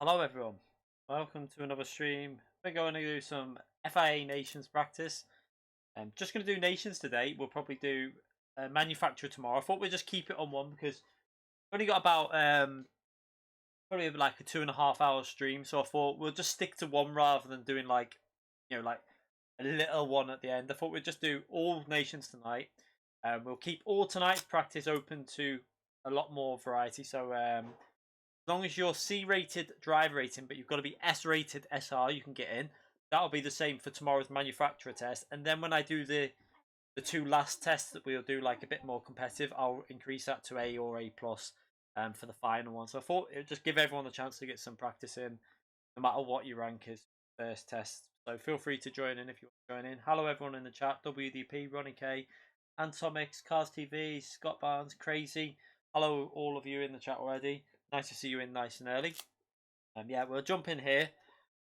Hello everyone, welcome to another stream. We're going to do some FIA Nations practice. I'm just going to do Nations today. We'll probably do manufacturer tomorrow. I thought we'd just keep it on one because we've only got about probably like a 2.5 hour stream, so I thought we'll just stick to one rather than doing like like a little one at the end. I thought we'd just do all Nations tonight. We'll keep all tonight's practice open to a lot more variety. So as long as you're C-rated driver rating, but you've got to be S-rated SR, you can get in. That'll be the same for tomorrow's manufacturer test. And then when I do the two last tests that we'll do like a bit more competitive, I'll increase that to A or A plus for the final one. So I thought it would just give everyone a chance to get some practice in, no matter what your rank is first test. So feel free to join in if you want to join in. Hello everyone in the chat, WDP, Ronnie K, Antomix, Cars TV, Scott Barnes, Crazy. Hello all of you in the chat already. Nice to see you in nice and early. Yeah, we'll jump in here.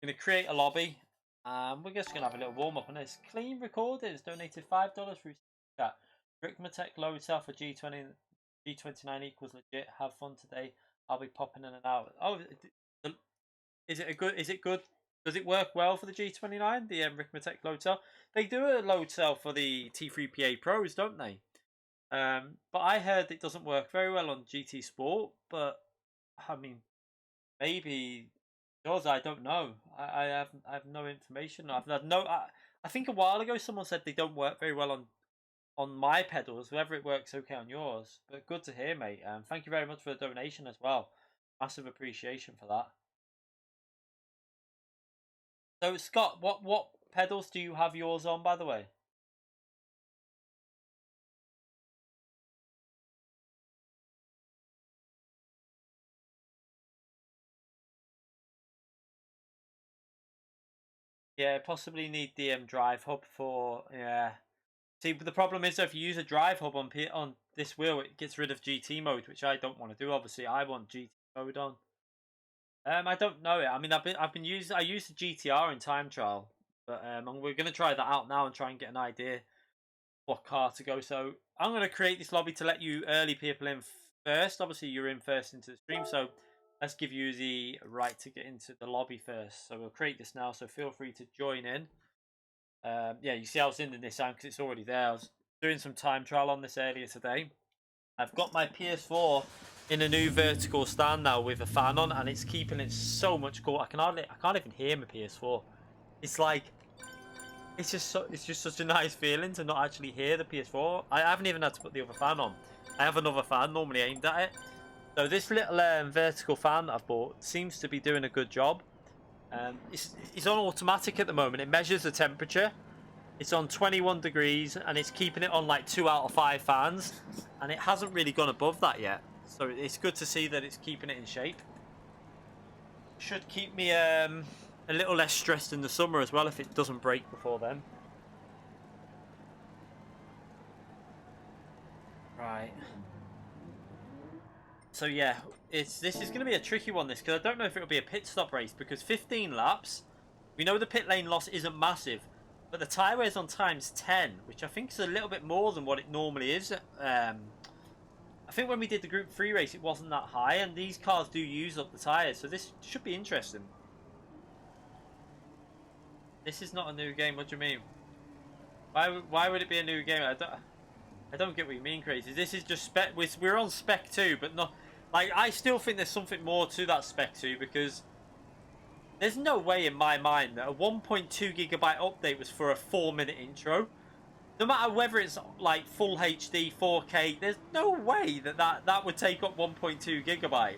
We're going to create a lobby. We're just going to have a little warm-up on this. Clean Recordings donated $5 through chat. Rickmatech load cell for G29 equals legit. Have fun today. I'll be popping in and out. Oh, is it good? Does it work well for the G29, the Rickmatech load cell? They do a load cell for the T3PA Pros, don't they? But I heard it doesn't work very well on GT Sport, but I mean, maybe does. I don't know. I have no information. I've had no. I think a while ago someone said they don't work very well on my pedals. Whether it works okay on yours, but good to hear, mate. Thank you very much for the donation as well. Massive appreciation for that. So Scott, what pedals do you have yours on, by the way? Yeah, possibly need the drive hub for, yeah. See, but the problem is, if you use a drive hub on this wheel, it gets rid of GT mode, which I don't want to do. Obviously, I want GT mode on. I don't know it. I mean, I used the GTR in time trial, but we're gonna try that out now and try and get an idea what car to go. So I'm gonna create this lobby to let you early people in first. Obviously, you're in first into the stream, so let's give you the right to get into the lobby first. So we'll create this now. So feel free to join in. Yeah, you see I was in the Nissan because it's already there. I was doing some time trial on this earlier today. I've got my PS4 in a new vertical stand now with a fan on, and it's keeping it so much cool. I can't even hear my PS4. It's like, it's just such a nice feeling to not actually hear the PS4. I haven't even had to put the other fan on. I have another fan normally aimed at it. So this little vertical fan that I've bought seems to be doing a good job. It's on automatic at the moment. It measures the temperature. It's on 21 degrees and it's keeping it on like 2 out of 5 fans, and it hasn't really gone above that yet. So it's good to see that it's keeping it in shape. Should keep me a little less stressed in the summer as well if it doesn't break before then. Right. So yeah, this is going to be a tricky one, this, because I don't know if it'll be a pit stop race, because 15 laps, we know the pit lane loss isn't massive, but the tyre wear's on times 10, which I think is a little bit more than what it normally is. I think when we did the Group 3 race, it wasn't that high, and these cars do use up the tyres, so this should be interesting. This is not a new game, what do you mean? Why would it be a new game? I don't get what you mean, Crazy. This is just spec. We're on spec 2, but not. Like, I still think there's something more to that spec 2, because there's no way in my mind that a 1.2 gigabyte update was for a 4-minute intro. No matter whether it's like full HD, 4K, there's no way that would take up 1.2 gigabyte.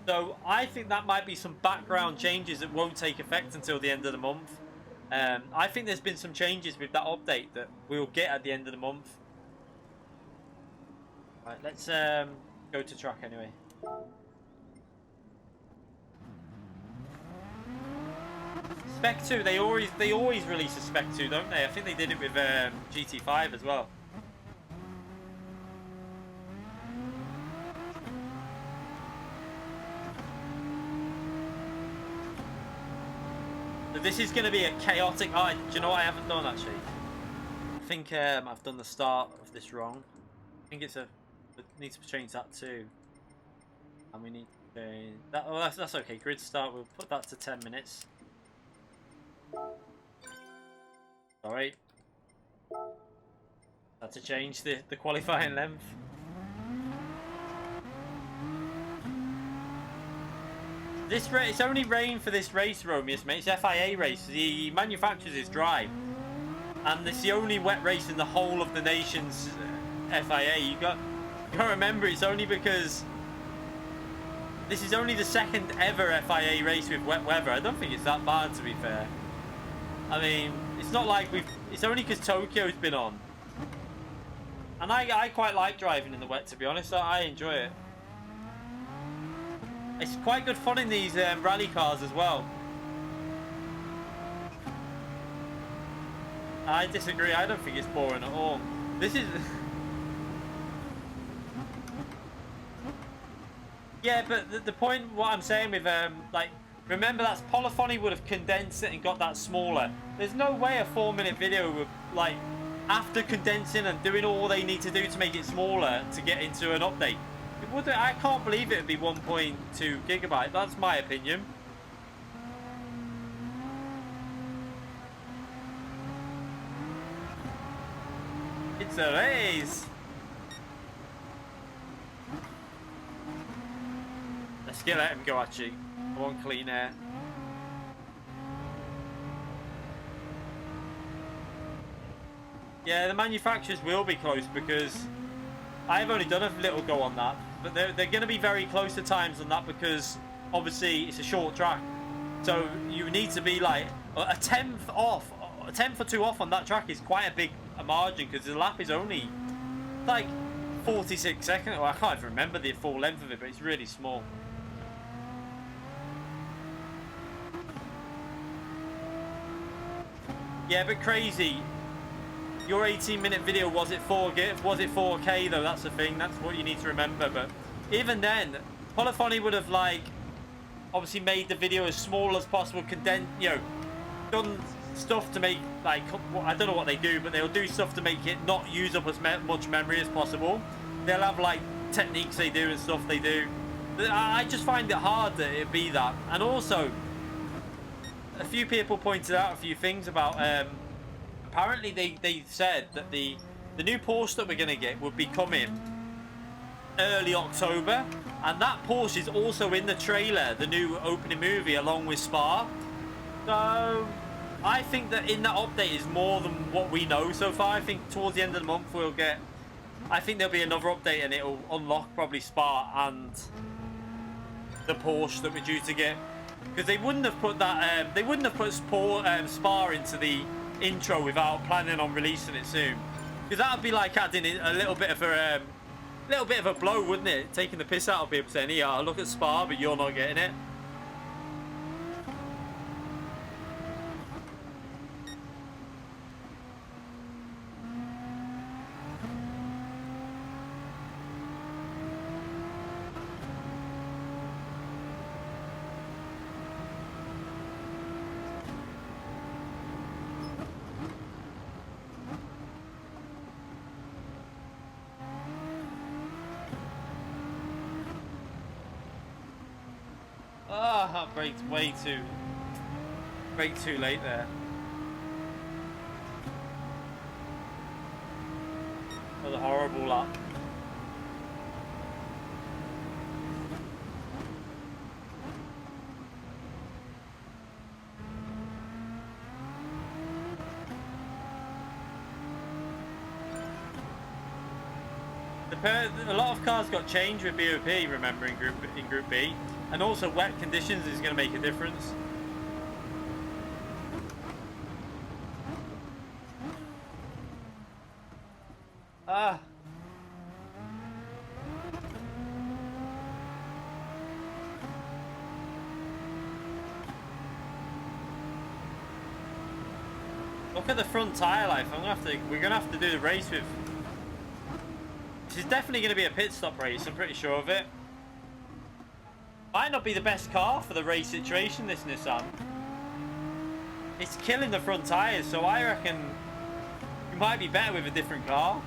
So I think that might be some background changes that won't take effect until the end of the month. I think there's been some changes with that update that we'll get at the end of the month. Right, let's go to track anyway. Spec 2, they always release a Spec 2, don't they? I think they did it with GT5 as well. So this is going to be a chaotic. Oh, do you know what I haven't done actually? I think I've done the start of this wrong. I think it's need to change that too, and we need to change that. Oh, that's okay. Grid start. We'll put that to 10 minutes. Sorry. Had to change the qualifying length. It's only rain for this race, Romeus, mate. It's FIA race. The manufacturers is dry, and it's the only wet race in the whole of the nation's FIA. You got to remember, it's only because this is only the second ever FIA race with wet weather. I don't think it's that bad, to be fair. I mean, it's not like it's only because Tokyo's been on, and I quite like driving in the wet, to be honest. I enjoy it. It's quite good fun in these rally cars as well. I disagree. I don't think it's boring at all. This is... Yeah, but the point, what I'm saying with, like, remember that Polyphony would have condensed it and got that smaller. There's no way a 4-minute video would, like, after condensing and doing all they need to do to make it smaller to get into an update. I can't believe it would be 1.2 gigabyte. That's my opinion. It's a race. Let's let him go, actually. I want clean air. Yeah, the manufacturers will be close because I've only done a little go on that. But they're going to be very close to times on that because obviously it's a short track. So you need to be like a tenth off. A tenth or two off on that track is quite a big margin because the lap is only like 46 seconds. Well, I can't even remember the full length of it, but it's really small. Yeah, but crazy. Your 18-minute video, was it 4K though? That's the thing. That's what you need to remember. But even then, Polyphony would have like obviously made the video as small as possible, condensed, you know, done stuff to make like, I don't know what they do, but they'll do stuff to make it not use up as much memory as possible. They'll have like techniques they do and stuff they do. I just find it hard that it'd be that. And also, a few people pointed out a few things about apparently they said that the new Porsche that we're gonna get would be coming early October, and that Porsche is also in the trailer, the new opening movie, along with Spa. So I think that in that update is more than what we know so far. I think towards the end of the month we'll get, I think there'll be another update and it'll unlock probably Spa and the Porsche that we're due to get, because they wouldn't have put that they wouldn't have put Spa into the intro without planning on releasing it soon, because that would be like adding a little bit of a blow, wouldn't it? Taking the piss out of people, saying, yeah, look at Spa but you're not getting it. Ah, I braked way too late there. That was a horrible lap. A lot of cars got changed with BOP, remember, in Group B. And also wet conditions is going to make a difference. Ah. Look at the front tyre life. We're gonna have to do the race with. This is definitely going to be a pit stop race. I'm pretty sure of it. Might not be the best car for the race situation, this Nissan. It's killing the front tyres, so I reckon it might be better with a different car.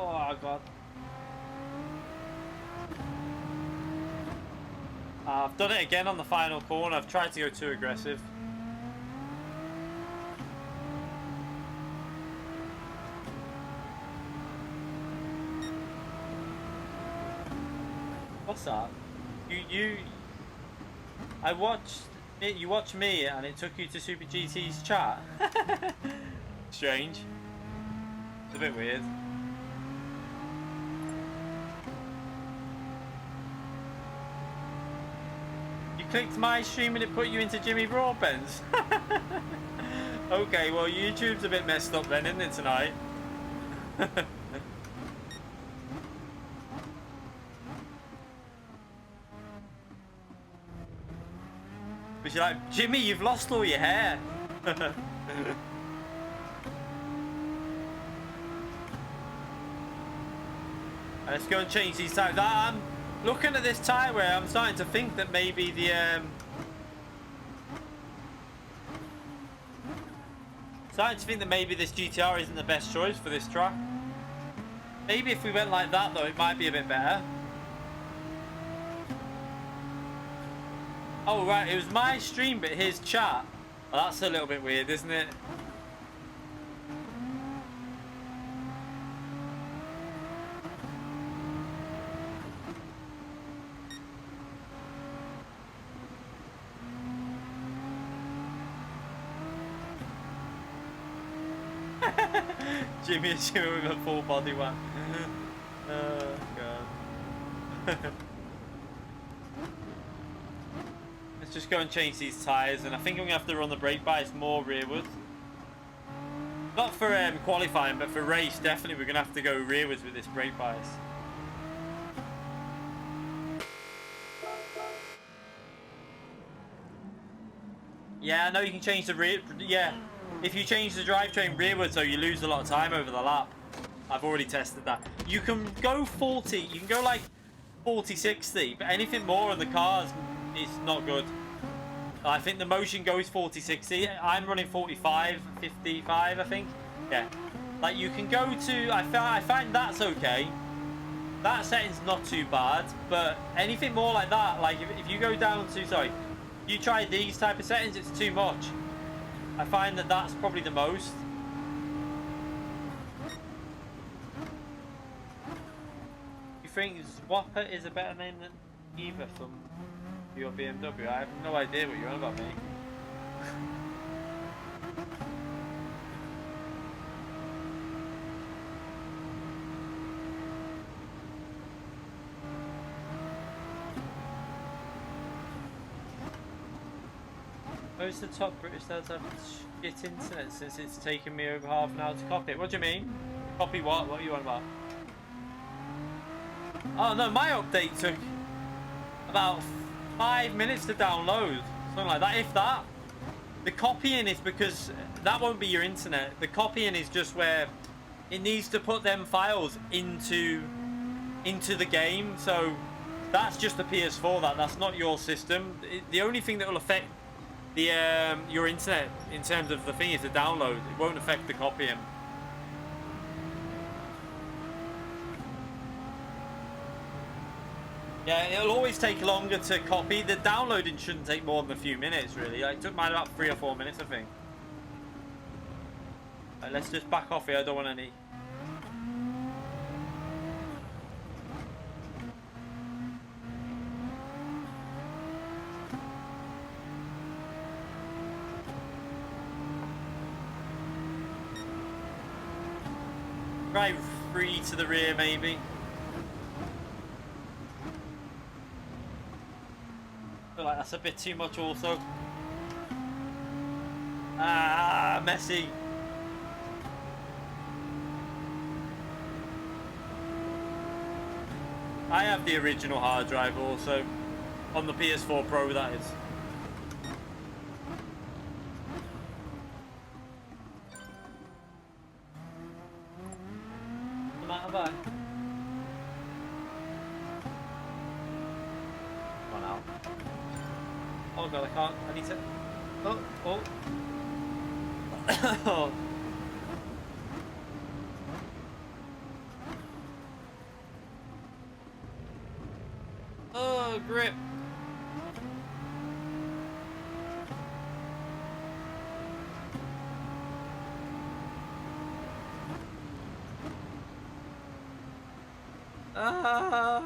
Oh god. I've done it again on the final corner. I've tried to go too aggressive. What's that? You watched me and it took you to Super GT's chat? Strange. It's a bit weird. Clicked my stream and it put you into Jimmy Broadbent's. Okay, well YouTube's a bit messed up then, isn't it, tonight? But you're like, Jimmy, you've lost all your hair. Let's go and change these tyres. I'm looking at this tyre wear, I'm starting to think that maybe the this GTR isn't the best choice for this track. Maybe if we went like that though, it might be a bit better. Oh right, it was my stream but his chat. Well, that's a little bit weird, isn't it? Jimmy and Jimmy with a full body whack. Oh god. Let's just go and change these tyres, and I think I'm gonna have to run the brake bias more rearwards. Not for qualifying, but for race, definitely we're gonna have to go rearwards with this brake bias. Yeah, I know you can change the rear. Yeah, if you change the drivetrain rearwards, though, you lose a lot of time over the lap. I've already tested that. You can go 40. You can go like 40, 60, but anything more on the cars is not good. I think the motion goes 40, 60. I'm running 45, 55, I think. Yeah, like you can go to. I find that's okay. That setting's not too bad, but anything more like that, like if you go down to, sorry, you try these type of settings, it's too much. I find that that's probably the most. You think Whopper is a better name than Eva from your BMW? I have no idea what you're on about, mate. Most of the top British dads have shit internet since it's taken me over half an hour to copy it. What do you mean? Copy what? What are you on about? Oh no, my update took about 5 minutes to download. Something like that, if that. The copying is because that won't be your internet. The copying is just where it needs to put them files into the game. So that's just the PS4, that's not your system. The only thing that will affect the your internet in terms of the thing is the download. It won't affect the copying. Yeah, it'll always take longer to copy. The downloading shouldn't take more than a few minutes, really. It took mine about 3 or 4 minutes, I think. Right, let's just back off here. I don't want any. Right, 3 to the rear, maybe. I feel like that's a bit too much also. Ah, messy. I have the original hard drive also. On the PS4 Pro, that is. Back. Come on out. Oh god, I can't. I need to. Oh, oh. Oh, grip. Ah.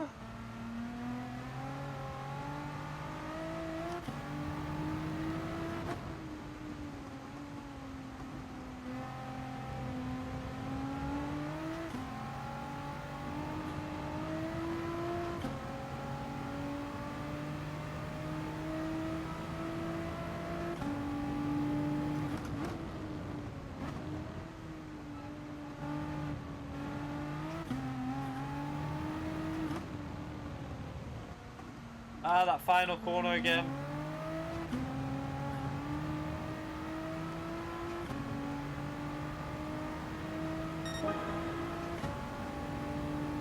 Ah, that final corner again.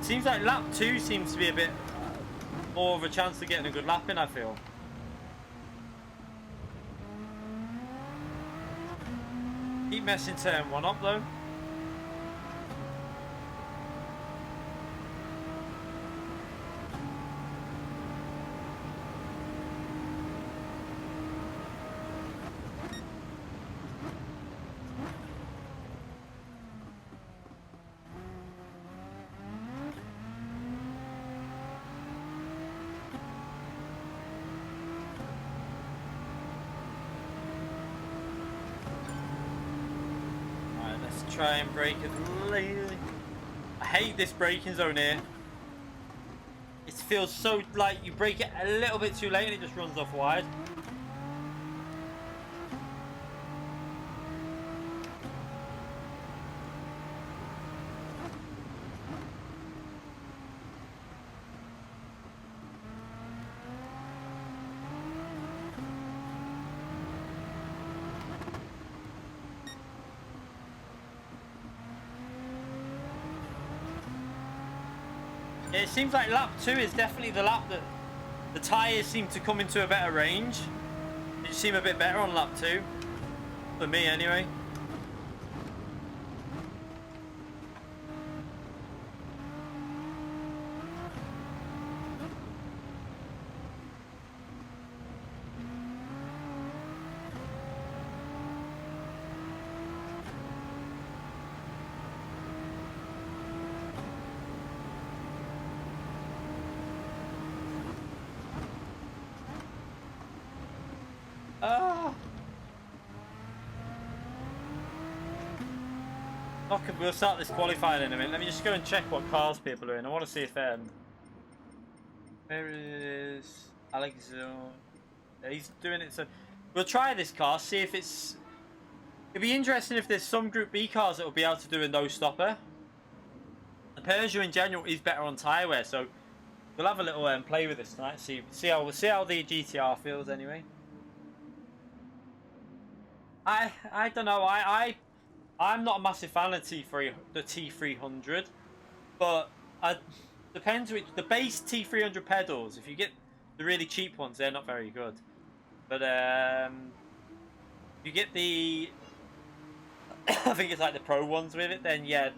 Seems like lap 2 seems to be a bit more of a chance of getting a good lap in, I feel. Keep messing turn 1 up though. try and brake it. I hate this braking zone here. It feels so like you brake it a little bit too late and it just runs off wide. It seems like lap 2 is definitely the lap that the tyres seem to come into a better range. It seem a bit better on lap 2. For me, anyway. Okay, we'll start this qualifying in a minute. Let me just go and check what cars people are in. I want to see if where is Alexander? He's doing it. So we'll try this car, see if it's. It'd be interesting if there's some Group B cars that will be able to do a no stopper. The Peugeot in general is better on tyre wear, so we'll have a little play with this tonight. See how the GTR feels anyway. I don't know. I'm not a massive fan of the T300, but depends which the base T300 pedals. If you get the really cheap ones, they're not very good. But you get the I think it's like the Pro ones with it. Then yeah,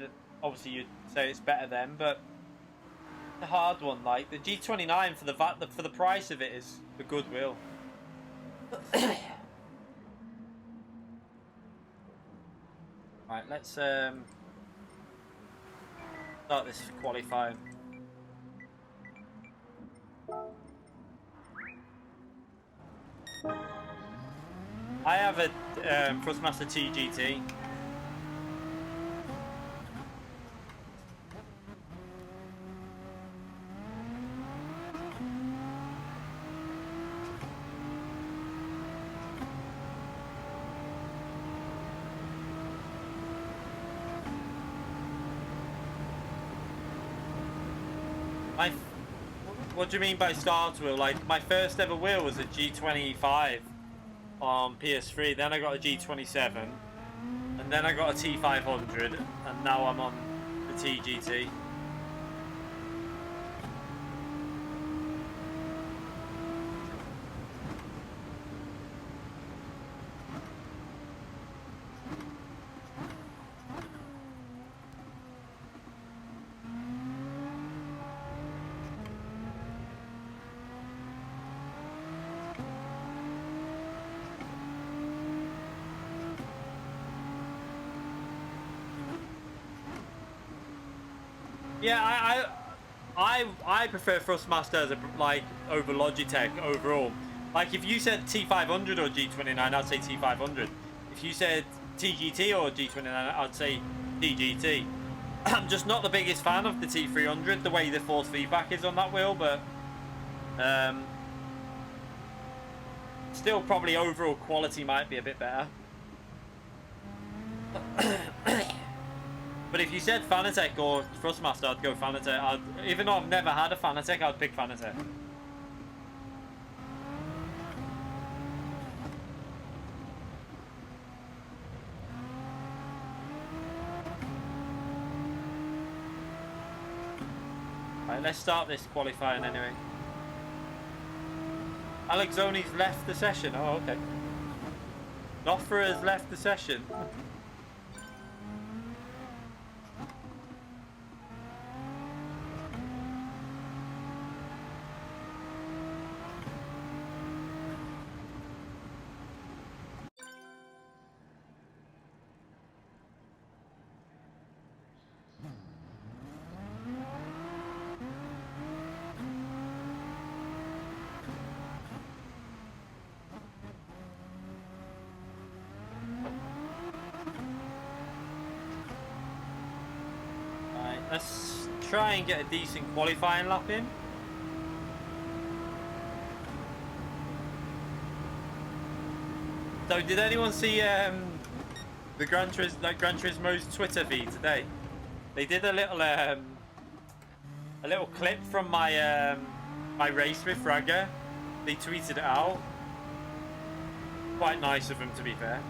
obviously you'd say it's better then. But the hard one, like the G29 for the price of it, is a good wheel. Right, let's start this qualifying. I have a Thrustmaster TGT. What do you mean by start wheel? Like, my first ever wheel was a G25 on PS3, then I got a G27, and then I got a T500, and now I'm on the TGT. Yeah, I prefer Thrustmaster as over Logitech overall. Like if you said T500 or G29, I'd say T500. If you said TGT or G29, I'd say TGT. I'm just not the biggest fan of the T300, the way the force feedback is on that wheel, but still probably overall quality might be a bit better. But if you said Fanatec or Thrustmaster, I'd go Fanatec. Even though I've never had a Fanatec, I'd pick Fanatec. Right, let's start this qualifying anyway. Alex Zoni's left the session. Oh, okay. Nofra has left the session. Let's try and get a decent qualifying lap in. So, did anyone see the Gran Turismo's Twitter feed today? They did a little clip from my my race with Fraga. They tweeted it out. Quite nice of them, to be fair.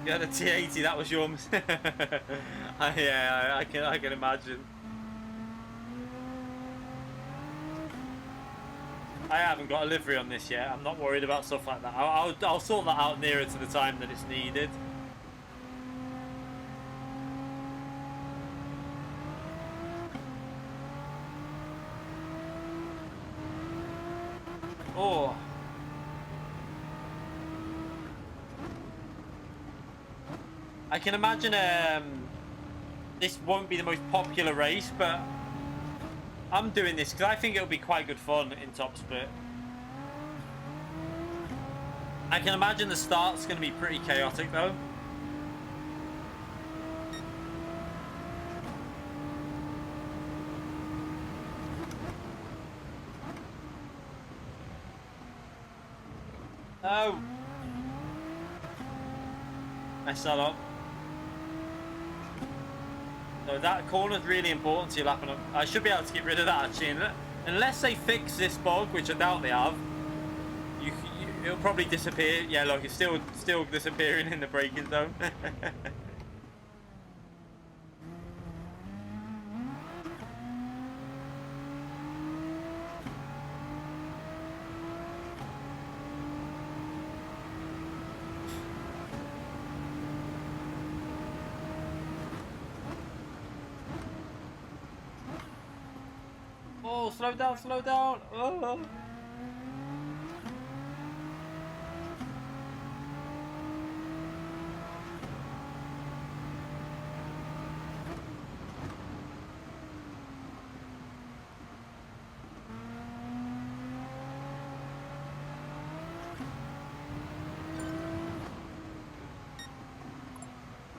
Yeah, the T80, that was your yeah, I can imagine. I haven't got a livery on this yet. I'm not worried about stuff like that. I'll sort that out nearer to the time that it's needed. Oh. I can imagine this won't be the most popular race, but I'm doing this because I think it'll be quite good fun in Top Split. I can imagine the start's going to be pretty chaotic though. No! Mess that up. So that corner's really important to your lapping up. I should be able to get rid of that actually. Unless they fix this bug, which I doubt they have, it'll probably disappear. Yeah, look, it's still disappearing in the braking zone. Oh, slow down, slow down. Oh.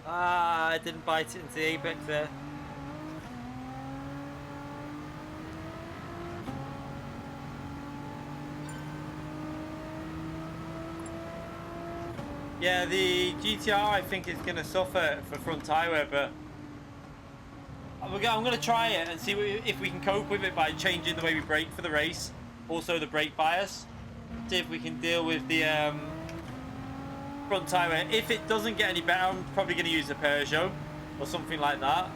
Ah, I didn't bite it into the apex there. Yeah, the GTR I think is going to suffer for front tyre wear, but I'm going to try it and see if we can cope with it by changing the way we brake for the race. Also the brake bias. See if we can deal with the front tyre wear. If it doesn't get any better, I'm probably going to use a Peugeot or something like that.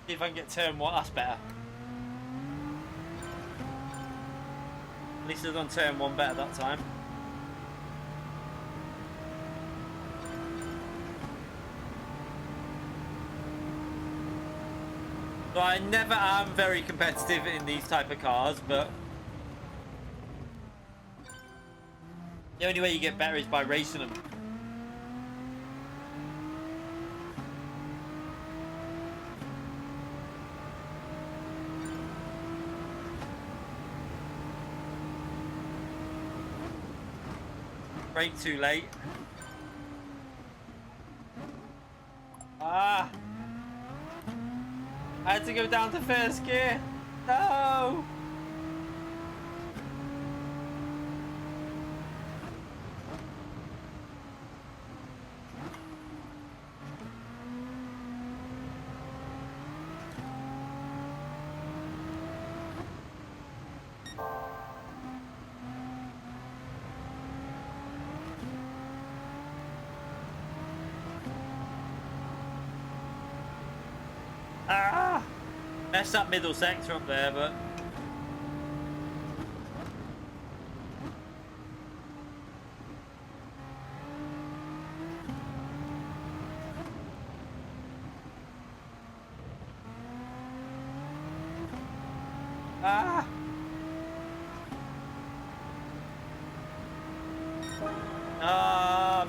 See if I can get turn one, that's better. At least I've done turn one better that time. So I never am very competitive in these type of cars, but the only way you get better is by racing them. Brake too late. Ah! I had to go down to first gear. No! Ah! Messed that middle sector up there, but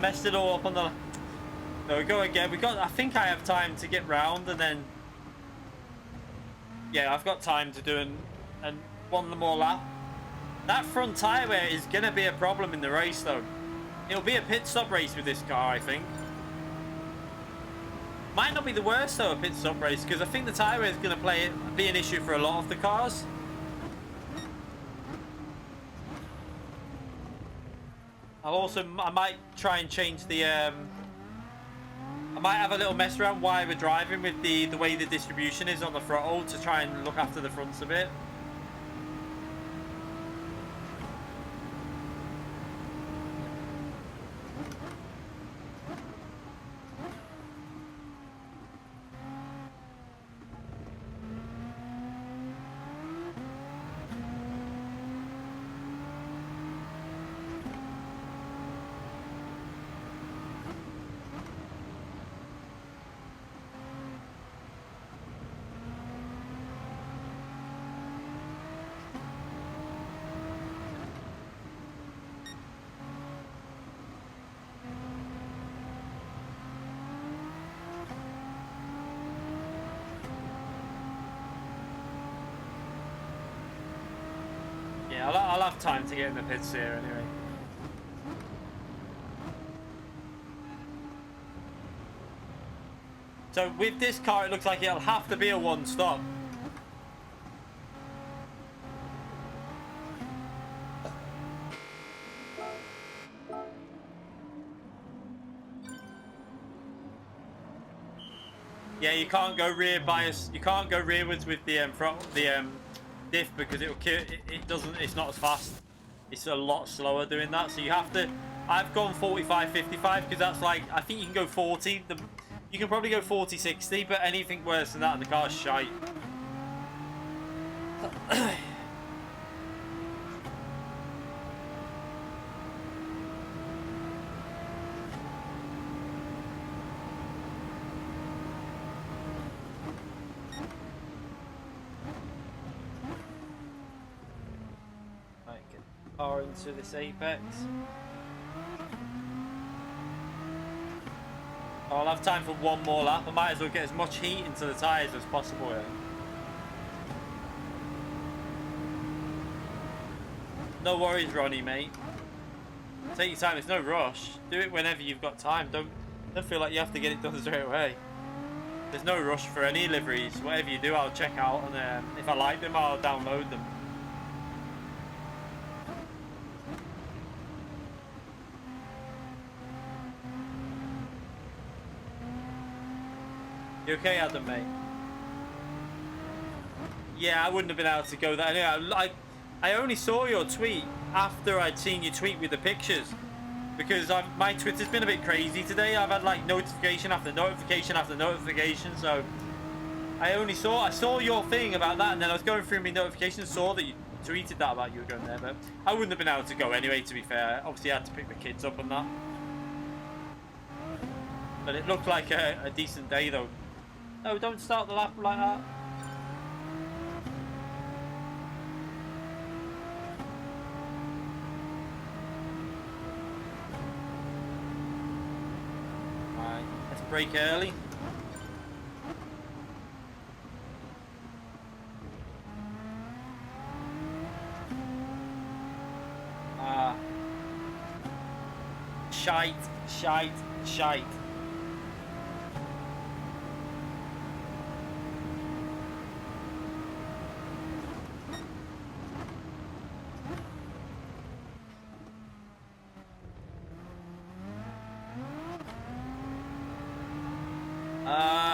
Messed it all up on the... No, go again. I think I have time to get round and then... Yeah, I've got time to do one more lap. That front tyre wear is going to be a problem in the race, though. It'll be a pit stop race with this car, I think. Might not be the worst, though, a pit stop race, because I think the tyre wear is going to be an issue for a lot of the cars. I might try and change the... I might have a little mess around while we're driving with the way the distribution is on the throttle to try and look after the fronts a bit. Yeah, I'll have time to get in the pits here anyway. So with this car, it looks like it'll have to be a one-stop. Yeah, you can't go rear bias. You can't go rearwards with the diff because it's not as fast. It's a lot slower doing that. So you have to. I've gone 45, 55 because that's like, I think you can go 40. You can probably go 40, 60, but anything worse than that, and the car's shite. Car into this apex. I'll have time for one more lap. I might as well get as much heat into the tyres as possible here. No worries, Ronnie, mate. Take your time. There's no rush. Do it whenever you've got time. Don't feel like you have to get it done straight away. There's no rush for any liveries. Whatever you do, I'll check out, and if I like them, I'll download them. You okay, Adam, mate? Yeah, I wouldn't have been able to go that. Anyway, I only saw your tweet after I'd seen your tweet with the pictures, because my Twitter's been a bit crazy today. I've had like notification after notification after notification, so I saw your thing about that, and then I was going through my notifications, saw that you tweeted that about you were going there, but I wouldn't have been able to go anyway, to be fair. Obviously I had to pick the kids up on that, but it looked like a decent day though. No, don't start the lap like that. Alright, let's brake early. Shite.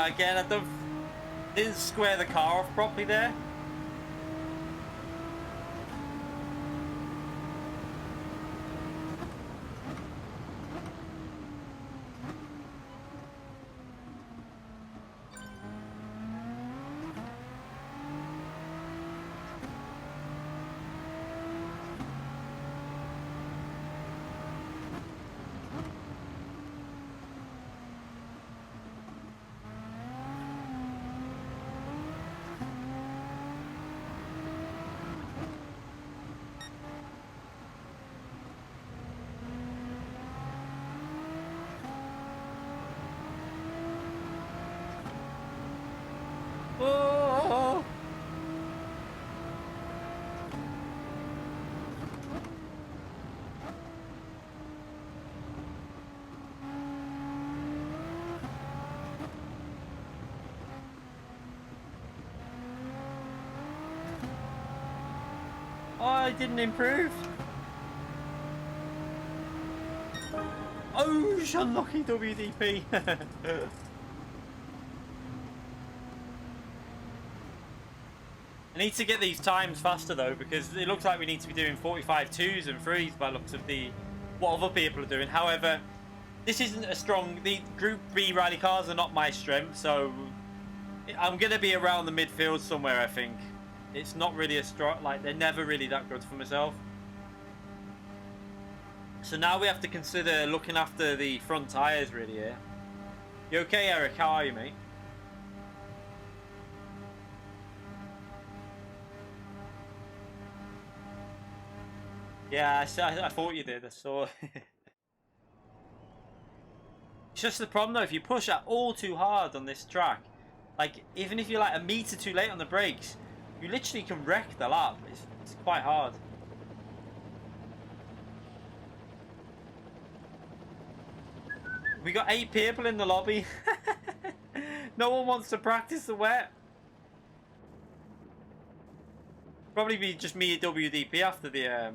Again, I didn't square the car off properly there. Oh, it didn't improve. Oh, unlucky WDP. I need to get these times faster though, because it looks like we need to be doing 45 2s and 3s by looks of the what other people are doing. However, this isn't a strong. The Group B rally cars are not my strength, so I'm gonna be around the midfield somewhere. I think it's not really a strong. Like they're never really that good for myself. So now we have to consider looking after the front tyres really here. You okay, Eric? How are you, mate? Yeah, I thought you did. I saw. It's just the problem though, if you push that all too hard on this track, like even if you're like a meter too late on the brakes, you literally can wreck the lap. It's quite hard. We got 8 people in the lobby. No one wants to practice the wet. Probably be just me at WDP after the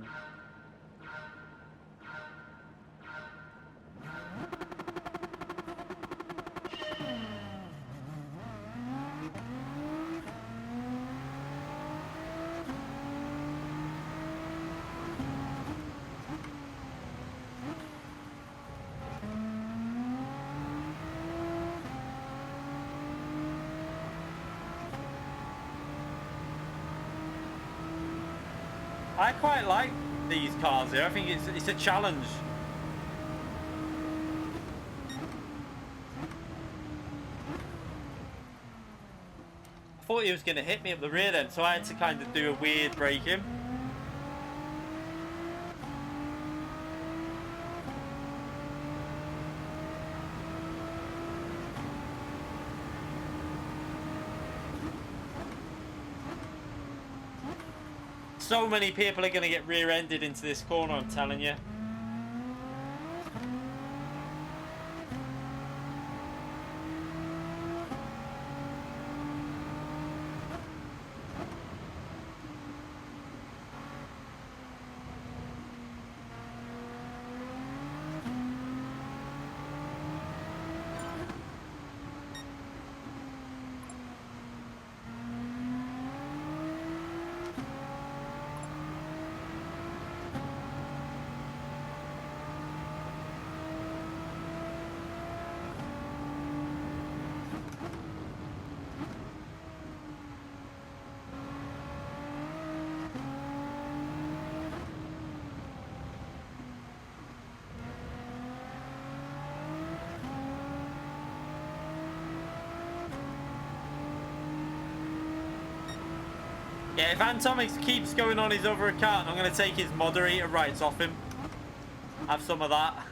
I quite like these cars here. I think it's a challenge. I thought he was going to hit me at the rear then, so I had to kind of do a weird braking. So many people are going to get rear-ended into this corner, I'm telling you. Yeah, if Antomix keeps going on his other account, I'm going to take his moderator rights off him. Have some of that.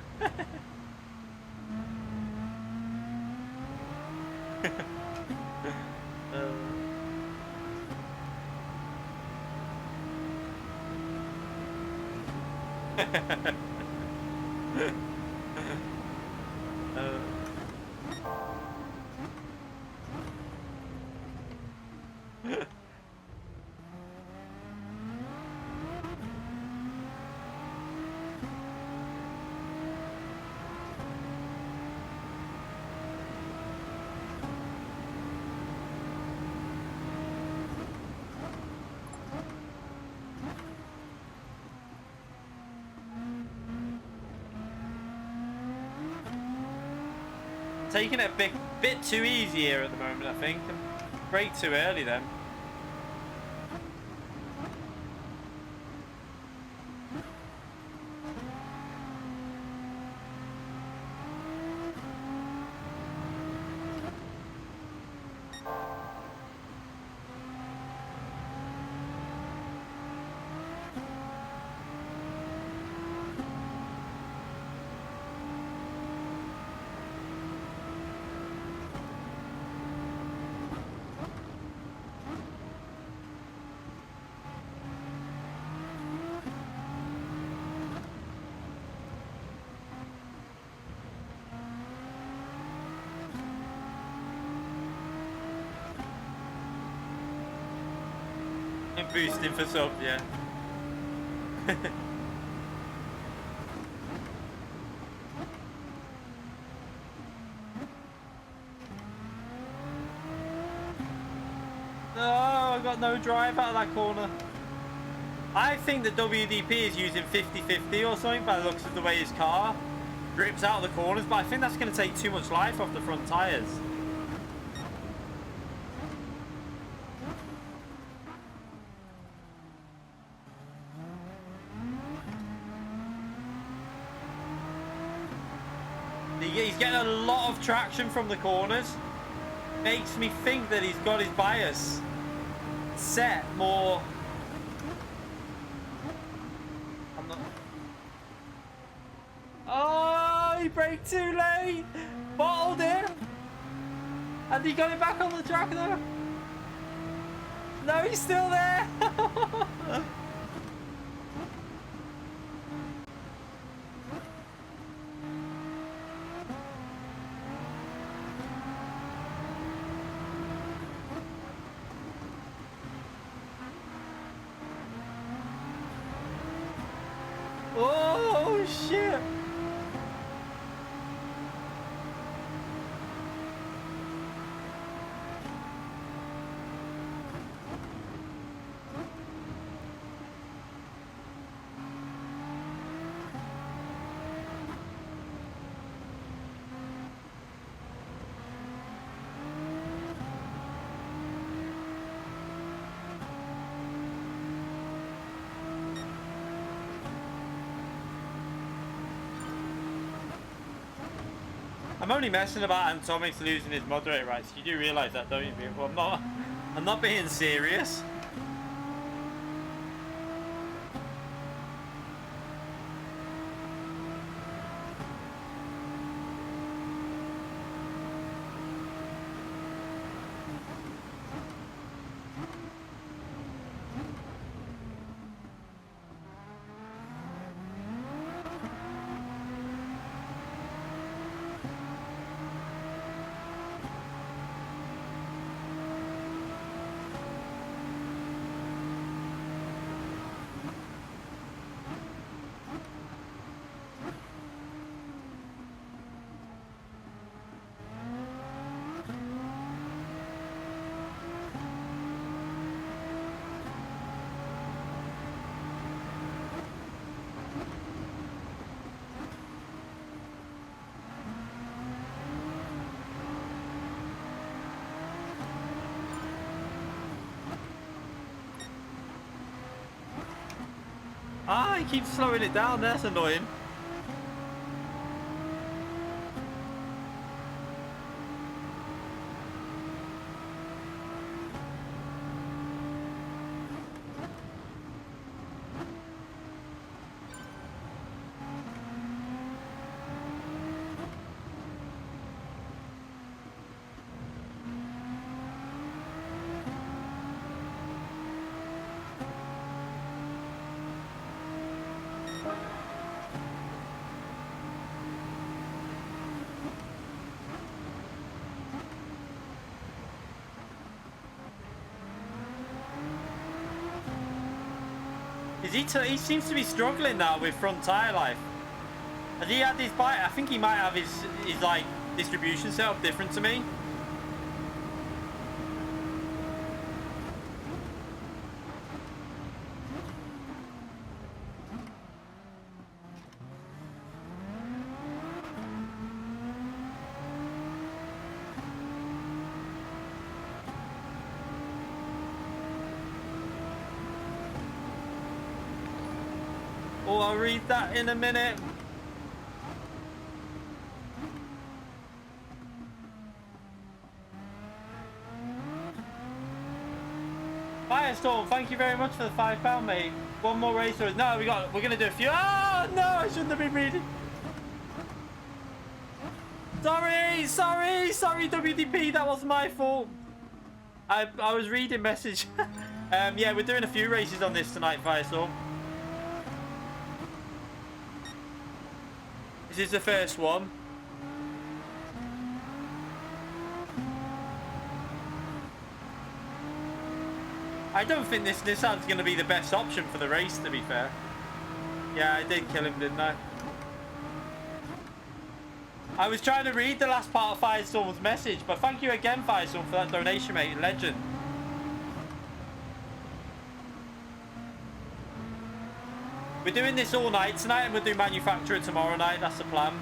Taking it a bit too easy here at the moment, I think. Brake too early then. Boosting for sub, yeah. No, I got no drive out of that corner. I think that WDP is using 50-50 or something by the looks of the way his car grips out of the corners, but I think that's going to take too much life off the front tyres. He's getting a lot of traction from the corners. Makes me think that he's got his bias set more. I'm not. Oh, he braked too late. Bottled him. And he got it back on the track though. No, he's still there. Oh shit! I'm only messing about and THRONMAX losing his moderator rights. You do realise that, don't you, people? I'm not being serious. Ah, he keeps slowing it down. That's annoying. He seems to be struggling now with front tyre life. Has he had his bike? I think he might have his like distribution set up different to me. Oh, I'll read that in a minute. Firestorm, thank you very much for the £5, mate. One more race or no, we're gonna do a few. Oh no, I shouldn't have been reading. Sorry, WDP, that was my fault. I was reading message. Yeah, we're doing a few races on this tonight, Firestorm. This is the first one. I don't think this Nissan's going to be the best option for the race, to be fair. Yeah, I did kill him, didn't I? I was trying to read the last part of Firestorm's message, but thank you again, Firestorm, for that donation, mate. Legend. We're doing this all night tonight, and we'll do manufacturer tomorrow night. That's the plan.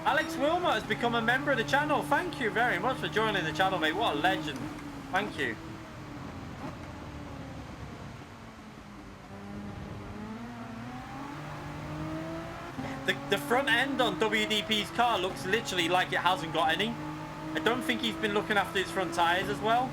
Alex Wilmot has become a member of the channel. Thank you very much for joining the channel, mate. What a legend. Thank you. The front end on WDP's car looks literally like it hasn't got any. I don't think he's been looking after his front tyres as well.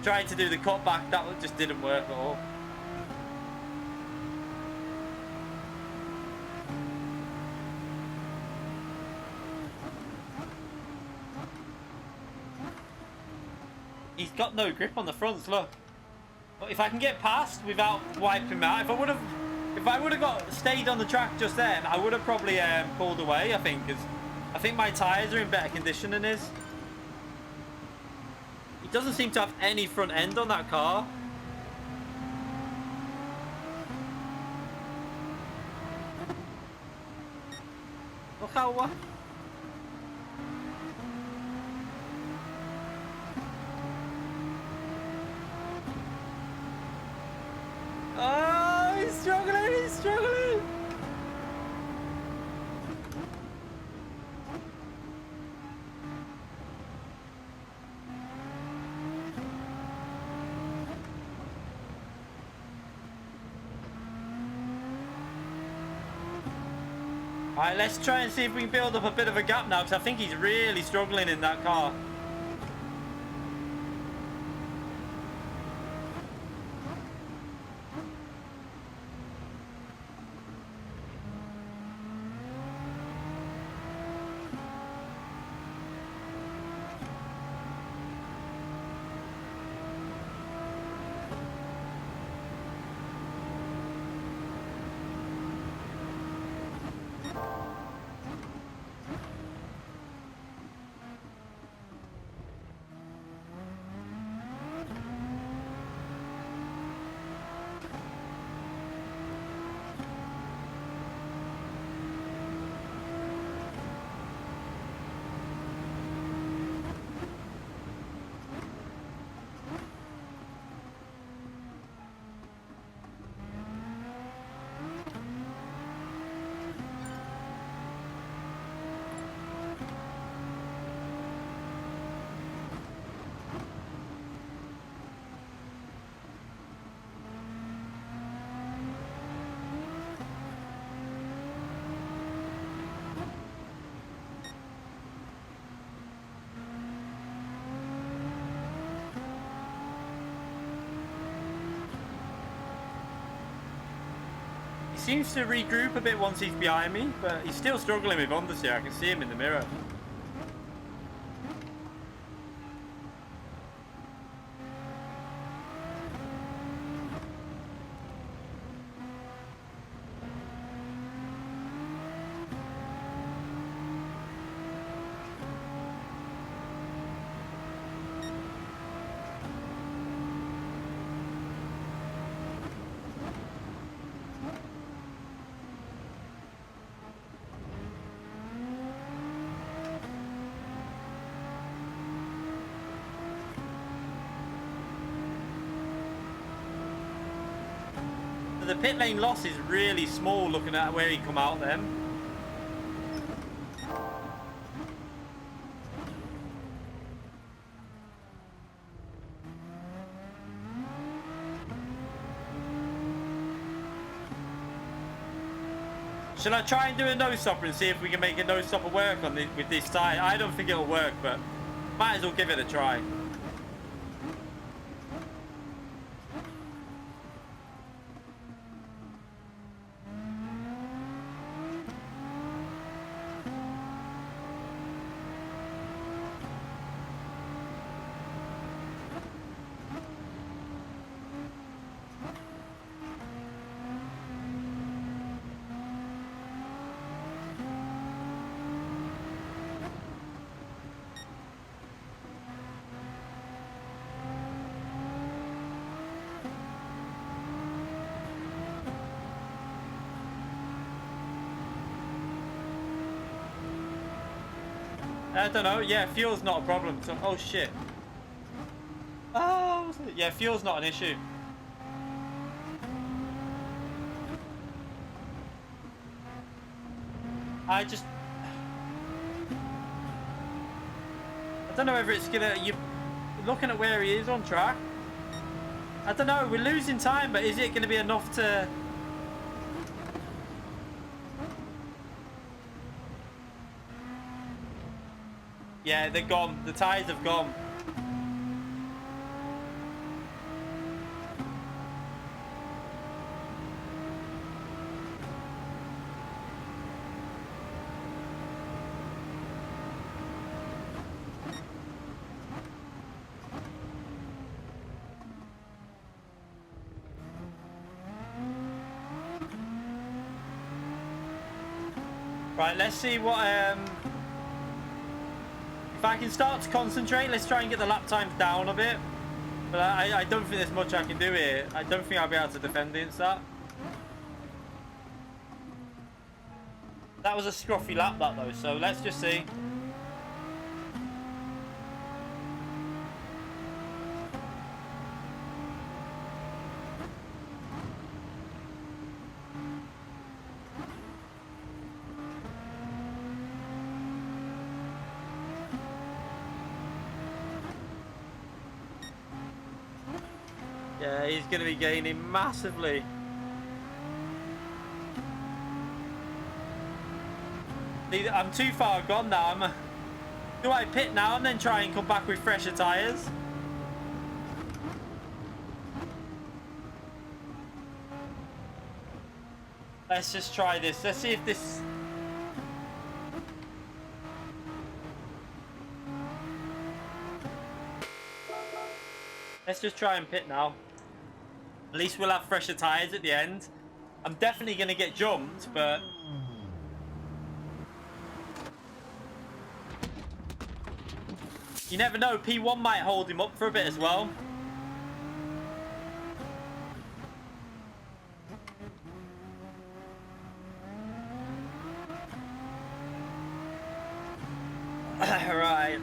Tried to do the cutback, that just didn't work at all. He's got no grip on the fronts, look. But if I can get past without wiping him out, if I would have stayed on the track just then, I would have probably pulled away, I think, because I think my tyres are in better condition than his. He doesn't seem to have any front end on that car. Look how... Oh, he's struggling, he's struggling. Alright, let's try and see if we can build up a bit of a gap now, because I think he's really struggling in that car. Seems to regroup a bit once he's behind me, but he's still struggling with understeer. I can see him in the mirror. The pit lane loss is really small looking at where he come out then. Shall I try and do a no-stopper and see if we can make a no-stopper work on this, with this tyre? I don't think it'll work, but might as well give it a try. I don't know. Yeah, fuel's not a problem. So, oh shit. Oh, yeah, fuel's not an issue. I don't know whether it's gonna. You looking at where he is on track. I don't know. We're losing time, but is it going to be enough to? Yeah, they're gone. The tyres have gone. Right, let's see what, if I can start to concentrate, let's try and get the lap times down a bit. But I don't think there's much I can do here. I don't think I'll be able to defend against that. That was a scruffy lap, that though, so let's just see. Yeah, he's going to be gaining massively. I'm too far gone now. Do I pit now and then try and come back with fresher tyres? Let's just try this. Let's see if this... Let's just try and pit now. At least we'll have fresher tyres at the end. I'm definitely going to get jumped, but... You never know, P1 might hold him up for a bit as well. Right.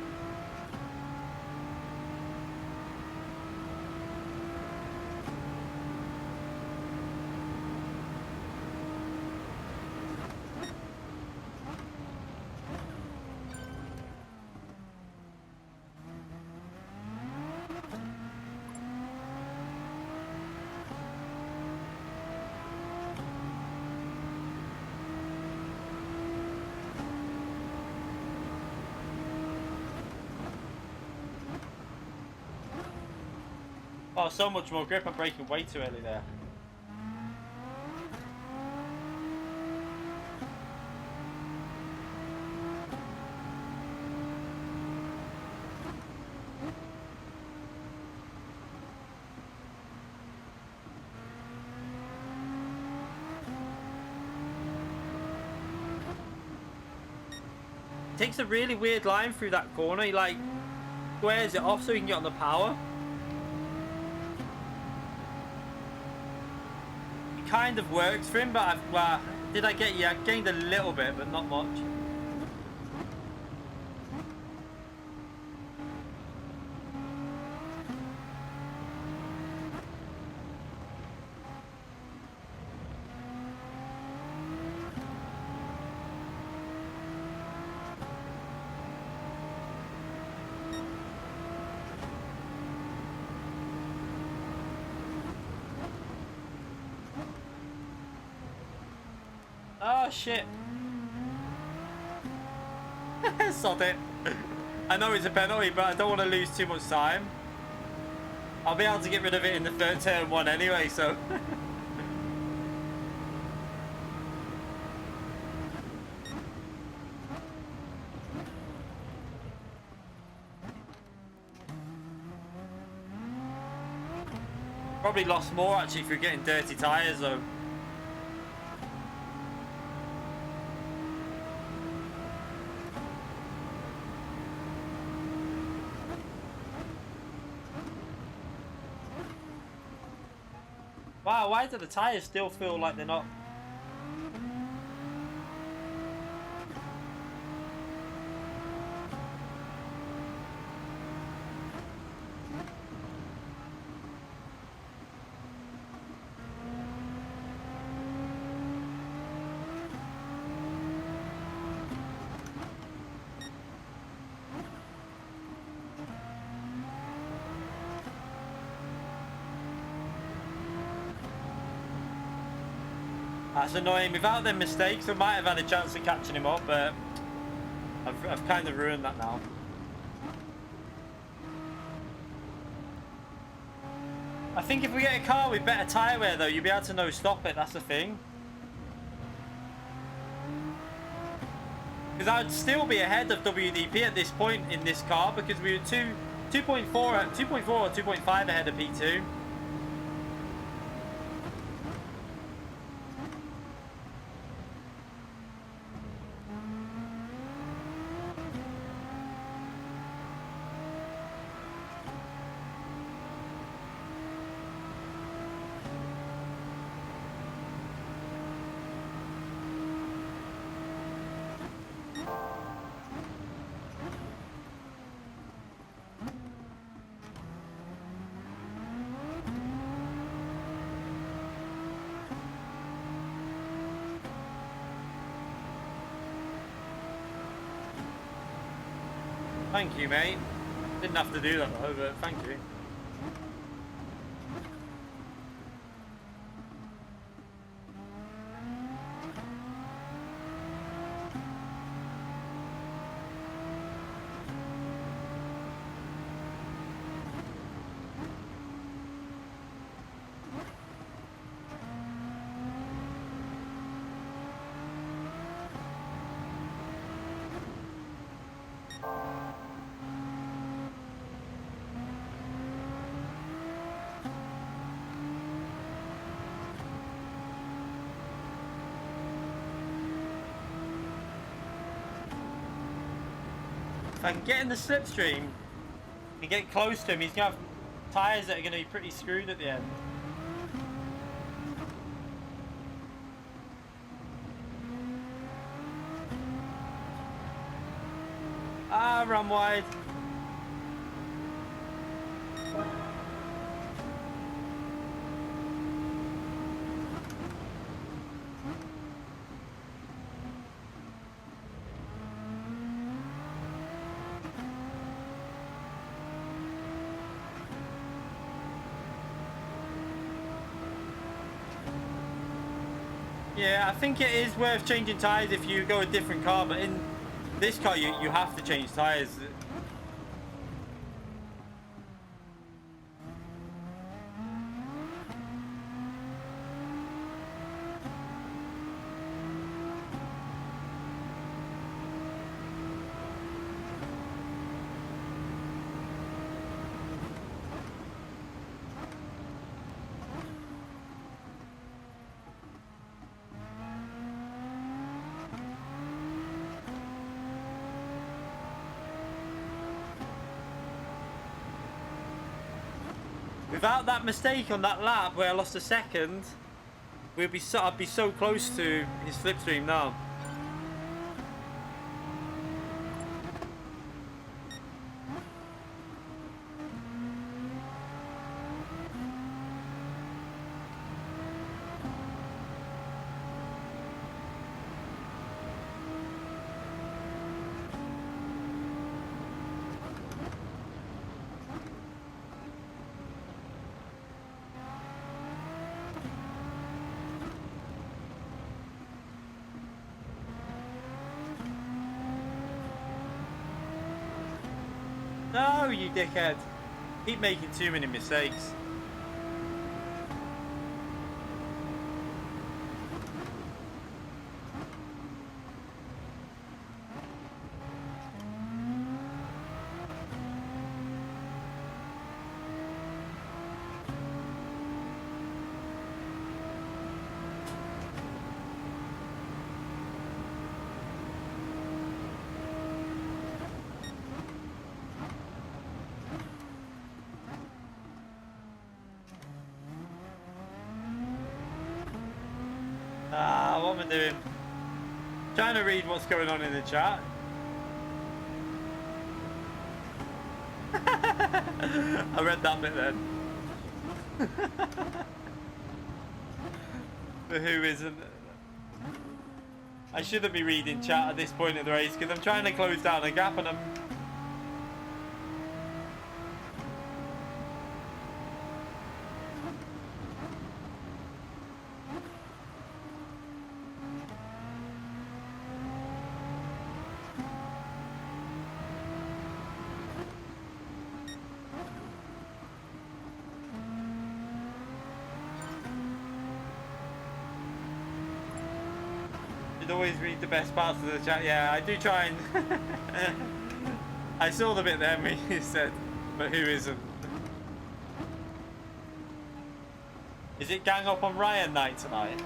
Oh, so much more grip. I'm braking way too early there. Takes a really weird line through that corner. He like squares it off so he can get on the power. Kind of works for him, but well, did I get? Yeah, I gained a little bit, but not much. Oh shit. Sod it. I know it's a penalty, but I don't want to lose too much time. I'll be able to get rid of it in the third turn one anyway, so. Probably lost more actually through getting dirty tyres though. Wow, why do the tyres still feel like they're not? That's annoying. Without them mistakes, I might have had a chance of catching him up, but I've kind of ruined that now. I think if we get a car with better tyre wear, though, you'll be able to no stop it. That's the thing. Because I'd still be ahead of WDP at this point in this car because we were 2.4 or 2.5 ahead of P2. Thank you, mate. Didn't have to do that though, but thank you. If I can get in the slipstream and get close to him, he's going to have tyres that are going to be pretty screwed at the end. Ah, run wide. Yeah, I think it is worth changing tyres if you go a different car, but in this car you have to change tyres. Without that mistake on that lap where I lost a second, I'd be so close to his slipstream now. No, you dickhead. Keep making too many mistakes. What am I doing? Trying to read what's going on in the chat. I read that bit then. But who isn't? I shouldn't be reading chat at this point in the race because I'm trying to close down a gap and I'm... You'd always read the best parts of the chat. Yeah, I do try and... I saw the bit there me you said, but who isn't? Is it gang up on Ryan night tonight?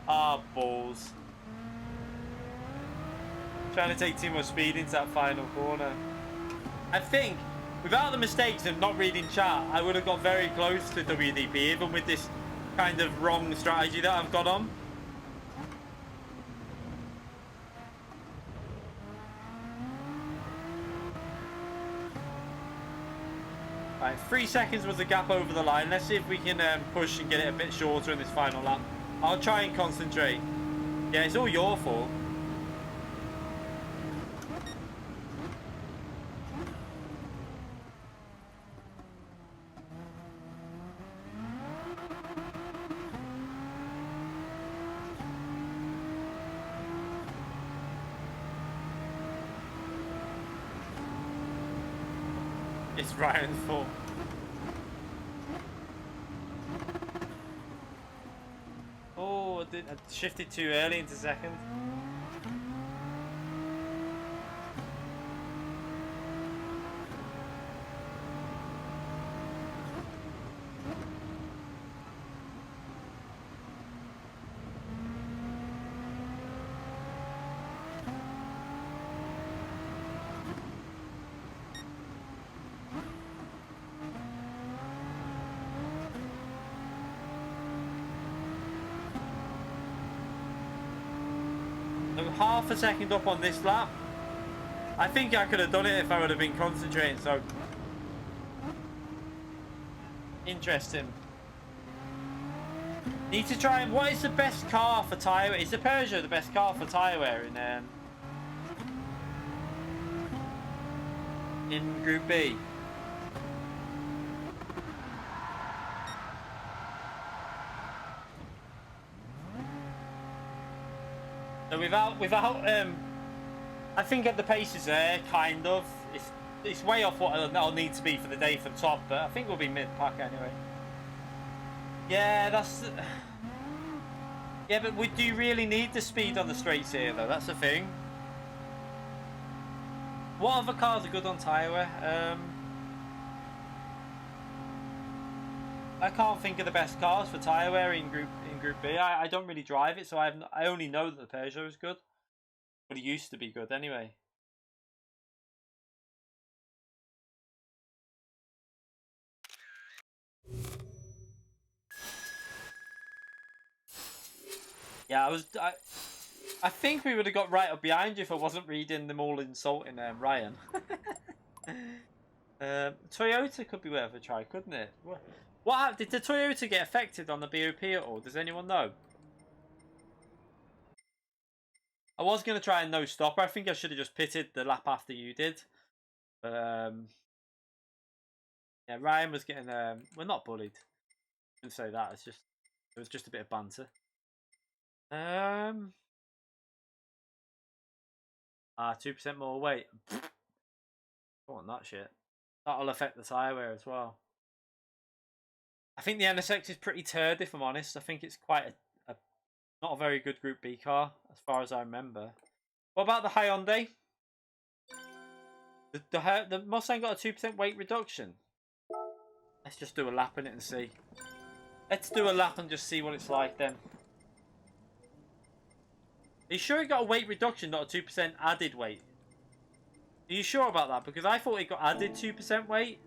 Ah, balls. Trying to take too much speed into that final corner. I think, without the mistakes of not reading chat, I would have got very close to WDP, even with this kind of wrong strategy that I've got on. Right, 3 seconds was the gap over the line. Let's see if we can push and get it a bit shorter in this final lap. I'll try and concentrate. Yeah, it's all your fault. It's Ryan's fault. Oh, I shifted too early into second. Half a second up on this lap. I think I could have done it if I would have been concentrating, so interesting. Need to try and what is the best car for tyre? Is the Peugeot the best car for tyre wear in Group B? So without I think at the paces there, kind of. It's way off what I'll need to be for the day for the top, but I think we'll be mid-pack anyway. Yeah, that's... Yeah, but do you really need the speed on the straights here, though? That's the thing. What other cars are good on tyre wear? I can't think of the best cars for tyre wear in Group B. I don't really drive it, so I only know that the Peugeot is good. But it used to be good anyway. Yeah, I think we would have got right up behind you if I wasn't reading them all insulting Ryan. Toyota could be worth a try, couldn't it? What did the Toyota get affected on the BOP at all? Does anyone know? I was going to try and no stopper. I think I should have just pitted the lap after you did. But yeah, Ryan was getting well, not bullied. I didn't say that. It was just a bit of banter. 2% more weight. I want that shit. That'll affect the tyre wear as well. I think the NSX is pretty turd, if I'm honest. I think it's quite not a very good Group B car, as far as I remember. What about the Hyundai? The Mustang got a 2% weight reduction. Let's just do a lap in it and see. Let's do a lap and just see what it's like then. Are you sure it got a weight reduction, not a 2% added weight? Are you sure about that? Because I thought it got added 2% weight.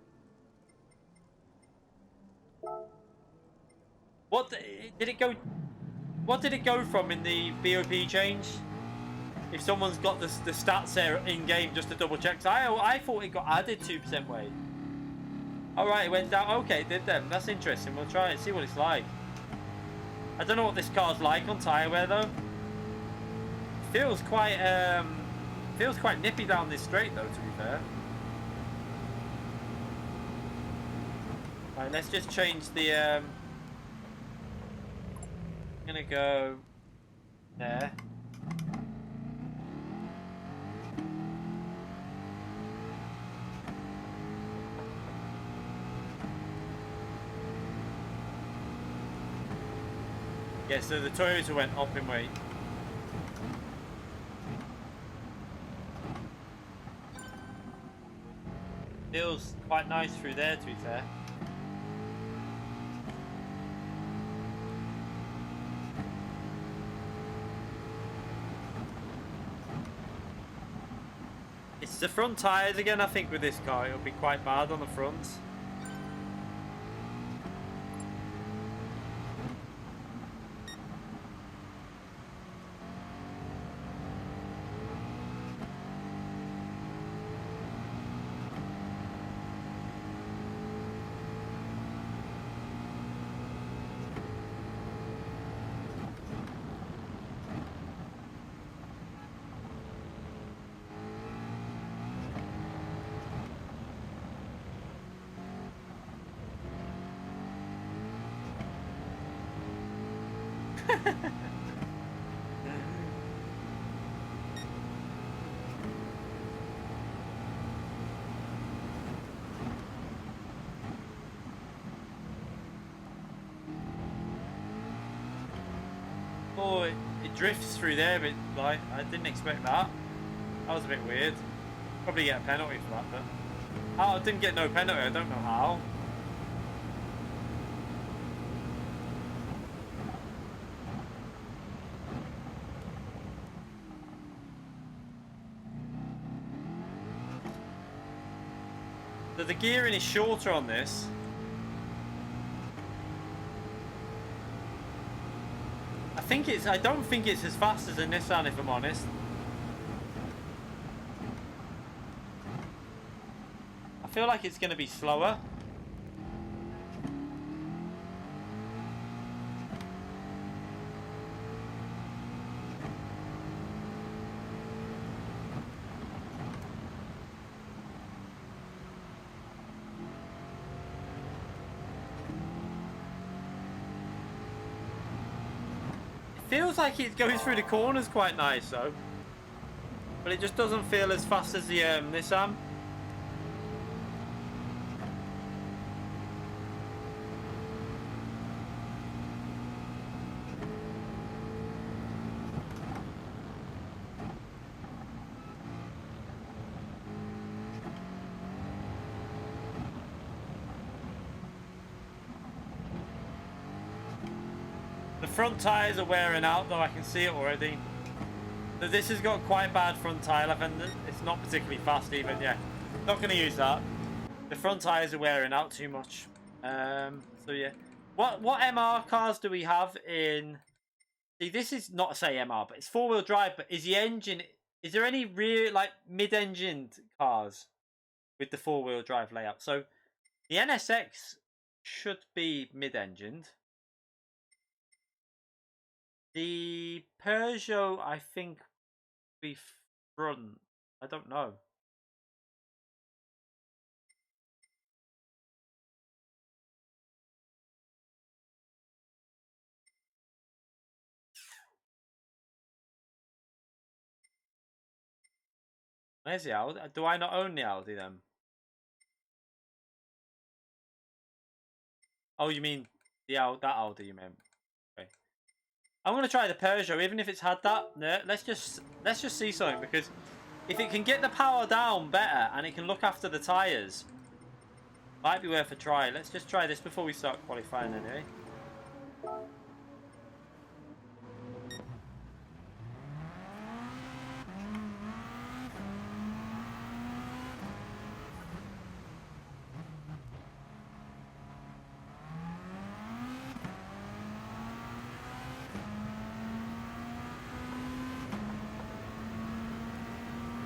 What did it go? What did it go from in the BOP change? If someone's got the stats there in game, just to double check. So I thought it got added 2% weight. All right, it went down. Okay, it did then. That's interesting. We'll try it, see what it's like. I don't know what this car's like on tyre wear though. Feels quite nippy down this straight though, to be fair. Right, let's just change the I'm gonna go there. Yeah, so the Toyota went up in weight. Feels quite nice through there, to be fair. It's the front tyres again, I think, with this car. It'll be quite bad on the fronts. Oh, it drifts through there, but like I didn't expect that. That was a bit weird. Probably get a penalty for that, but I didn't get no penalty. I don't know how. So the gearing is shorter on this. I don't think it's as fast as a Nissan, if I'm honest. I feel like it's going to be slower. Feels like it goes through the corners quite nice though, but it just doesn't feel as fast as the Nissan. The front tyres are wearing out though, I can see it already. So this has got quite bad front tyre life and it's not particularly fast even, yeah. Not going to use that. The front tyres are wearing out too much. So yeah. What MR cars do we have in... See, this is not, say MR, but it's four-wheel drive, but is the engine... Is there any real, like, mid-engined cars with the four-wheel drive layout? So the NSX should be mid-engined. The Peugeot, I think, be front. I don't know. Where's the Audi? Do I not own the Audi then? Oh, you mean the that Audi? You mean? Okay. I'm gonna try the Peugeot, even if it's had that. No, let's just see something, because if it can get the power down better and it can look after the tyres, might be worth a try. Let's just try this before we start qualifying anyway.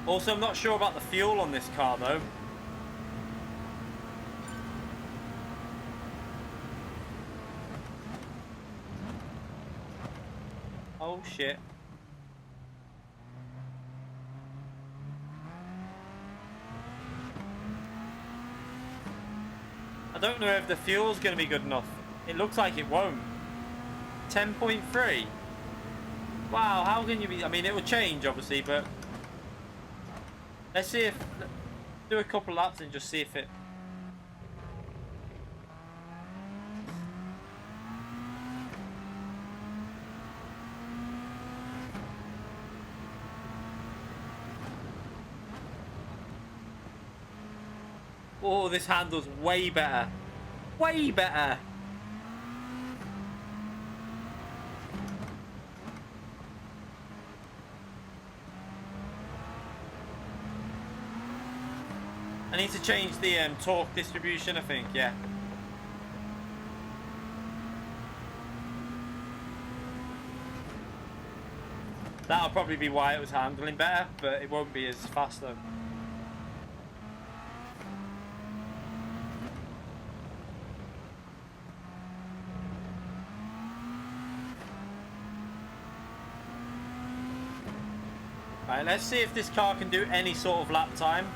Also, I'm not sure about the fuel on this car though. Oh shit. I don't know if the fuel's going to be good enough. It looks like it won't. 10.3. Wow, how can you be... I mean, it will change obviously, but... Let's see if... Do a couple laps and just see if it... Oh, this handles way better. Way better. I need to change the torque distribution, I think, yeah. That'll probably be why it was handling better, but it won't be as fast though. Right, let's see if this car can do any sort of lap time.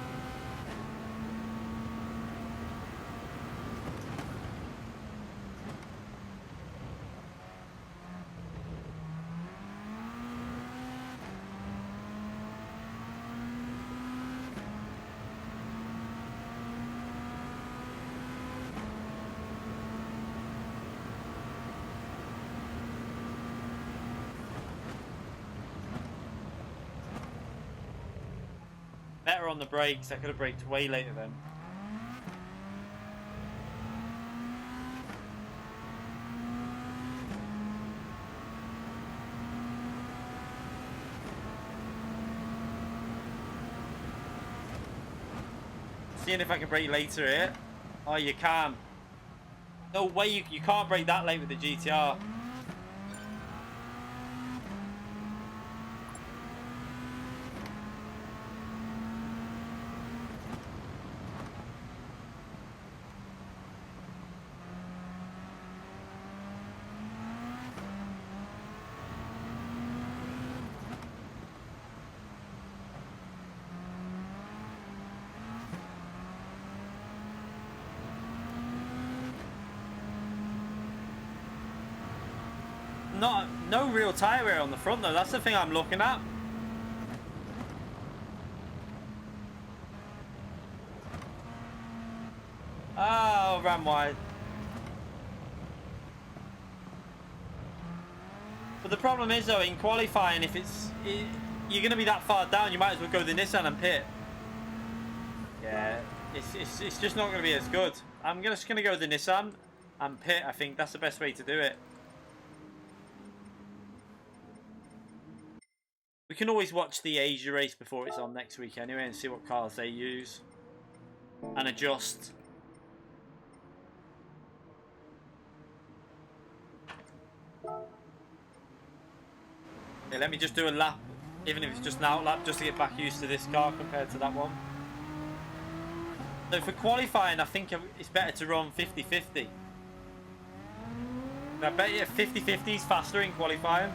Better on the brakes. I could have braked way later then. Seeing if I can brake later here. Oh, you can. No way, you can't brake that late with the GTR. No real tyre wear on the front though, that's the thing I'm looking at. Oh, ran wide. But the problem is though, in qualifying, if you're going to be that far down, you might as well go the Nissan and pit. Yeah, it's just not going to be as good. I'm just going to go the Nissan and pit. I think that's the best way to do it. We can always watch the Asia race before it's on next week anyway and see what cars they use and adjust. Okay, let me just do a lap, even if it's just an out lap, just to get back used to this car compared to that one. So for qualifying, I think it's better to run 50-50. I bet you 50-50 is faster in qualifying.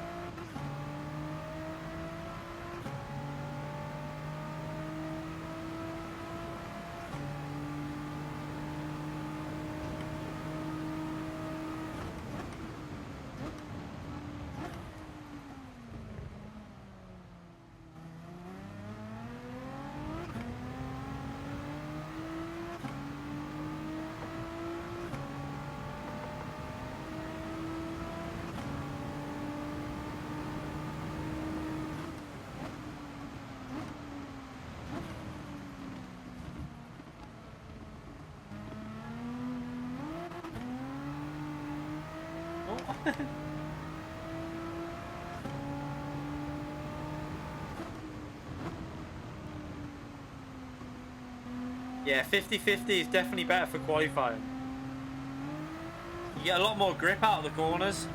Yeah, 50-50 is definitely better for qualifying. You get a lot more grip out of the corners.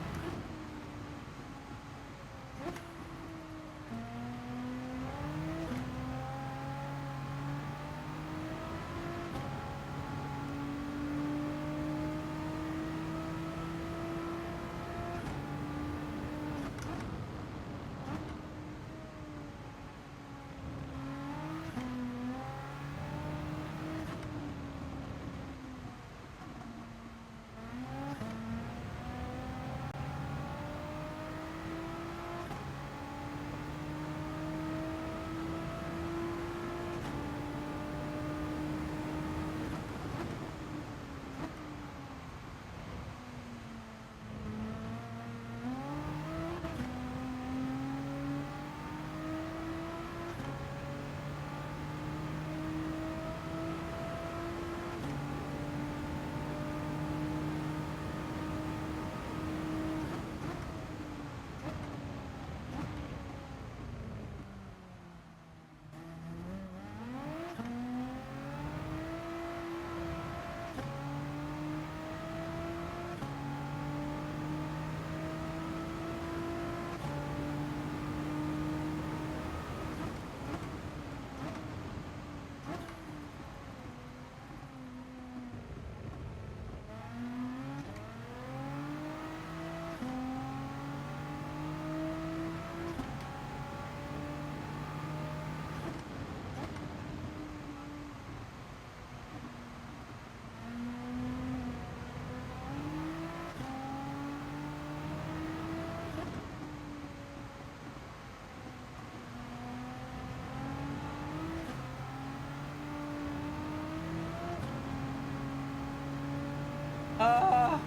Ah.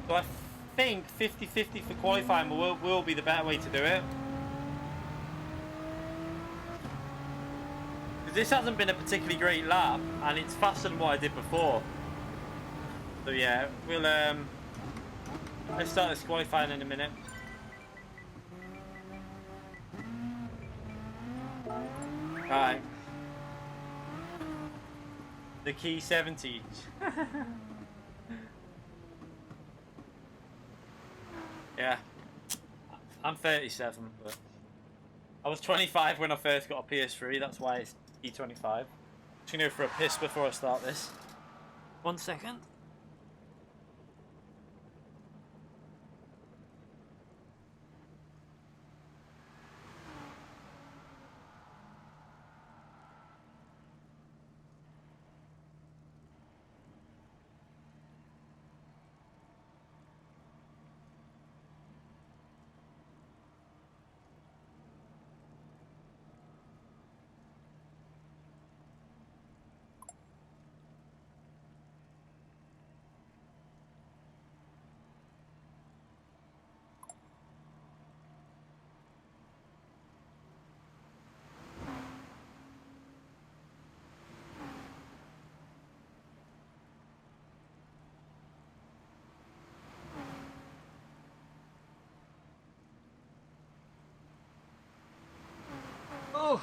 So I think 50-50 for qualifying will be the better way to do it. Because this hasn't been a particularly great lap, and it's faster than what I did before. So yeah, we'll let's start this qualifying in a minute. Alright. The key 70. Yeah. I'm 37, but I was 25 when I first got a PS3, that's why it's E25. Just gonna go for a piss before I start this. 1 second. Oh.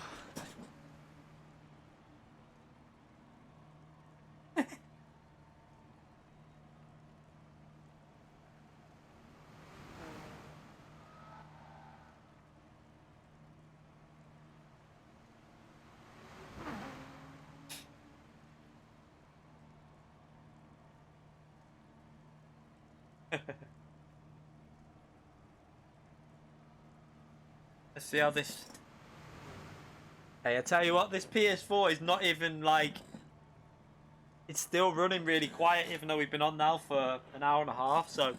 Let's see how this... Hey, I tell you what, this PS4 is not even like... It's still running really quiet, even though we've been on now for an hour and a half, so...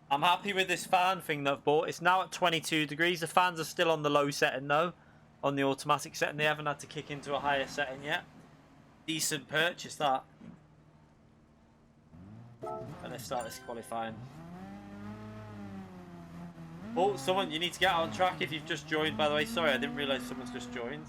I'm happy with this fan thing that I've bought. It's now at 22 degrees. The fans are still on the low setting though. On the automatic setting. They haven't had to kick into a higher setting yet. Decent purchase, that. And let's start this qualifying. Oh, someone, you need to get on track if you've just joined, by the way. Sorry, I didn't realise someone's just joined.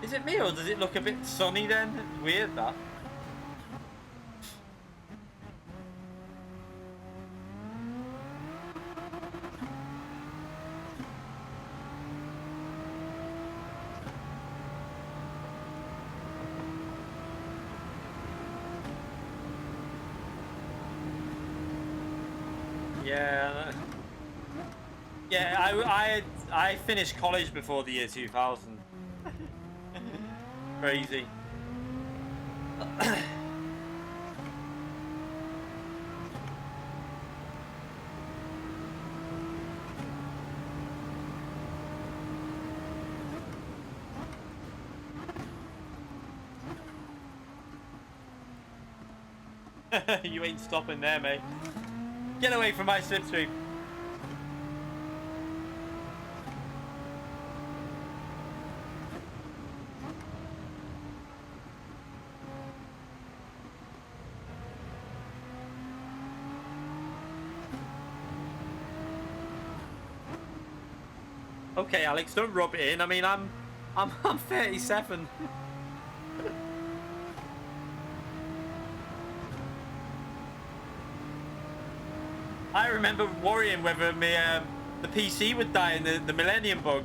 Is it me, or does it look a bit sunny then? It's weird, that. Yeah. Yeah, I finished college before the year 2000. Crazy. You ain't stopping there, mate. Get away from my slipstream. Okay, Alex, don't rub it in. I mean, I'm 37. I remember worrying whether the PC would die in the Millennium Bug.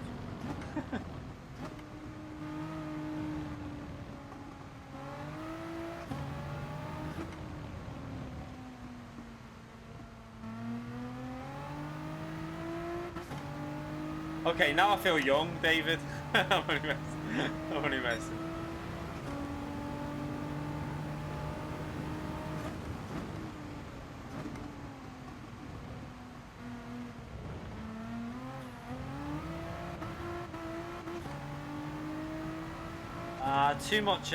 Okay, now I feel young, David. I'm only messing. I'm only messing. Too much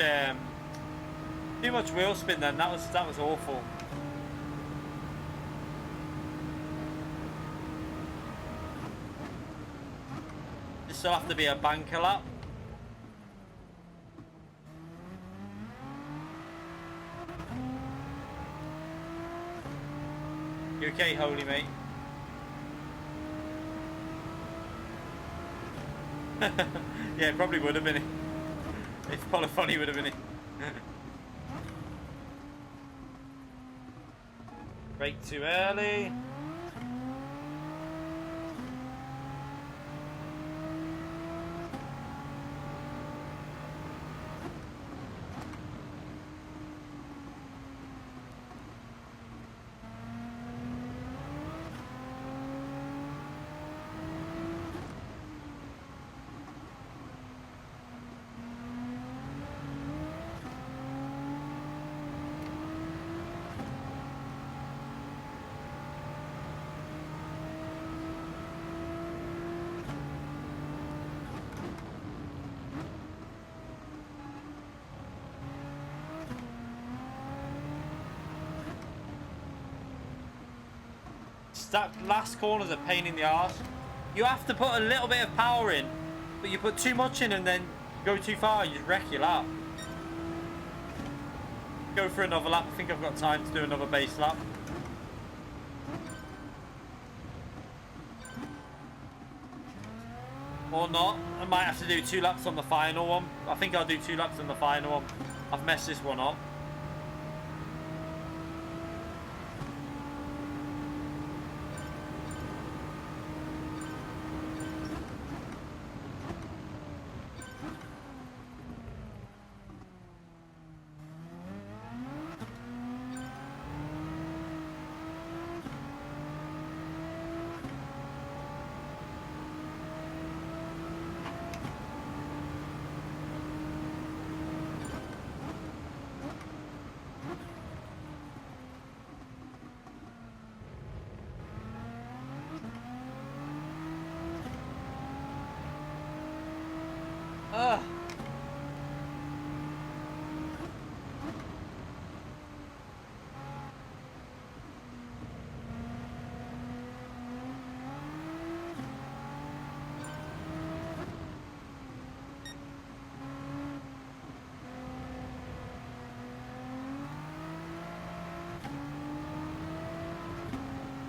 wheel spin then. That was awful. This will have to be a banker lap. You okay, holy mate? Yeah, it probably would have been. It's probably funny would have been. Brake too early. That last corner's a pain in the arse. You have to put a little bit of power in, but you put too much in and then go too far, you just wreck your lap. Go for another lap. I think I've got time to do another base lap. Or not. I might have to do 2 laps on the final one. I think I'll do 2 laps on the final one. I've messed this one up.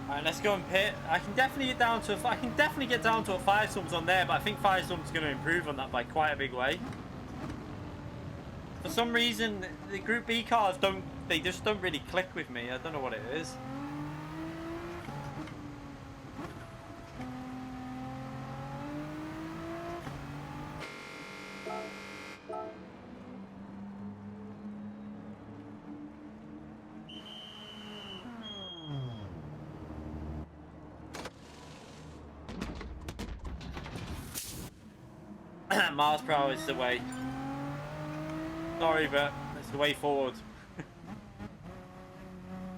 Alright, let's go and pit. I can definitely get down to a 5 sums on there, but I think 5 sums is going to improve on that by quite a big way. For some reason, the Group B cars just don't really click with me. I don't know what it is. Miles per hour is the way. Sorry, but it's the way forward.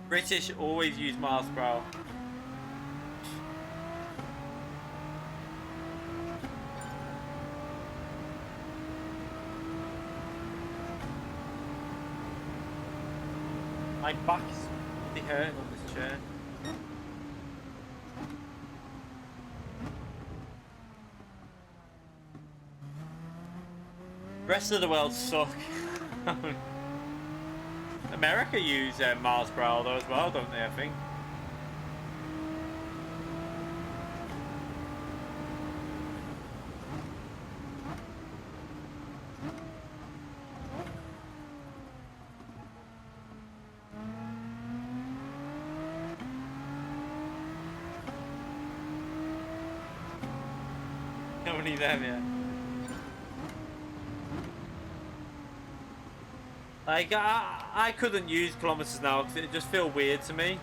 British always use miles per hour. My back is really hurting on this chair. The rest of the world suck. America use miles per hour though as well, don't they, I think? Nobody them yet. Like, I couldn't use kilometers now because it just feels weird to me.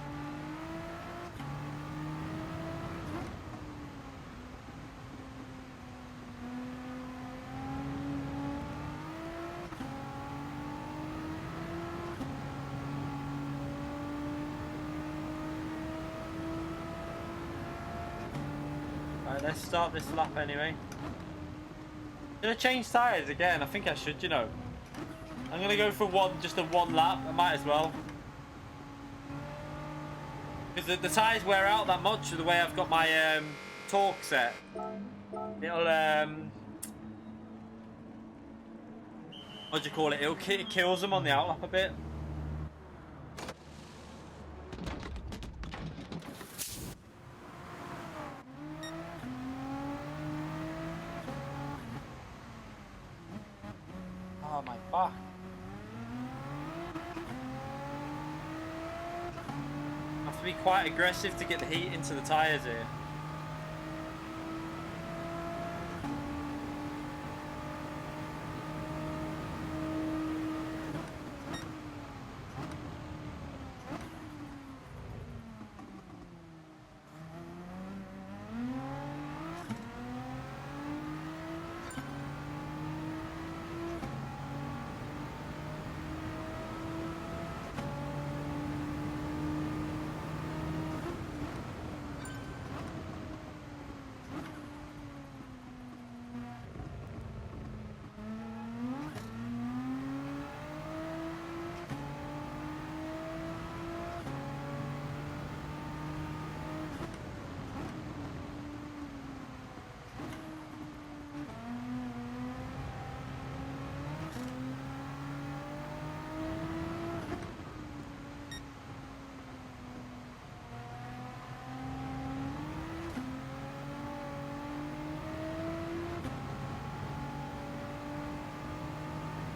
Alright, let's start this lap anyway. Should I change tyres again? I think I should, you know. I'm going to go for just a one lap. I might as well. Because the tyres wear out that much the way I've got my torque set. It'll, what do you call it? It kills them on the outlap a bit. Oh, my back. I have to be quite aggressive to get the heat into the tyres here.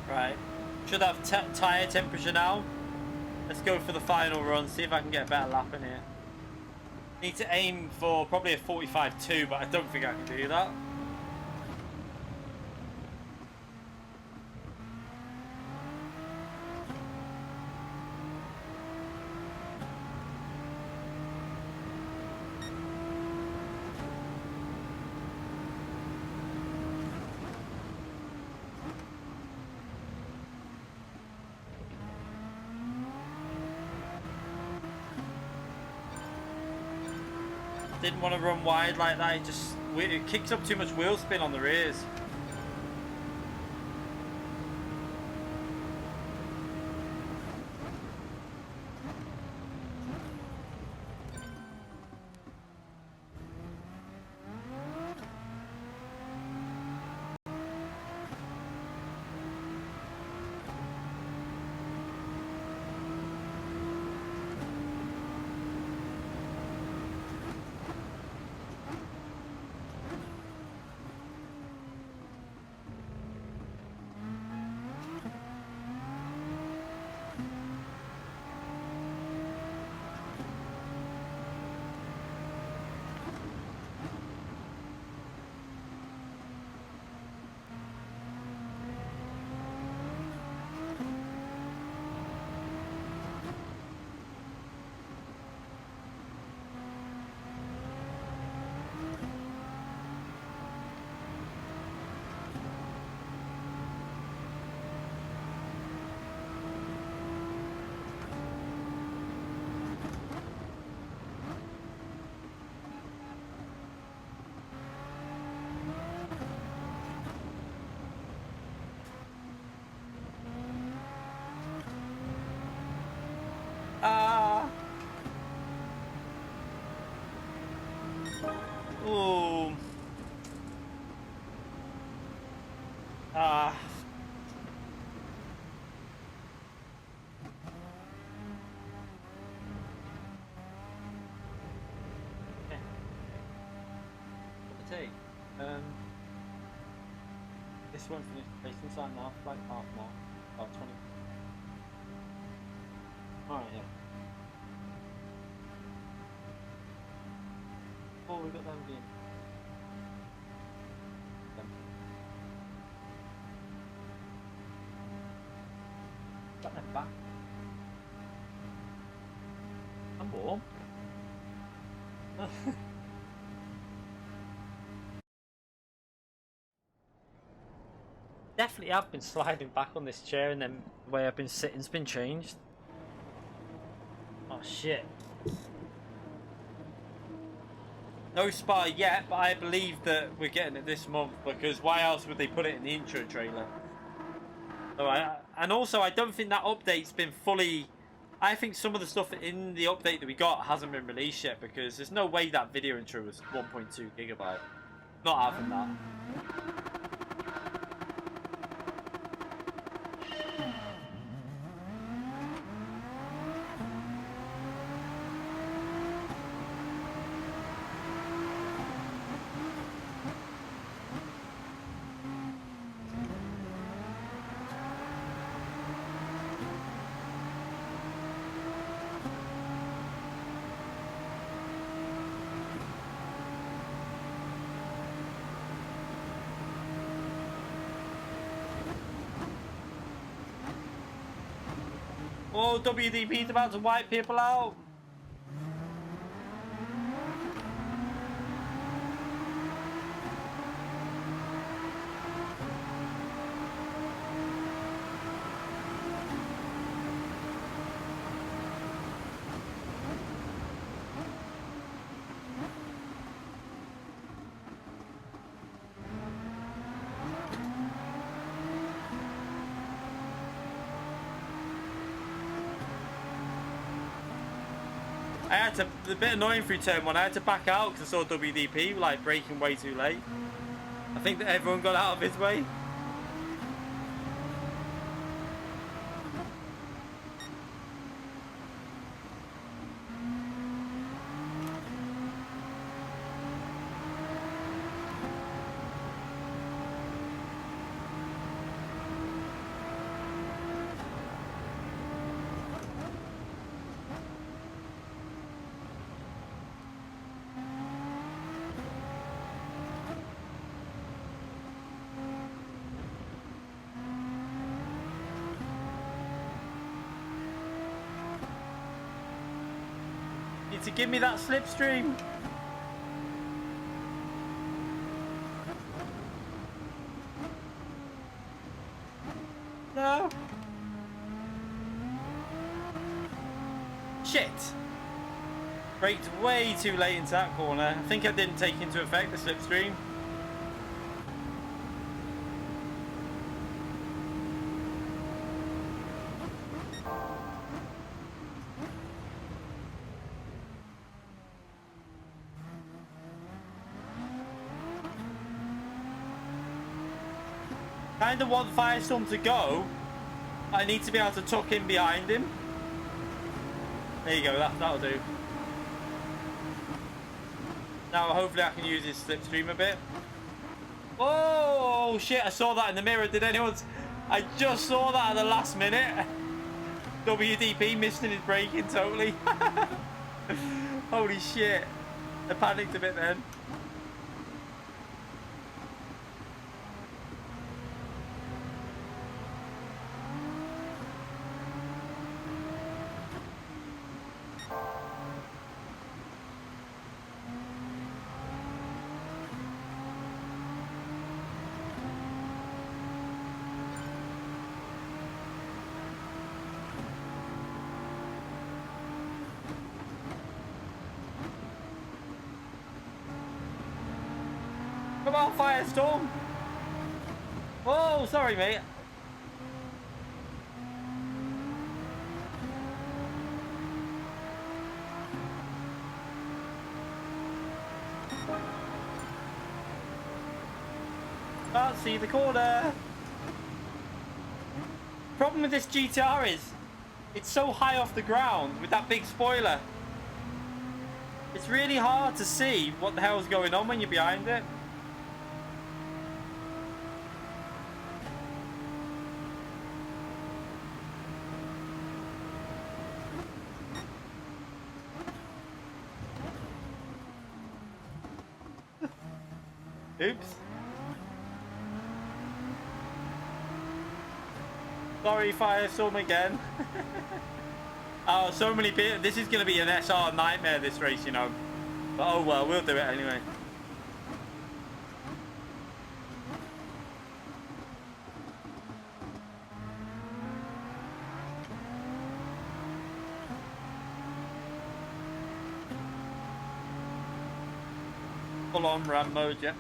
Right, should have tyre temperature now. Let's go for the final run, see if I can get a better lap in here. Need to aim for probably a 45.2, but I don't think I can do that. Didn't want to run wide like that. It kicks up too much wheel spin on the rears. Ooh. Okay. What to take? This won't finish racing sign now, like half now. About 20. Alright, yeah. Oh, we got them again. Got them back. I'm warm. Definitely have been sliding back on this chair, and then the way I've been sitting's been changed. Oh shit. No Spa yet, but I believe that we're getting it this month, because why else would they put it in the intro trailer? So and also, I don't think that update's been fully... I think some of the stuff in the update that we got hasn't been released yet, because there's no way that video intro was 1.2 gigabyte. Not having that. Oh, WDP's about to wipe people out. I had to, a bit annoying through turn 1, I had to back out because I saw WDP like braking way too late. I think that everyone got out of his way. Need to give me that slipstream. No. Shit. Braked way too late into that corner. I think I didn't take into effect the slipstream. Kind of want Firestorm to go. I need to be able to tuck in behind him. There you go, that'll do. Now hopefully I can use his slipstream a bit. Oh shit, I saw that in the mirror. Did anyone... I just saw that at the last minute. WDP missed in his braking totally. Holy shit. I panicked a bit then. Come on, Firestorm! Oh, sorry, mate. Can't see the corner. Problem with this GTR is it's so high off the ground with that big spoiler. It's really hard to see what the hell's going on when you're behind it. Oops. Sorry, Firestorm again. Oh, so many people. This is going to be an SR nightmare, this race, you know. But oh well, we'll do it anyway. full on ram mode, yeah.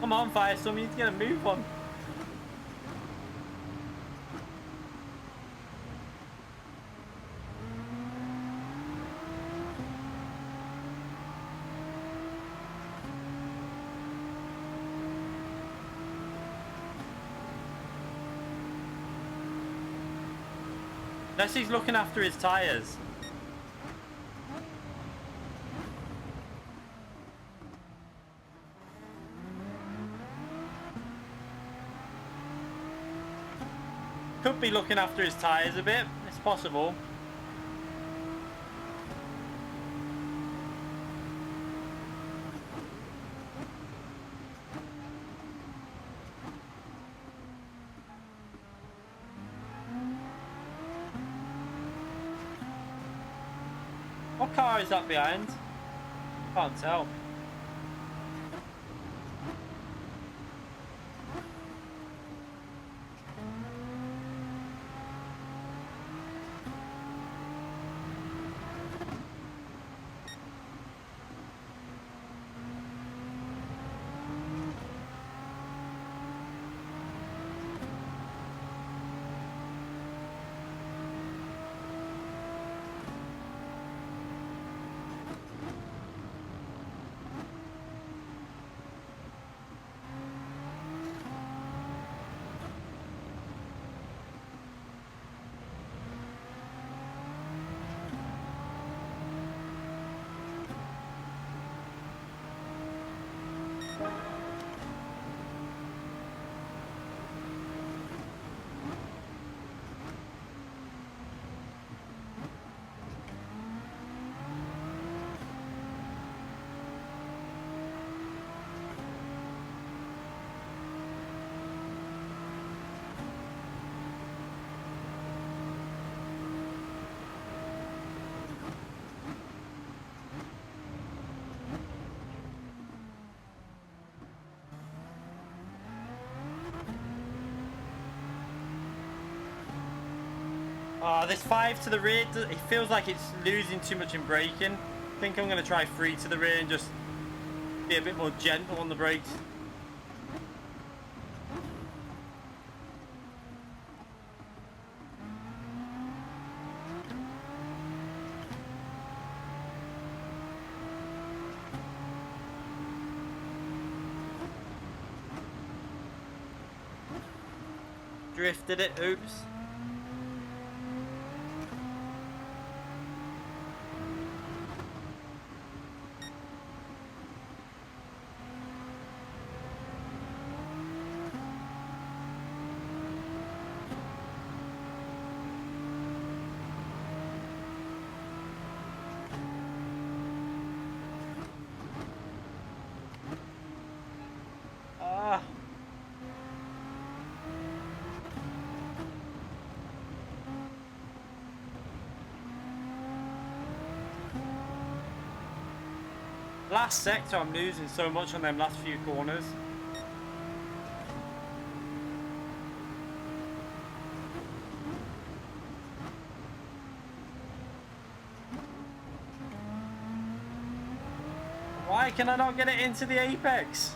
Come on, Firestorm, you need to get a move on. Unless he's looking after his tyres. Could be looking after his tyres a bit. It's possible. What car is that behind? Can't tell. This 5 to the rear, it feels like it's losing too much in braking. I think I'm going to try 3 to the rear and just be a bit more gentle on the brakes. Drifted it, oops. Last sector, I'm losing so much on them last few corners. Why can I not get it into the apex?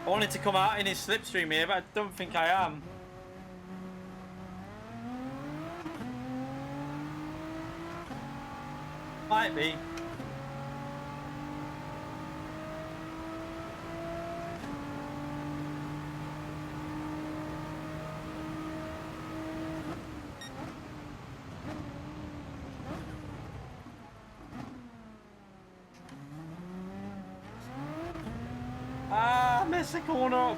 I wanted to come out in his slipstream here, but I don't think I am. Might be. Ah, missed the corner.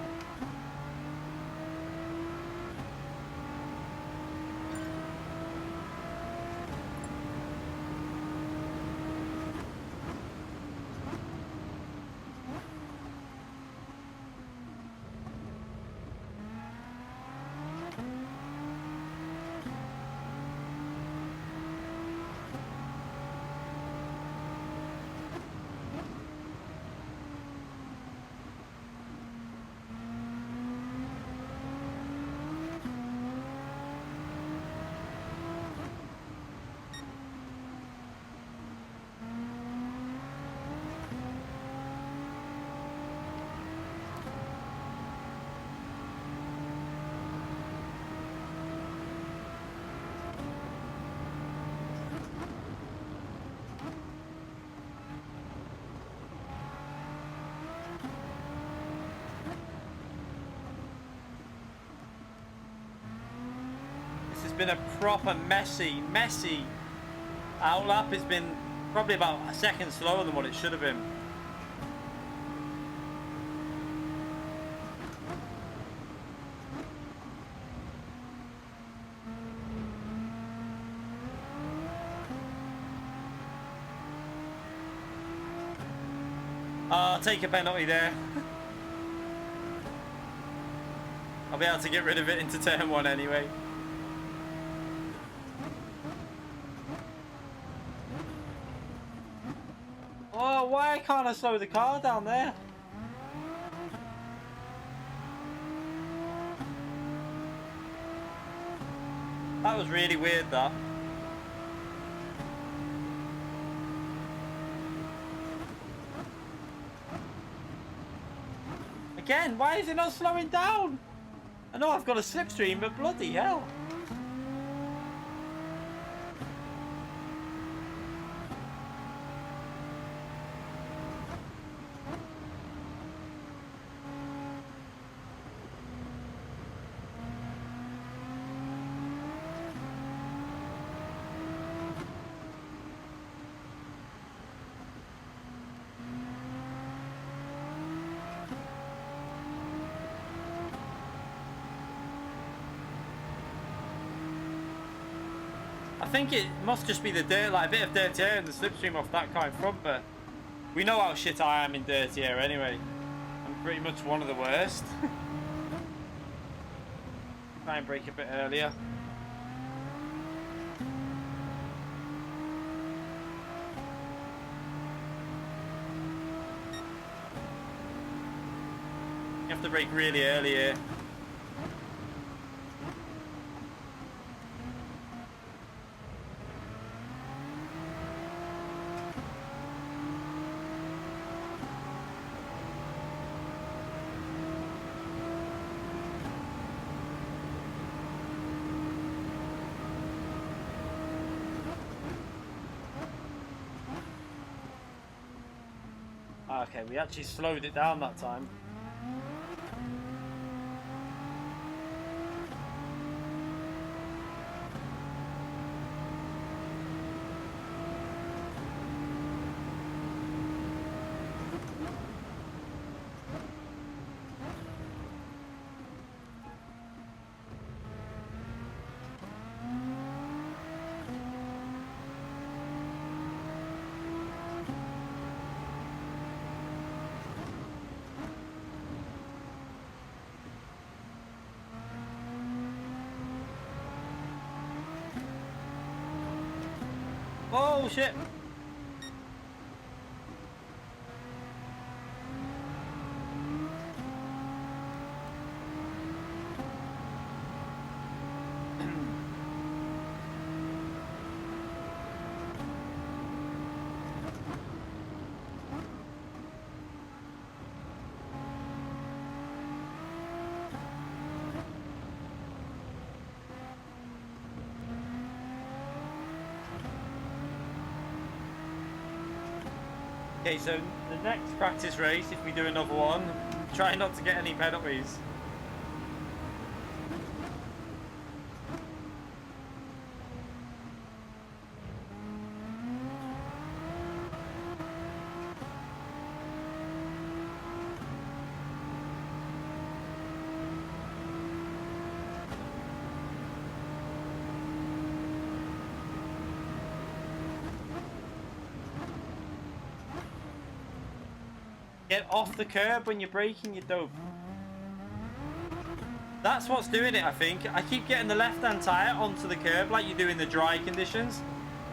It's been a proper messy outlap. It's been probably about a second slower than what it should have been. I'll take a penalty there. I'll be able to get rid of it into turn 1 anyway. Oh, why can't I slow the car down there? That was really weird, that. Again, why is it not slowing down? I know I've got a slipstream, but bloody hell. I think it must just be the dirt, like a bit of dirty air and the slipstream off that car in front, but we know how shit I am in dirty air anyway. I'm pretty much one of the worst. Try and brake a bit earlier. You have to brake really early here. Okay, we actually slowed it down that time. Oh shit! Okay, so the next practice race, if we do another one, try not to get any penalties. Get off the curb when you're braking, you dope. That's what's doing it, I think. I keep getting the left-hand tyre onto the curb like you do in the dry conditions.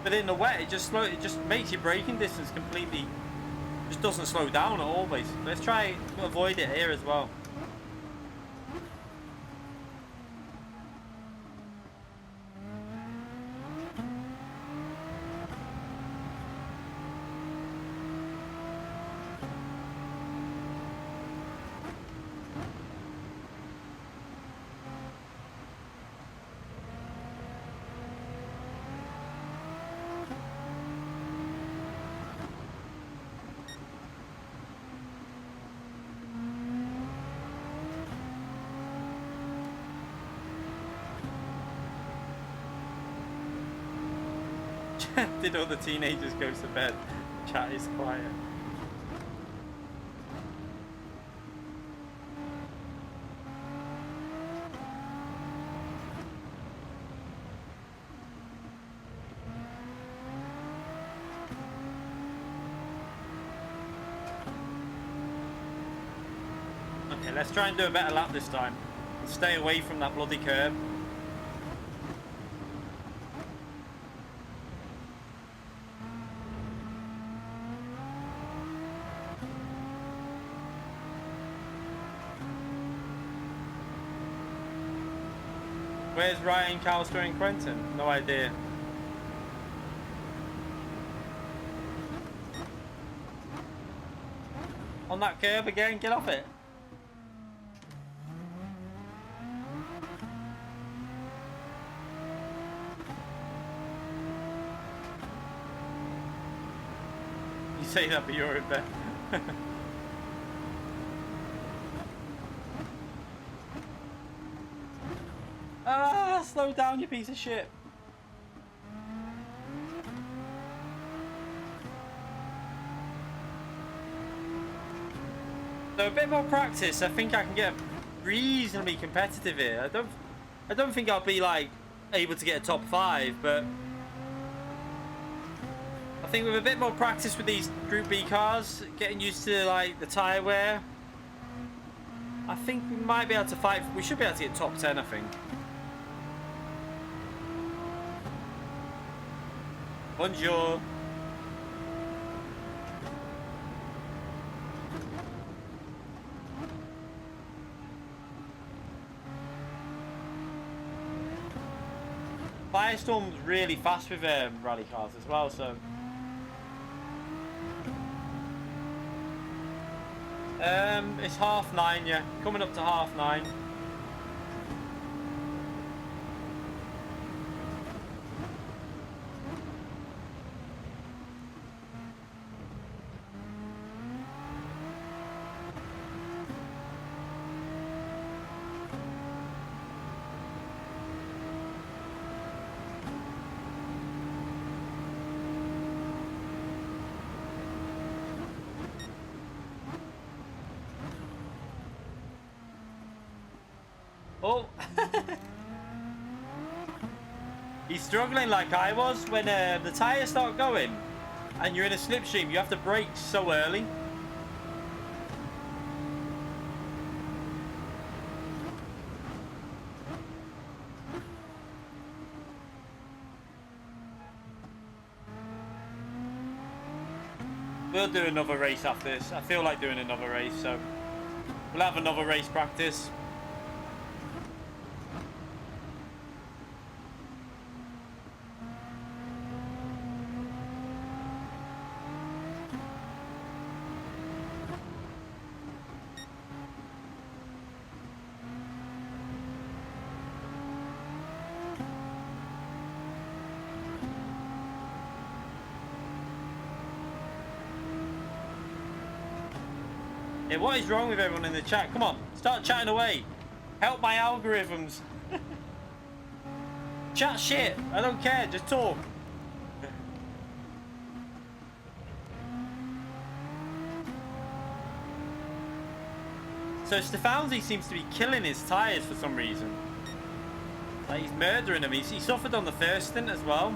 But in the wet, it just makes your braking distance completely... just doesn't slow down at all, basically. Let's try to avoid it here as well. Did all the teenagers go to bed? Chat is quiet. Okay, let's try and do a better lap this time. Stay away from that bloody curb. Where's Ryan, Calster and Quentin? No idea. On that curb again, get off it. You say that, but you're in bed. Ah, slow down, you piece of shit. So a bit more practice, I think I can get reasonably competitive here. I don't think I'll be like able to get a top 5, but I think with a bit more practice with these Group B cars, getting used to like the tyre wear, I think we might be able to fight. We should be able to get top 10, I think. Bonjour. Firestorm's really fast with rally cars as well, so it's 9:30, yeah, coming up to 9:30. Oh, he's struggling like I was when the tyres start going and you're in a slipstream. You have to brake so early. We'll do another race after this. I feel like doing another race, so we'll have another race practice. Yeah, what is wrong with everyone in the chat? Come on, start chatting away. Help my algorithms. Chat shit. I don't care. Just talk. So Stefanzi seems to be killing his tyres for some reason. Like he's murdering them. He suffered on the first stint as well.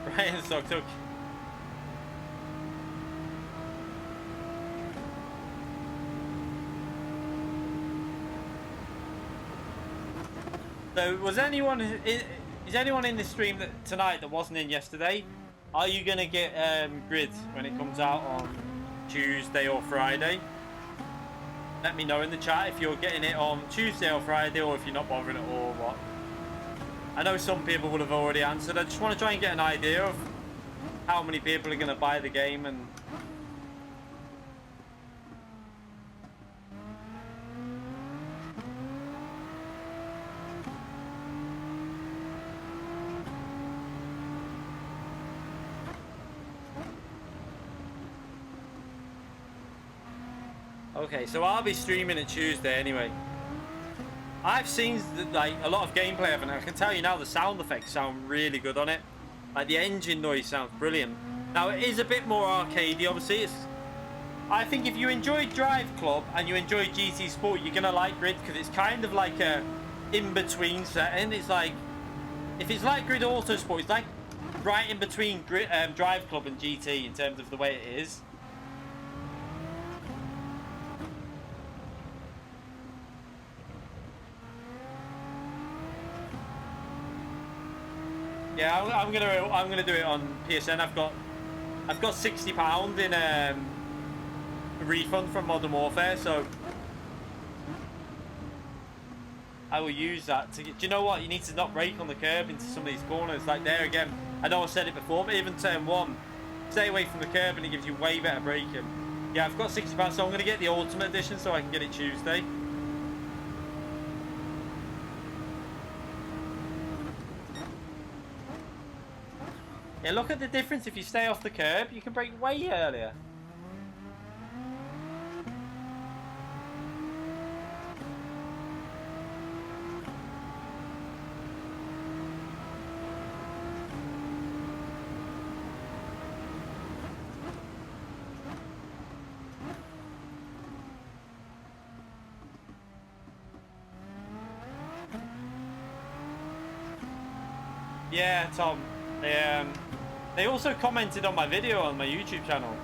Ryan sucked up. So was anyone is anyone in the stream tonight that wasn't in yesterday? Are you gonna get Grid when it comes out on Tuesday or Friday? Let me know in the chat if you're getting it on Tuesday or Friday, or if you're not bothering at all. What? I know some people would have already answered. I just want to try and get an idea of how many people are gonna buy the game and. Okay, so I'll be streaming it Tuesday anyway. I've seen like a lot of gameplay of it, and I can tell you now the sound effects sound really good on it. Like the engine noise sounds brilliant. Now it is a bit more arcadey, obviously. I think if you enjoy Drive Club and you enjoy GT Sport, you're gonna like Grid because it's kind of like a in-between setting. It's like if it's like Grid Autosport, it's like right in between Drive Club and GT in terms of the way it is. Yeah, I'm gonna do it on PSN. I've got £60 in a refund from Modern Warfare, so I will use that to get. Do you know what? You need to not brake on the curb into some of these corners. Like there again, I know I said it before, but even turn 1, stay away from the curb and it gives you way better braking. Yeah, I've got £60, so I'm gonna get the Ultimate Edition so I can get it Tuesday. Yeah, look at the difference. If you stay off the curb, you can brake way earlier. Yeah, Tom. They also commented on my video on my YouTube channel.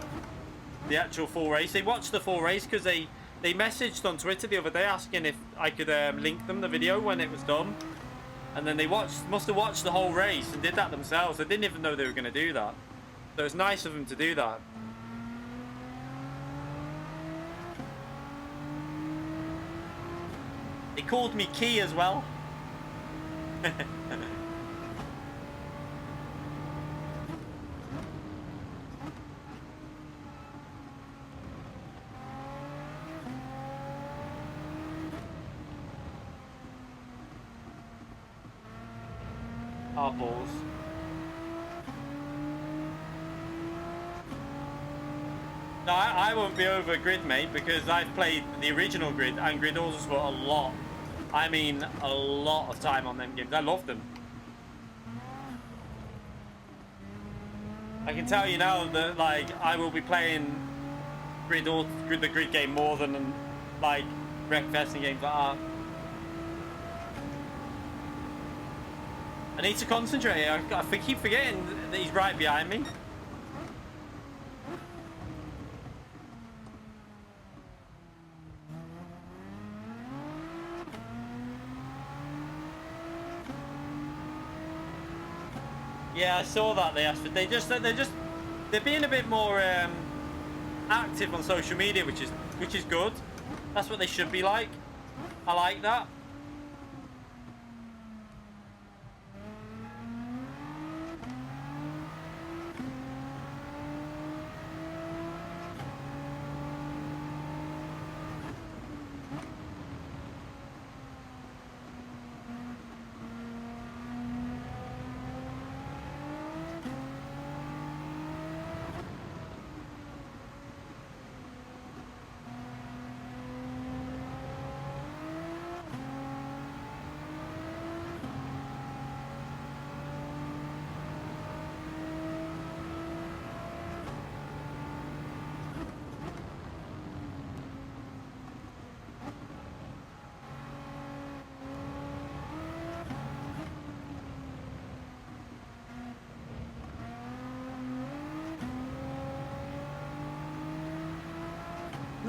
The actual full race. They watched the full race because they messaged on Twitter the other day asking if I could link them the video when it was done. And then they must have watched the whole race and did that themselves. They didn't even know they were going to do that. So it's nice of them to do that. They called me Key as well. Our balls. No, I won't be over Grid, mate, because I've played the original Grid and Grid Autosport a lot. I mean, a lot of time on them games. I love them. I can tell you now that, like, I will be playing the Grid game more than, like, Wreckfest and games like that. I need to concentrate. I keep forgetting that he's right behind me. Yeah, I saw that they asked for. They're being a bit more active on social media, which is good. That's what they should be like. I like that.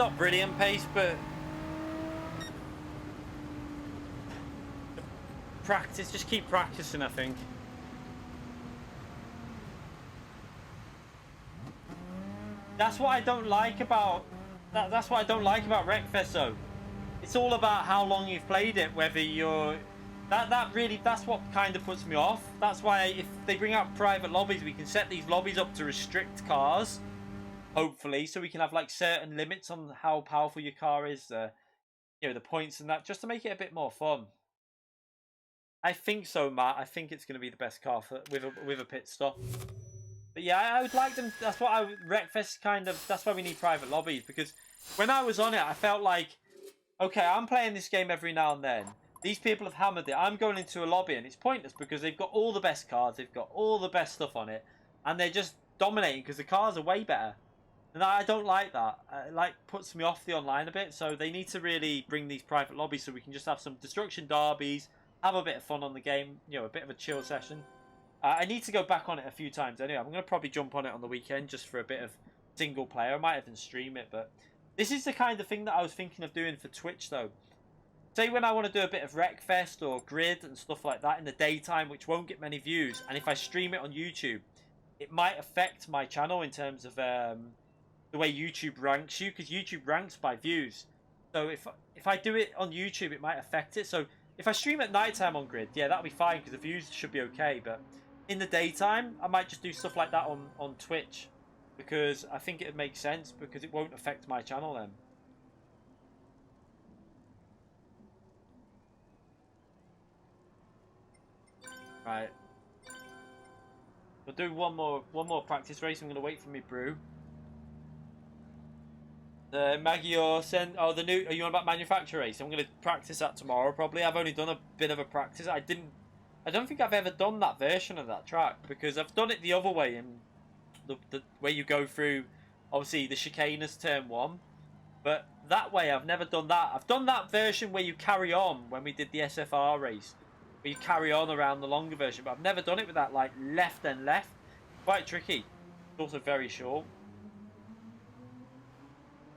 not brilliant pace, but practice, just keep practicing, I think. That's what I don't like about that's what I don't like about Wreckfest though. It's all about how long you've played it, whether you're that's what kind of puts me off. That's why if they bring out private lobbies, we can set these lobbies up to restrict cars, hopefully, so we can have like certain limits on how powerful your car is, you know, the points and that, just to make it a bit more fun. I think so, Matt. I think it's going to be the best car with a pit stop. But yeah, I would like them. That's what Wreckfest kind of. That's why we need private lobbies, because when I was on it, I felt like, okay, I'm playing this game every now and then. These people have hammered it. I'm going into a lobby and it's pointless because they've got all the best cars, they've got all the best stuff on it, and they're just dominating because the cars are way better. And I don't like that. It like puts me off the online a bit. So they need to really bring these private lobbies so we can just have some destruction derbies, have a bit of fun on the game. You know, a bit of a chill session. I need to go back on it a few times anyway. I'm going to probably jump on it on the weekend just for a bit of single player. I might even stream it, but this is the kind of thing that I was thinking of doing for Twitch though. Say when I want to do a bit of Wreckfest or Grid and stuff like that in the daytime, which won't get many views, and if I stream it on YouTube, it might affect my channel in terms of the way YouTube ranks you, because YouTube ranks by views. So if I do it on YouTube, it might affect it. So if I stream at nighttime on Grid, yeah, that'll be fine because the views should be okay, but in the daytime, I might just do stuff like that on Twitch, because I think it would make sense, because it won't affect my channel then. Right. We'll do one more practice race. I'm going to wait for me brew. The Magyar send. Oh, the new. Are you on about manufacturer race? I'm going to practice that tomorrow probably. I've only done a bit of a practice. I don't think I've ever done that version of that track, because I've done it the other way, in the way you go through, obviously the chicanes turn 1, but that way I've never done that. I've done that version where you carry on when we did the SFR race, where you carry on around the longer version, but I've never done it with that like left and left. Quite tricky. It's also very short.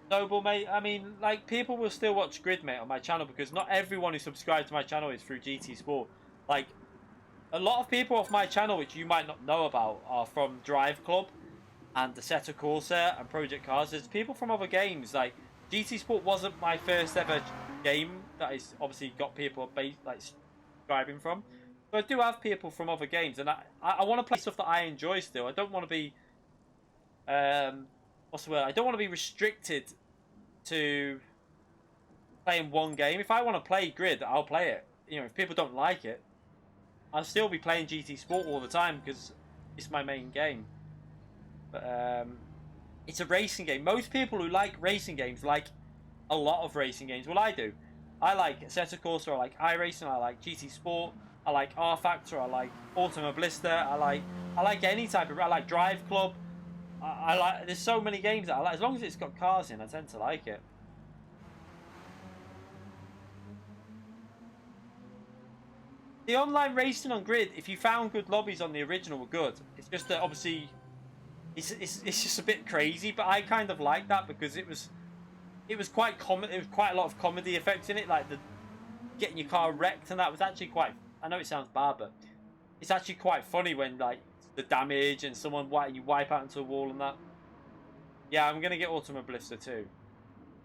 Noble, mate. I mean, like, people will still watch Grid, mate, on my channel, because not everyone who subscribes to my channel is through GT Sport. Like, a lot of people off my channel, which you might not know about, are from Drive Club and Assetto Corsa and Project Cars. There's people from other games. Like, GT Sport wasn't my first ever game that is obviously got people like subscribing from. So I do have people from other games, and I want to play stuff that I enjoy still. I don't want to be what's the word? I don't want to be restricted to playing one game. If I want to play Grid, I'll play it. You know, if people don't like it, I'll still be playing GT Sport all the time because it's my main game. But it's a racing game. Most people who like racing games like a lot of racing games. Well, I do. I like Assetto Corsa, I like iRacing, I like GT Sport, I like R Factor, I like Automobilista, I like any type of. I like Drive Club. I like. There's so many games that I like. As long as it's got cars in, I tend to like it. The online racing on Grid, if you found good lobbies on the original, were good. It's just that obviously, it's just a bit crazy. But I kind of like that because it was quite It was quite a lot of comedy effects in it, like the getting your car wrecked, and that was actually quite. I know it sounds bad, but it's actually quite funny when like the damage and you wipe out into a wall and that. Yeah, I'm gonna get Automobilista too.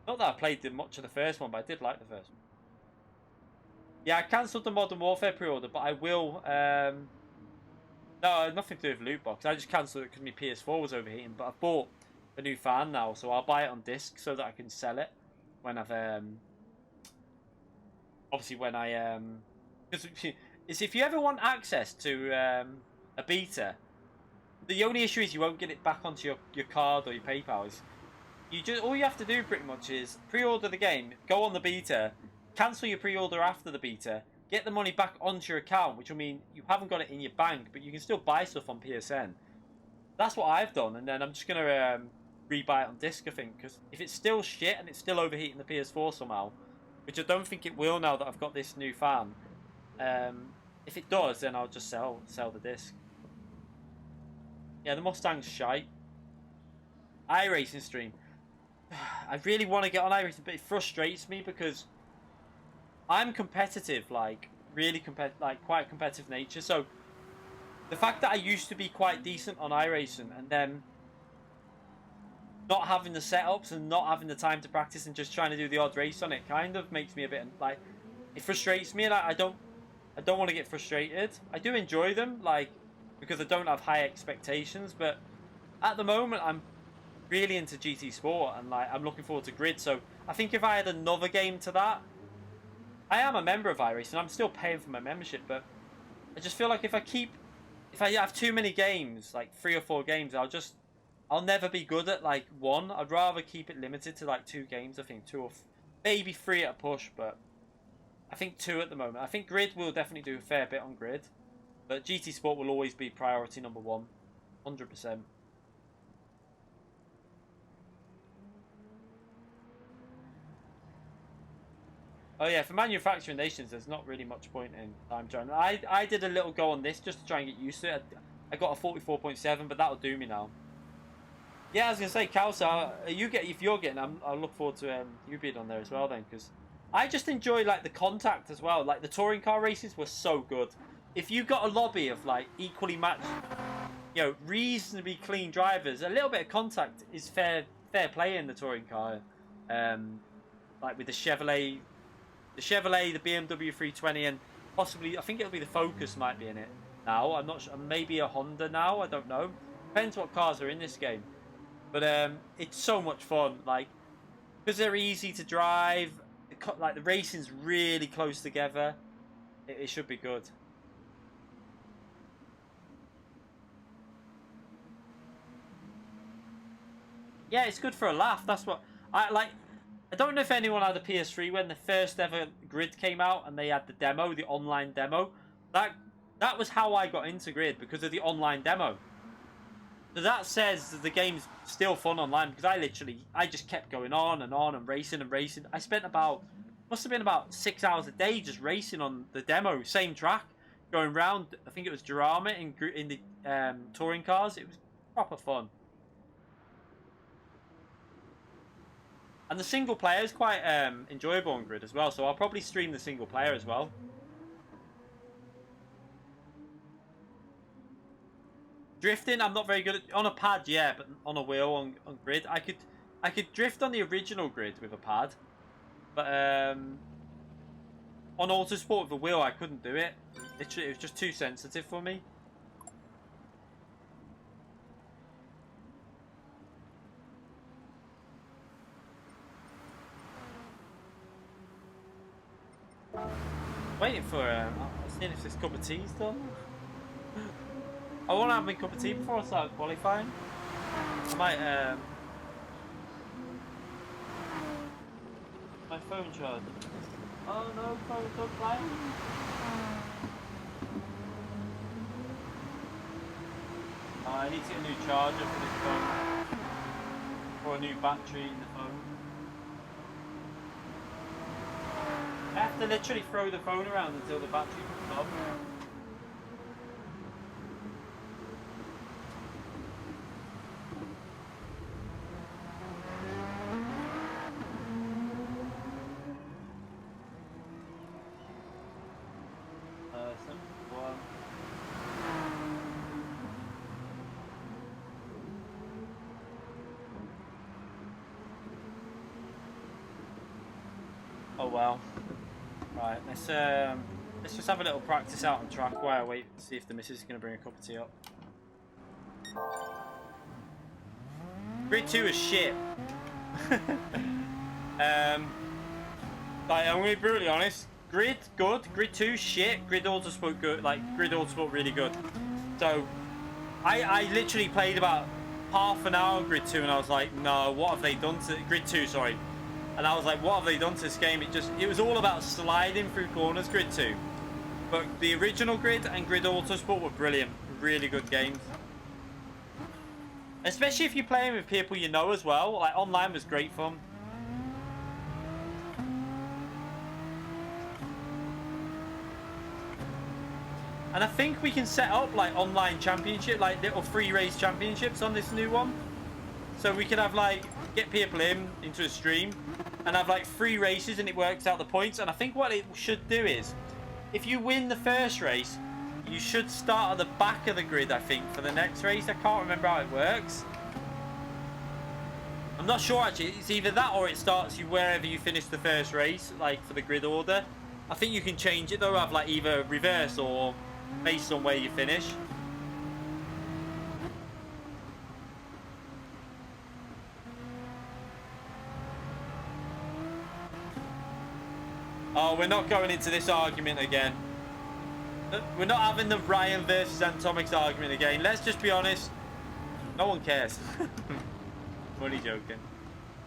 Not that I played much of the first one, but I did like the first one. Yeah, I cancelled the Modern Warfare pre-order, but I will. No, nothing to do with loot box. I just cancelled it because my PS4 was overheating. But I've bought a new fan now, so I'll buy it on disc so that I can sell it when I've obviously when I because if you ever want access to a beta, the only issue is you won't get it back onto your card or your PayPal. All you have to do pretty much is pre-order the game, go on the beta, cancel your pre-order after the beta, get the money back onto your account, which will mean you haven't got it in your bank, but you can still buy stuff on PSN. That's what I've done, and then I'm just going to rebuy it on disc, I think, because if it's still shit and it's still overheating the PS4 somehow, which I don't think it will now that I've got this new fan, if it does, then I'll just sell the disc. Yeah, the Mustang's shite. iRacing stream. I really want to get on iRacing, but it frustrates me because I'm competitive, like really competitive, like quite competitive nature. So the fact that I used to be quite decent on iRacing and then not having the setups and not having the time to practice and just trying to do the odd race on it kind of makes me a bit like, it frustrates me, and I don't want to get frustrated. I do enjoy them, like, because I don't have high expectations, but at the moment I'm really into GT Sport and like I'm looking forward to Grid. So I think if I had another game to that, I am a member of iRacing, I'm still paying for my membership, but I just feel like if I have too many games, like 3 or 4 games, I'll never be good at like one. I'd rather keep it limited to like 2 games. I think 2 or maybe 3 at a push, but I think 2 at the moment. I think Grid will definitely do a fair bit on Grid, but GT Sport will always be priority number 1, 100%. Oh yeah, for manufacturing nations, there's not really much point in time trying. I did a little go on this just to try and get used to it. I got a 44.7, but that'll do me now. Yeah, I was gonna say, Kalsa, if you're getting, I'll look forward to you being on there as well then, because I just enjoy like the contact as well. Like the touring car races were so good. If you got a lobby of like equally matched, you know, reasonably clean drivers, a little bit of contact is fair play in the touring car. Like with the Chevrolet, the BMW 320, and possibly I think it'll be the Focus might be in it now. I'm not sure. Maybe a Honda now. I don't know. Depends what cars are in this game. But it's so much fun. Like because they're easy to drive. Like the racing's really close together. It should be good. Yeah, it's good for a laugh. That's what I like. I don't know if anyone had a PS3 when the first ever Grid came out and they had the demo, the online demo. That was how I got into Grid, because of the online demo. So that says that the game's still fun online, because I just kept going on and racing and racing. I spent must have been about 6 hours a day just racing on the demo, same track, going round. I think it was Diorama in the touring cars. It was proper fun. And the single player is quite enjoyable on Grid as well, so I'll probably stream the single player as well. Drifting, I'm not very good at. On a pad, yeah, but on a wheel on Grid, I could drift on the original Grid with a pad, but on Autosport with a wheel, I couldn't do it. Literally, it was just too sensitive for me. Waiting for seeing if this cup of tea's done. I want to have my cup of tea before I start qualifying. I might my phone charger. Oh no, phone don't fly. I need to get a new charger for this phone, or a new battery in the phone. I have to literally throw the phone around until the battery comes up. Oh well. Right, let's just have a little practice out on track while I wait to see if the missus is going to bring a cup of tea up. Grid 2 is shit. Like, I'm going to be brutally honest. Grid, good. Grid 2, shit. Grid Autosport, good. Like, Grid Autosport, really good. So, I literally played about half an hour on Grid 2 and I was like, no, what have they done to... Grid 2, sorry. And I was like, what have they done to this game? It was all about sliding through corners, Grid 2. But the original Grid and Grid Autosport were brilliant. Really good games. Especially if you're playing with people you know as well. Like, online was great fun. And I think we can set up, like, online championship, like, little free race championships on this new one. So we could have, like, get people into a stream and have like 3 races and it works out the points. And I think what it should do is, if you win the first race, you should start at the back of the grid, I think, for the next race. I can't remember how it works. I'm not sure, actually. It's either that or it starts you wherever you finish the first race, like for the grid order. I think you can change it, though, have like either reverse or based on where you finish. Oh, we're not going into this argument again. We're not having the Ryan versus Atomics argument again. Let's just be honest. No one cares. I'm only joking.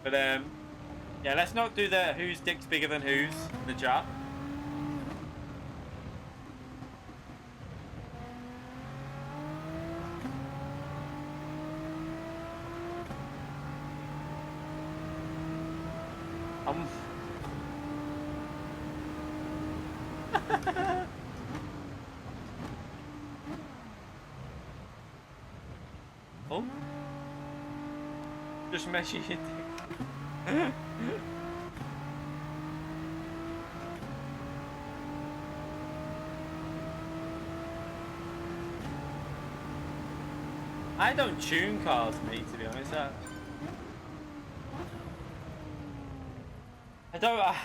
But, yeah, let's not do the whose dick's bigger than whose in the chat. Oh, just measure your dick. I don't tune cars, mate, to be honest. I don't,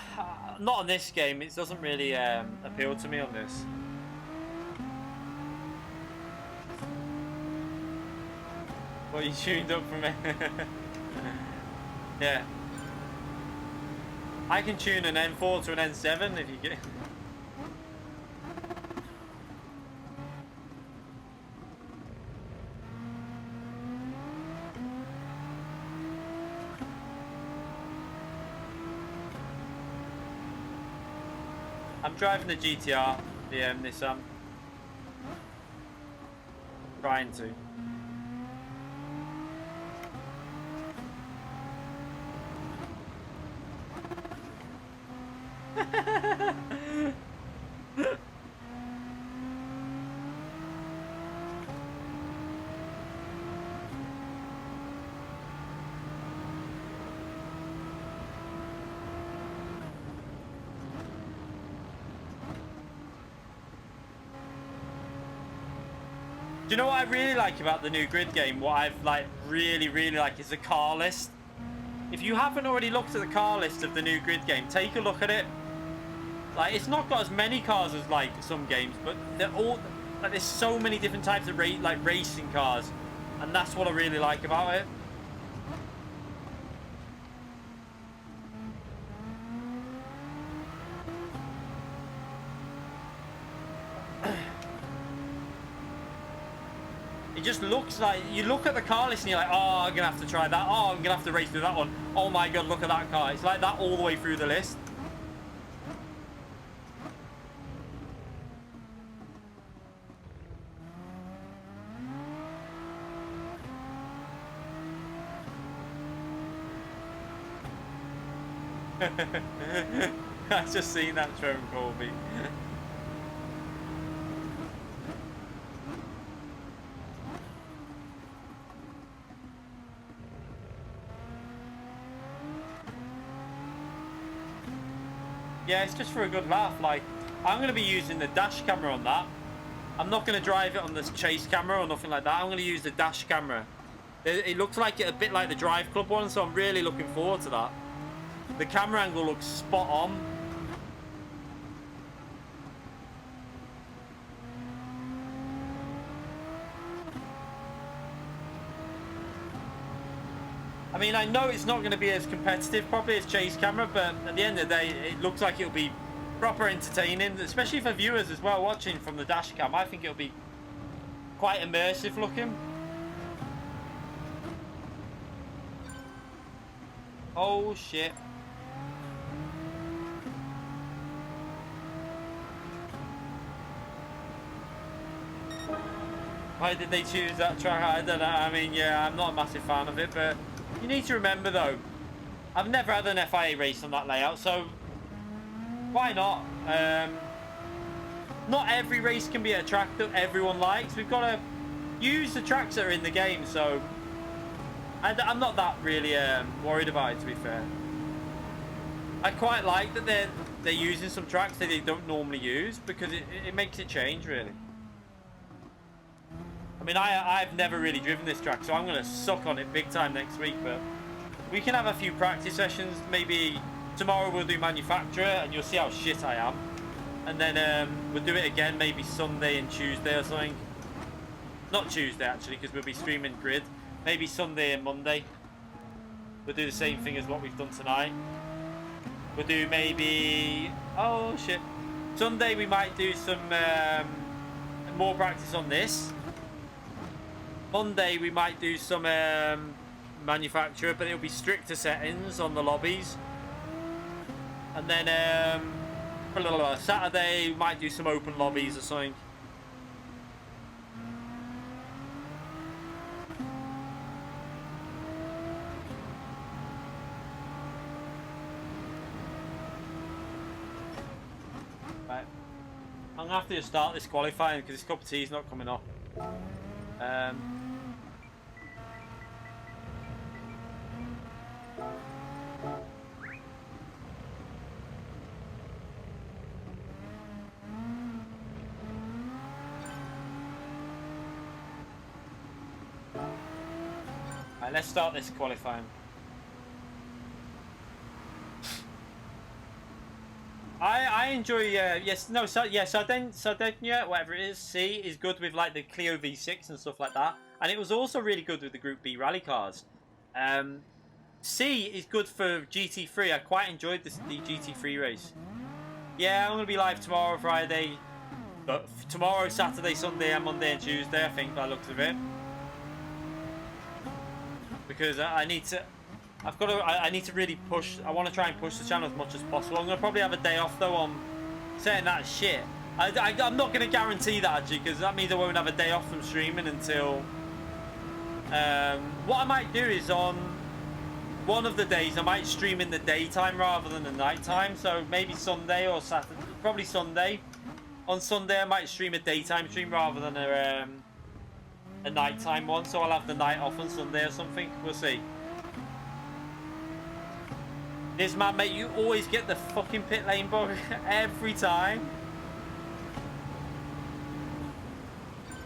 not on this game. It doesn't really appeal to me on this. What, you tuned up for me? Yeah. I can tune an N4 to an N7 if you get. I'm driving the GTR, the Nissan. Trying to. Do you know what I really like about the new grid game? What I've like really like is the car list. If you haven't already looked at the car list of the new grid game, take a look at it. Like, it's not got as many cars as like some games, but they're all like, there's so many different types of racing cars, and that's what I really like about it. It just looks like, you look at the car list and you're like, oh, I'm gonna have to try that. Oh, I'm gonna have to race through that one. Oh my god, look at that car. It's like that all the way through the list. I've just seen that, Trevor Colby. Yeah, it's just for a good laugh. Like, I'm going to be using the dash camera on that. I'm not going to drive it on the chase camera or nothing like that. I'm going to use the dash camera. It looks like it a bit like the Drive Club one, so I'm really looking forward to that. The camera angle looks spot on. I mean, I know it's not going to be as competitive probably as chase camera, but at the end of the day, it looks like it'll be proper entertaining, especially for viewers as well watching from the dash cam. I think it'll be quite immersive looking. Oh shit. Why did they choose that track? I don't know. I mean, yeah, I'm not a massive fan of it, but you need to remember though, I've never had an FIA race on that layout, so why not? Not every race can be a track that everyone likes. We've got to use the tracks that are in the game, so I'm not that really worried about it, to be fair. I quite like that they're using some tracks that they don't normally use, because it makes it change, really. I mean, I've never really driven this track, so I'm going to suck on it big time next week, but we can have a few practice sessions. Maybe tomorrow we'll do manufacturer, and you'll see how shit I am. And then we'll do it again, maybe Sunday and Tuesday or something. Not Tuesday, actually, because we'll be streaming grid. Maybe Sunday and Monday. We'll do the same thing as what we've done tonight. We'll do maybe... Oh, shit. Sunday we might do some more practice on this. Monday we might do some manufacturer, but it'll be stricter settings on the lobbies. And then Saturday we might do some open lobbies or something. Right, I'm gonna have to just start this qualifying because this cup of tea is not coming off. Right, let's start this qualifying. I enjoy Sardinia, whatever it is. C is good with like the Clio V6 and stuff like that, and it was also really good with the Group B rally cars. C is good for GT3. I quite enjoyed the GT3 race. Yeah, I'm gonna be live tomorrow, Friday, but tomorrow, Saturday, Sunday, and Monday and Tuesday, I think, by the looks of it, because I need to. I need to really push. I want to try and push the channel as much as possible. I'm going to probably have a day off, though, on saying that shit. I'm not going to guarantee that, actually, because that means I won't have a day off from streaming until... what I might do is on one of the days, I might stream in the daytime rather than the nighttime. So maybe Sunday or Saturday. Probably Sunday. On Sunday, I might stream a daytime stream rather than a nighttime one. So I'll have the night off on Sunday or something. We'll see. This man, mate, you always get the fucking pit lane bug every time.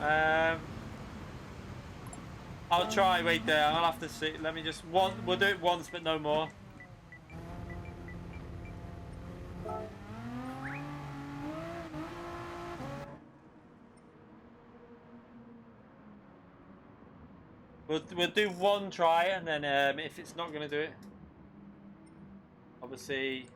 I'll try. Wait there. I'll have to see. Let me just we'll do it once, but no more. We'll do one try, and then if it's not gonna do it. Obviously,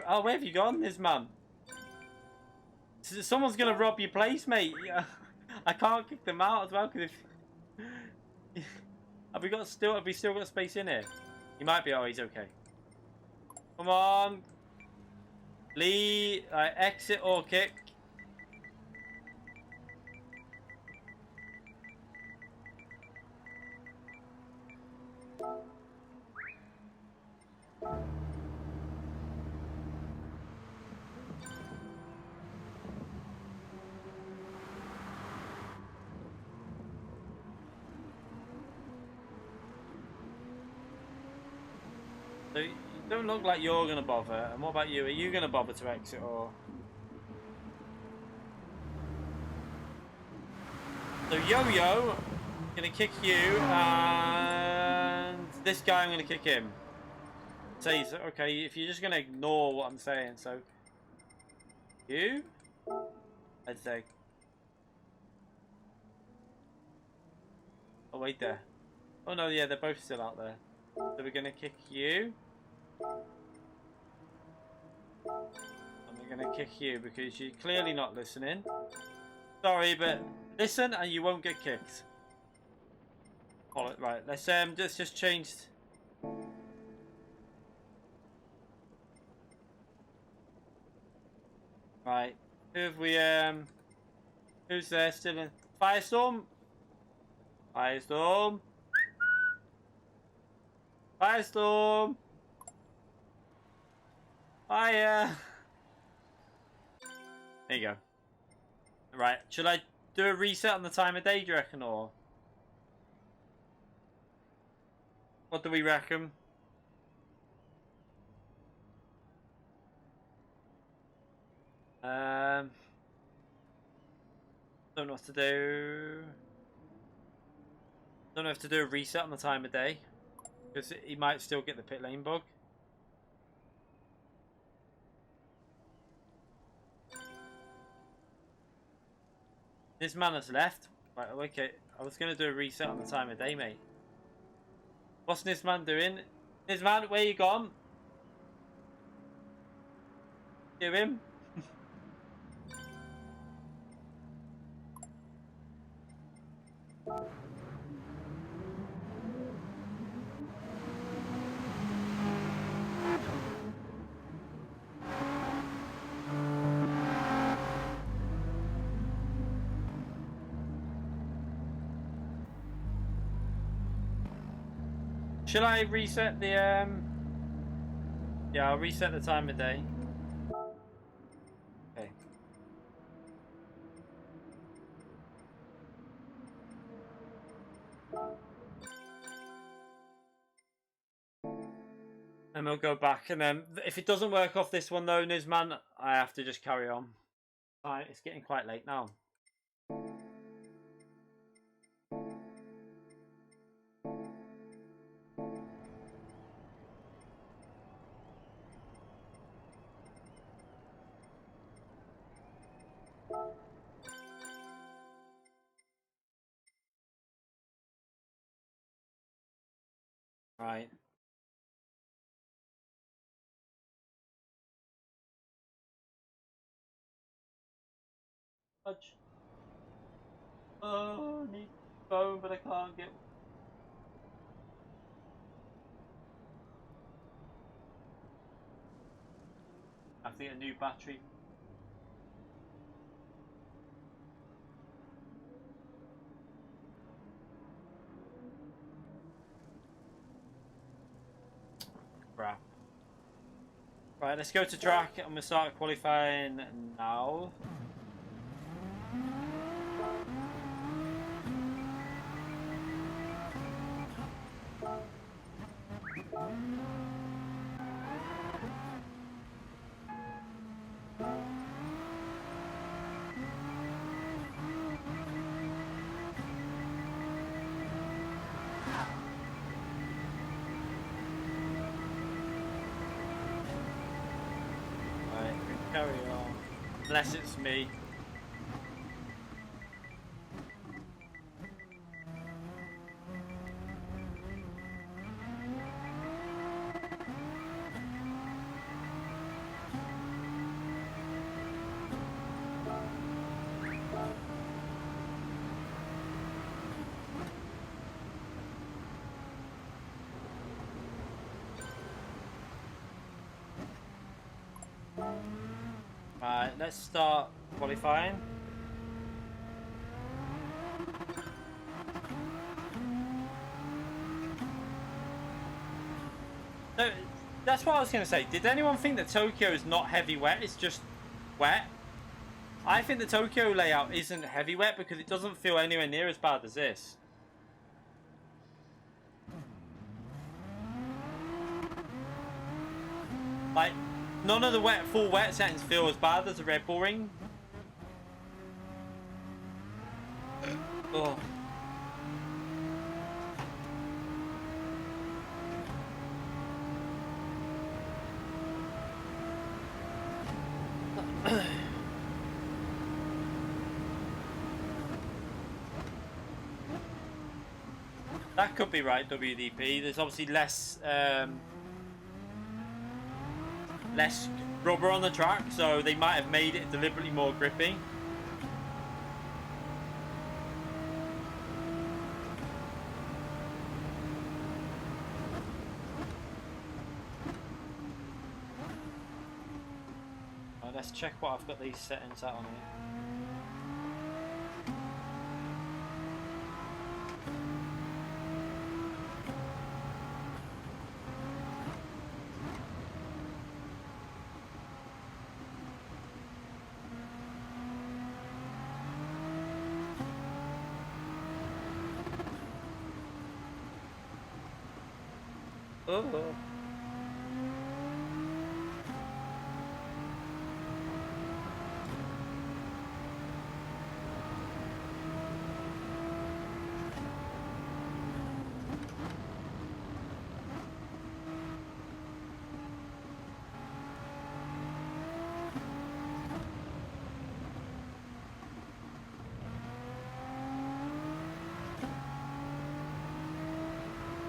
oh, where have you gone, this man? Someone's gonna rob your place, mate. I can't kick them out as well, because if... have we still got space in here? He might be. Oh, he's okay. Come on. Lee, exit or kick. So you don't look like you're gonna bother. And what about you? Are you gonna bother to exit or? So Yo-Yo, gonna kick you, and this guy I'm gonna kick him. So he's okay. If you're just gonna ignore what I'm saying, so you, I'd say. Oh wait there. Oh no, yeah, they're both still out there. So we're gonna kick you. And we're gonna kick you because you're clearly not listening. Sorry, but listen and you won't get kicked. Right, let's just change. Right. Who have we, who's there still in? Firestorm? Firestorm? Firestorm! Fire! There you go. Right, should I do a reset on the time of day, do you reckon, or? What do we reckon? Don't know what to do. Don't know if to do a reset on the time of day, because he might still get the pit lane bug. This man has left. Right, okay. I was going to do a reset on the time of day, mate. What's this man doing? This man, where you gone? Give him. Shall I reset the yeah, I'll reset the time of day. Okay. And we'll go back, and then if it doesn't work off this one though, Nizman, I have to just carry on. Alright, it's getting quite late now. Right. Fudge. Oh, I need phone, but I can't get. I have to get a new battery. Crap. Right, let's go to track. I'm gonna start qualifying now. Carry on. Unless it's me. Right, let's start qualifying. So, that's what I was going to say. Did anyone think that Tokyo is not heavy wet? It's just wet? I think the Tokyo layout isn't heavy wet because it doesn't feel anywhere near as bad as this. Like, none of the full wet settings feel as bad as the Red Bull Ring. Oh. That could be right, WDP. There's obviously less rubber on the track, so they might have made it deliberately more grippy. Right, let's check what I've got these settings out on here. Oh.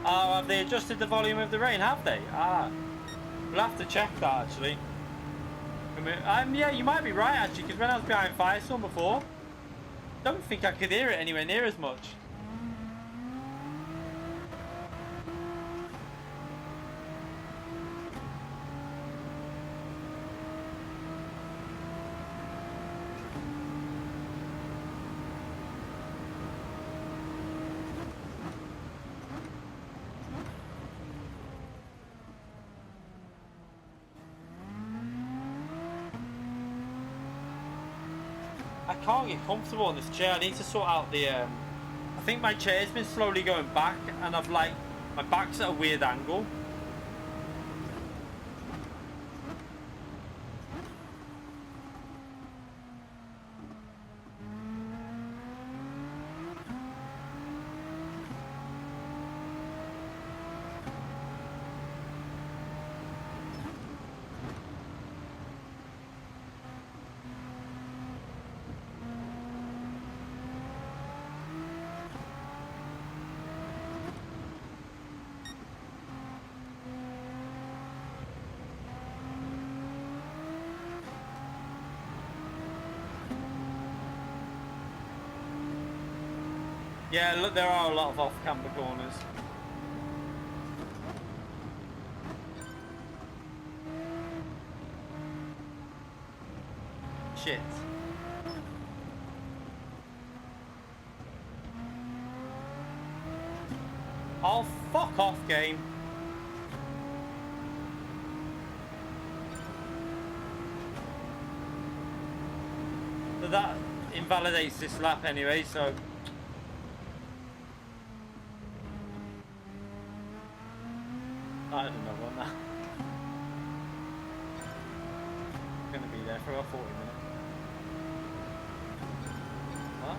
Oh, have they adjusted the volume of the rain, have they? Ah, we'll have to check that actually. Yeah, you might be right actually, because when I was behind Firestorm before, don't think I could hear it anywhere near as much. I can't get comfortable in this chair. I need to sort out the I think my chair's been slowly going back and I've like my back's at a weird angle. Yeah, look, there are a lot of off-camber corners. Shit. Oh, fuck off, game. So that invalidates this lap anyway, so... I don't know what now. I'm gonna be there for about 40 minutes. What?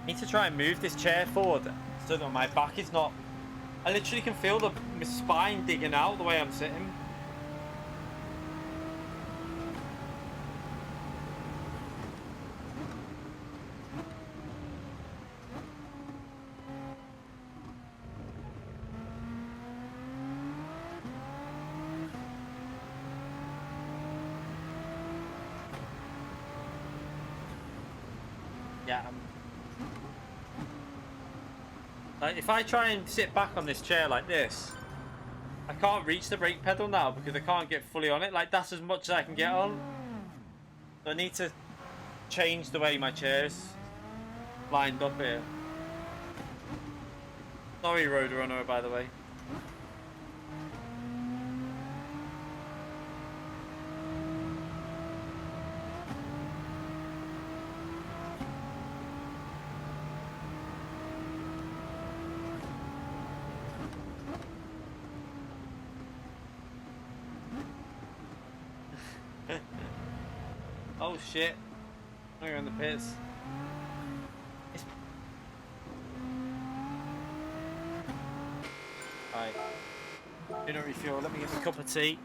I need to try and move this chair forward so that my back is not... I literally can feel my spine digging out the way I'm sitting. Yeah, like if I try and sit back on this chair like this, I can't reach the brake pedal now because I can't get fully on it. Like that's as much as I can get on. So I need to change the way my chair's lined up here. Sorry, Roadrunner, by the way. Oh shit. We're in the pits. Right. Do not refuel. Let me get a cup of tea.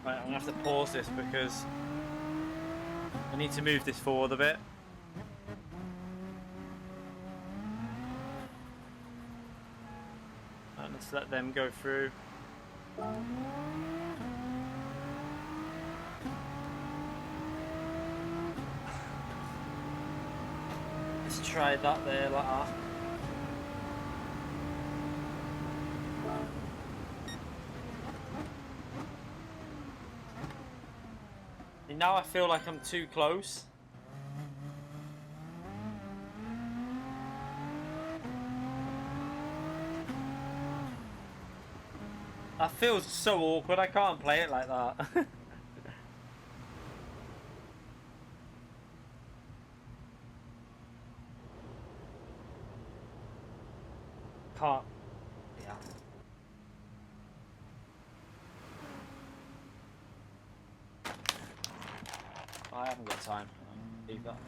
Right, I'm gonna have to pause this because I need to move this forward a bit. Let's let them go through. Let's try that there like that. And now I feel like I'm too close. That feels so awkward, I can't play it like that. Can't. Yeah. I haven't got time. Leave that.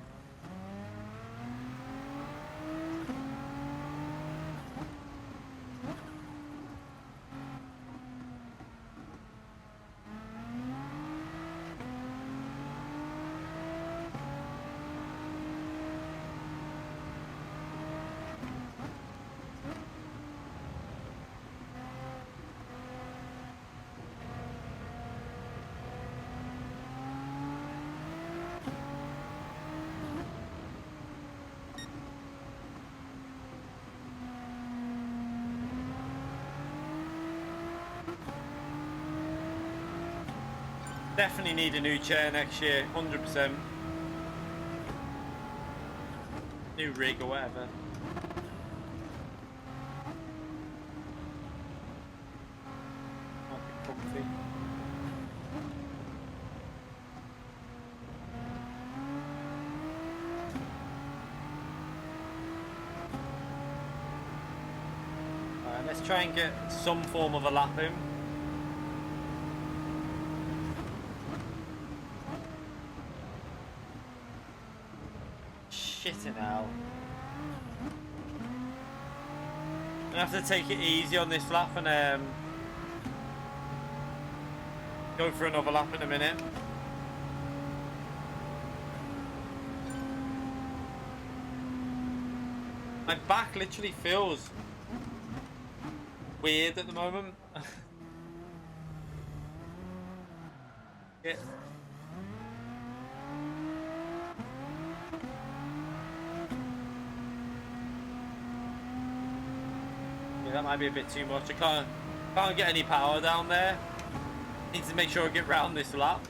Definitely need a new chair next year, 100%. New rig or whatever. Might be comfy. Alright, let's try and get some form of a lap in. Shitting hell. I'm gonna have to take it easy on this lap and go for another lap in a minute. My back literally feels weird at the moment. Yeah. That might be a bit too much. I can't get any power down there. Need to make sure I get round this lap.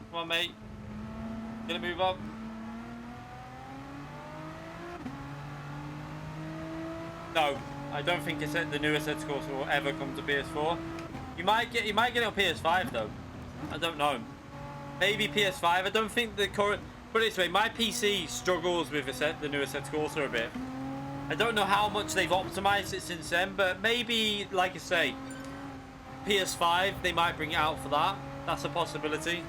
Come on, mate. Gonna move up. No, I don't think the newest head course will ever come to PS4. You might get it on PS5 though. I don't know. Maybe PS5. I don't think the current. Put it this way, my PC struggles with the newest set Corsa a bit. I don't know how much they've optimized it since then, but maybe, like I say, PS5, they might bring it out for that. That's a possibility.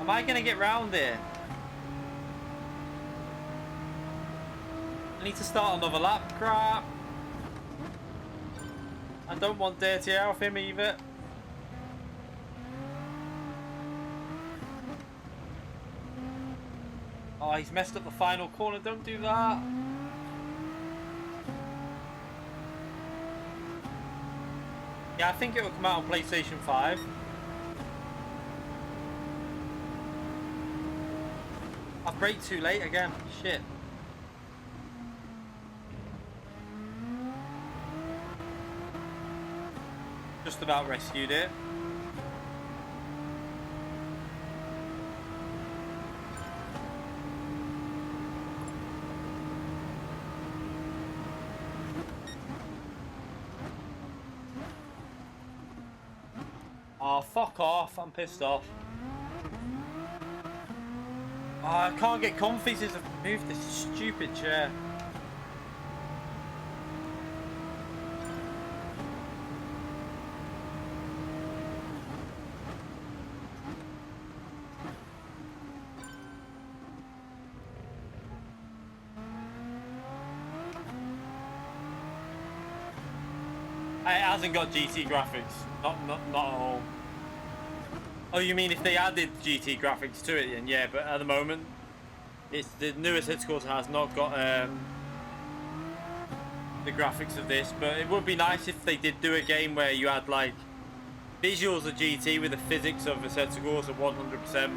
Am I going to get round here? I need to start another lap. Crap. I don't want dirty air off him either. Oh, he's messed up the final corner. Don't do that. Yeah, I think it will come out on PlayStation 5. I've braked too late again. Shit. Just about rescued it. Oh, fuck off. I'm pissed off. Oh, I can't get comfy since I've moved this stupid chair. It hasn't got GT graphics. Not at all. Oh, you mean if they added GT graphics to it? Then yeah, but at the moment, it's the newest hit scores has not got the graphics of this. But it would be nice if they did do a game where you had like visuals of GT with the physics of the set scores at 100%.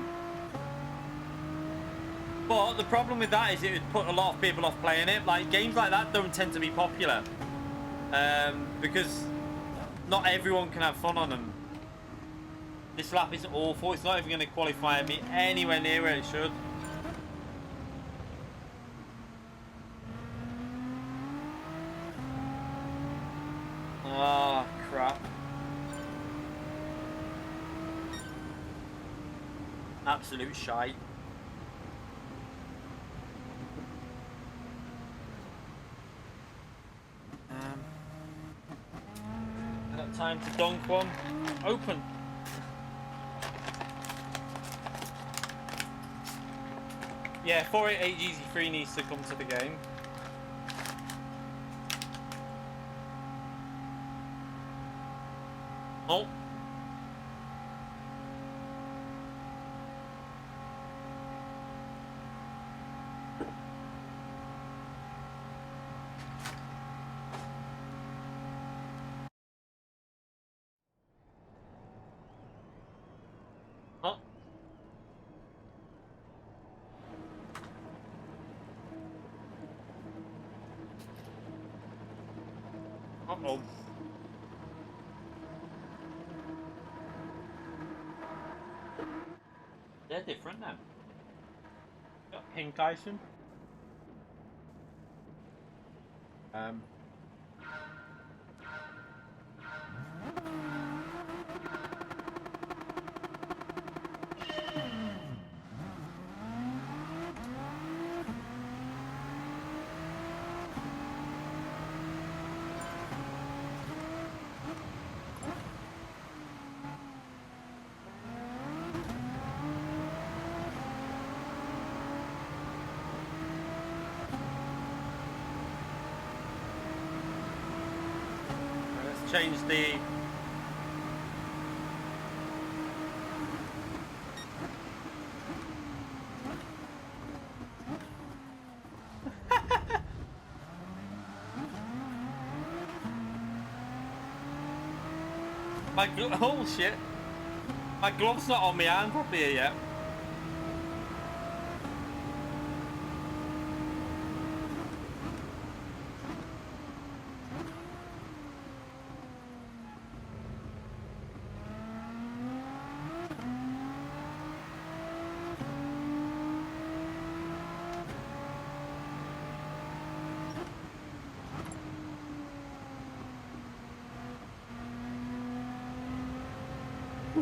But the problem with that is it would put a lot of people off playing it. Like games like that don't tend to be popular because not everyone can have fun on them. This lap is awful. It's not even going to qualify me anywhere near where it should. Oh, crap. Absolute shite. Got time to dunk one. Open. Yeah, 488 GZ3 needs to come to the game. Oh. Oh. Uh-oh. They're different now. Got pink icing. Let's change the oh shit. My glove's not on my hand properly yet.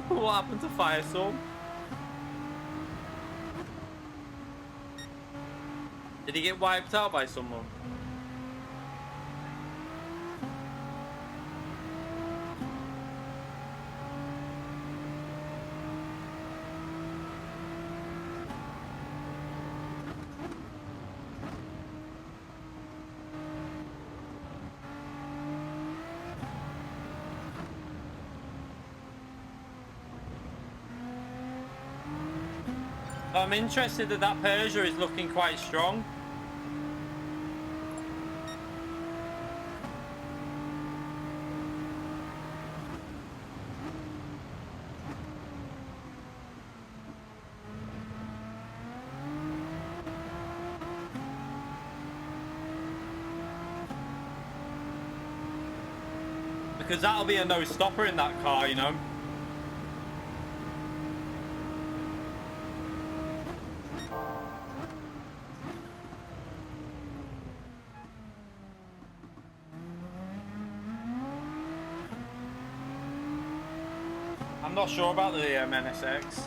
What happened to Firestorm? Did he get wiped out by someone? I'm interested that Persia is looking quite strong. Because that'll be a no-stopper in that car, you know. I'm not sure about the NSX.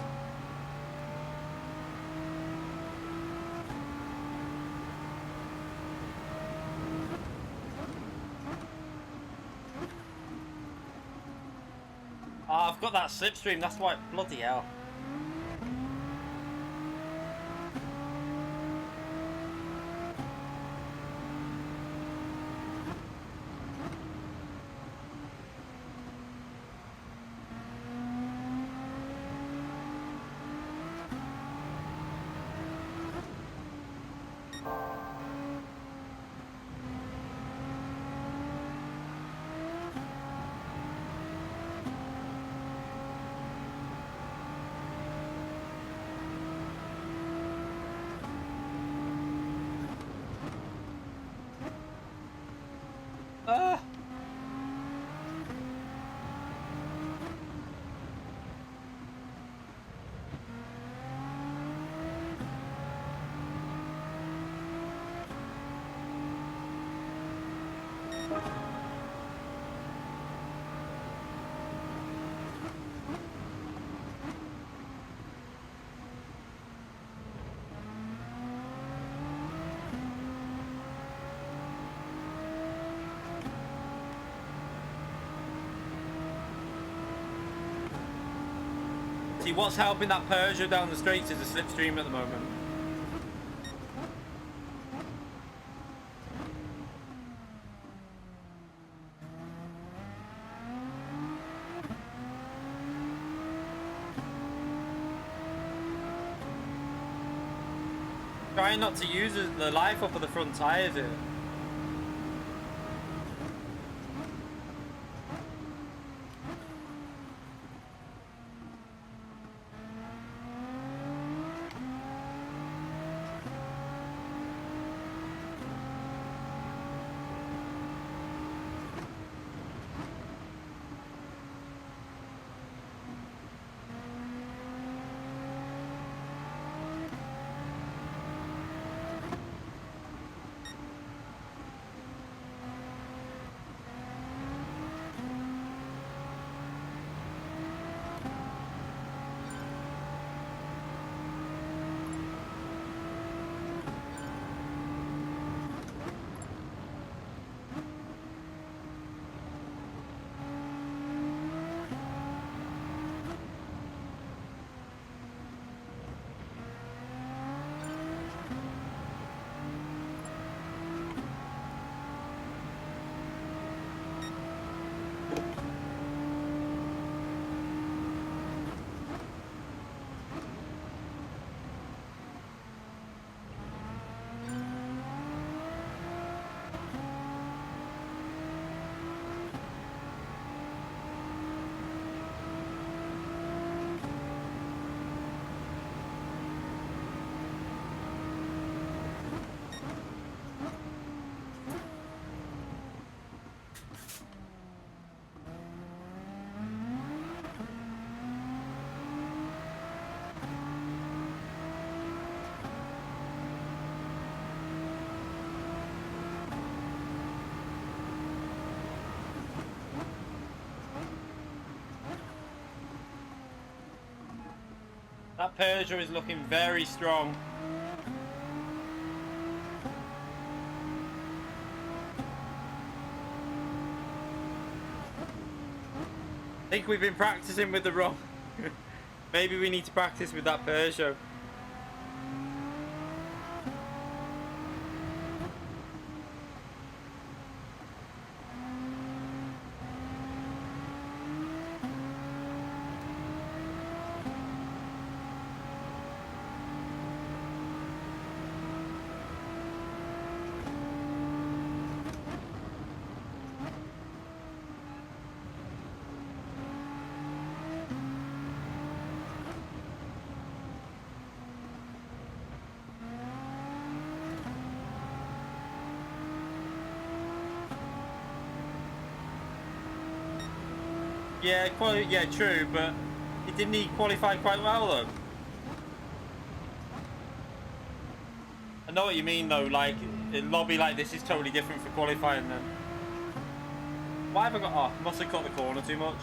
Oh, I've got that slipstream, that's why. Bloody hell. See, what's helping that Peugeot down the straights is a slipstream at the moment. Trying not to use the life up of the front tyres here. That Peugeot is looking very strong. I think we've been practicing with the wrong. Maybe we need to practice with that Peugeot. Yeah, true, but didn't he qualify quite well though? I know what you mean though, like a lobby like this is totally different for qualifying then. Why have I got, oh, must have cut the corner too much.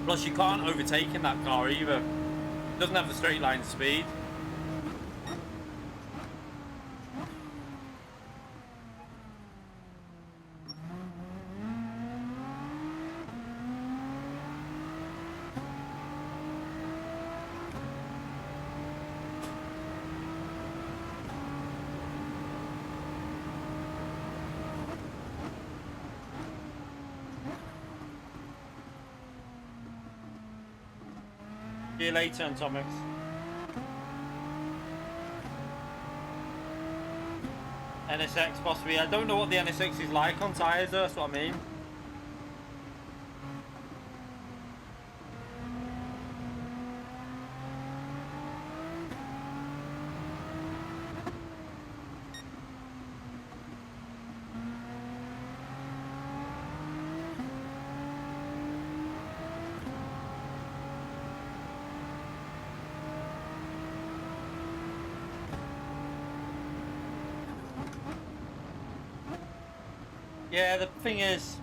Plus you can't overtake in that car either. It doesn't have the straight line speed. See you later, THRONMAX. NSX possibly. I don't know what the NSX is like on tyres though, that's what I mean. Yeah, the thing is,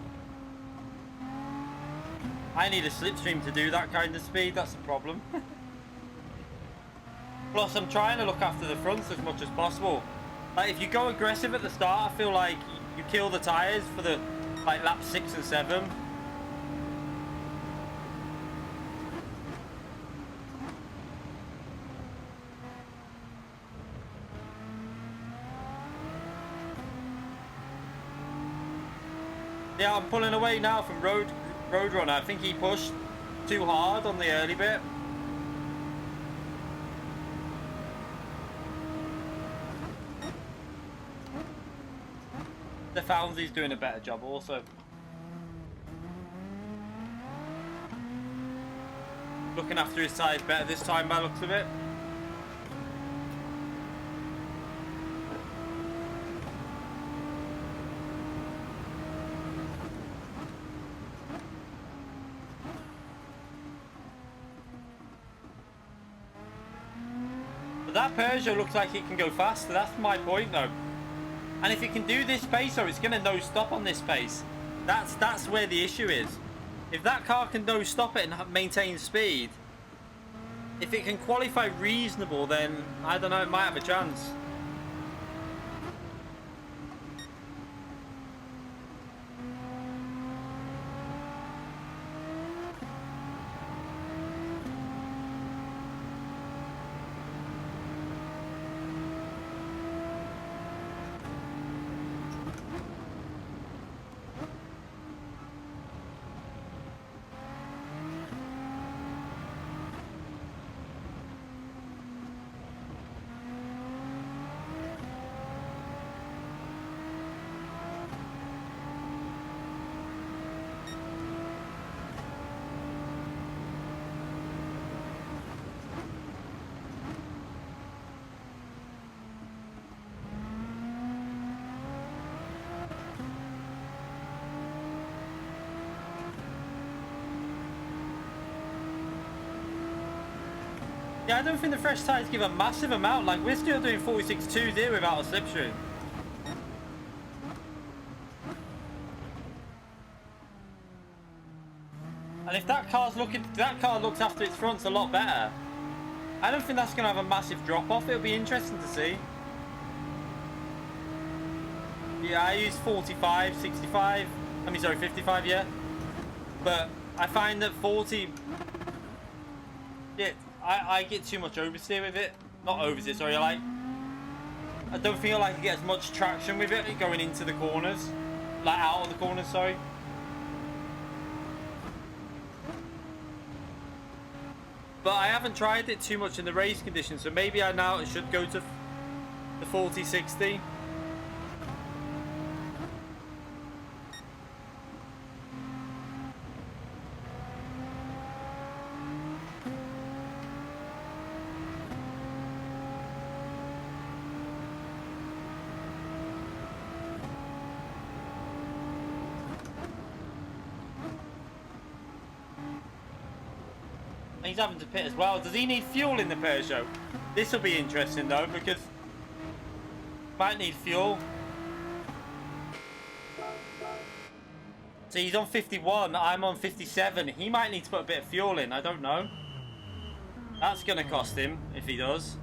I need a slipstream to do that kind of speed, that's the problem. Plus, I'm trying to look after the fronts as much as possible. Like, if you go aggressive at the start, I feel like you kill the tyres for the, like, laps 6 and 7. Yeah, I'm pulling away now from Roadrunner. I think he pushed too hard on the early bit. The Foundsy's doing a better job also. Looking after his size better this time by the looks of it. But that Peugeot looks like it can go faster. That's my point though. And if it can do this pace, so it's going to no stop on this pace. That's where the issue is. If that car can no stop it and maintain speed, if it can qualify reasonable, then I don't know, it might have a chance. Yeah, I don't think the fresh tyres give a massive amount. Like, we're still doing 46.2 there without a slipstream. And if that car looks after its fronts a lot better, I don't think that's going to have a massive drop off. It'll be interesting to see. Yeah, I use 45, 65. I mean, sorry, 55, yeah. But I find that 40... Yeah, I get too much oversteer with it. Not oversteer, sorry, I don't feel like I get as much traction with it going into the corners. Like, out of the corners, sorry. But I haven't tried it too much in the race conditions, so maybe I should go to the 40-60. He's having to pit as well. Does he need fuel in the Peugeot? This will be interesting though, because might need fuel. So he's on 51, I'm on 57. He might need to put a bit of fuel in, I don't know. That's gonna cost him if he does.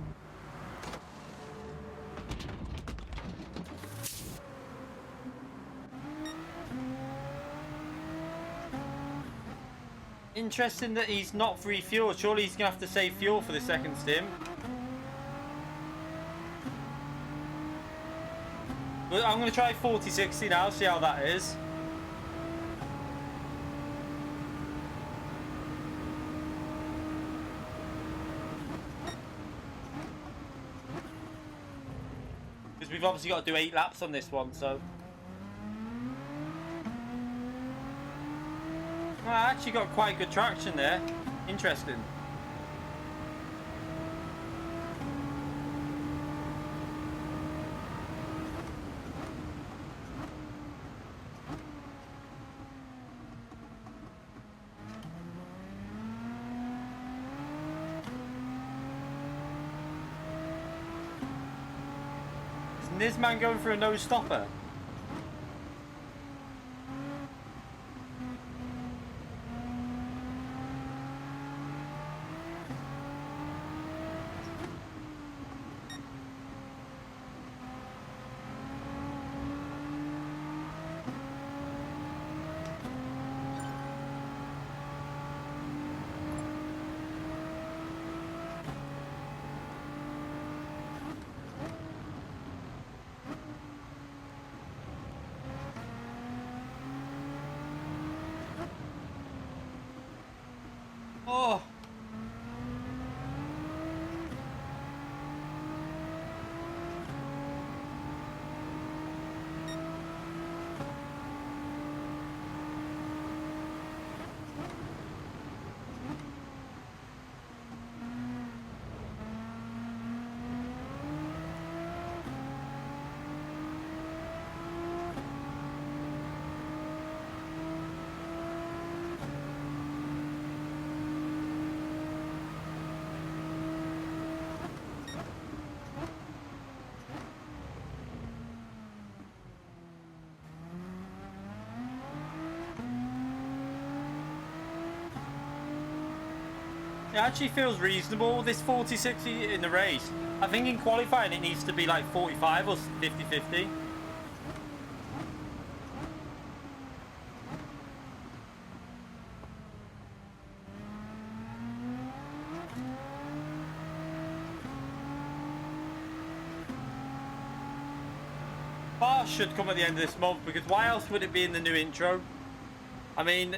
Interesting that he's not free fuel. Surely he's gonna have to save fuel for the second stim. But I'm gonna try 40-60 now, see how that is. Because we've obviously got to do 8 laps on this one, so. Well, I actually got quite good traction there. Interesting. Isn't this man going for a no stopper? Oh. It actually feels reasonable, this 40-60 in the race. I think in qualifying it needs to be like 45 or 50-50. Bar should come at the end of this month, because why else would it be in the new intro? I mean,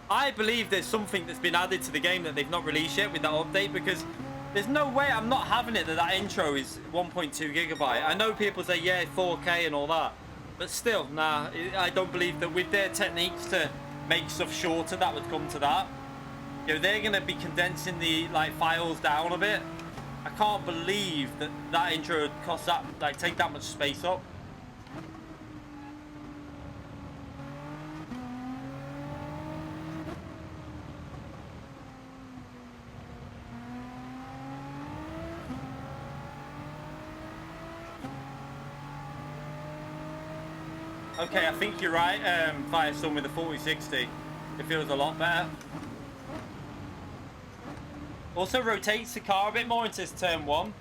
I believe there's something that's been added to the game that they've not released yet with that update, because there's no way I'm not having it that intro is 1.2 gigabyte. I know people say, yeah, 4K and all that, but still, nah, I don't believe that with their techniques to make stuff shorter, that would come to that. You know, they're going to be condensing the files down a bit. I can't believe that that intro would cost that, take that much space up. Okay, I think you're right, Firestone, with the 40-60. It feels a lot better. Also rotates the car a bit more into turn 1.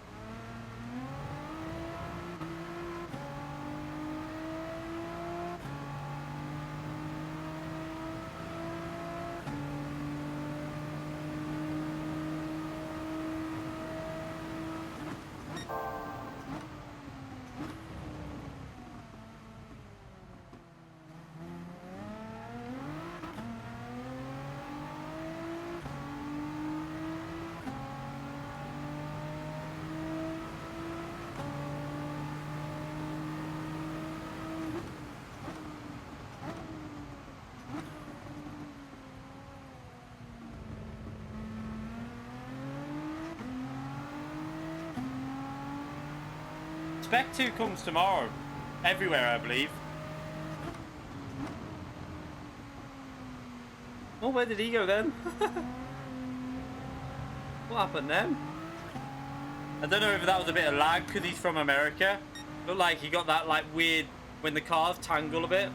Spec 2 comes tomorrow. Everywhere, I believe. Oh, where did he go then? What happened then? I don't know if that was a bit of lag because he's from America. Looked like he got that weird when the cars tangle a bit.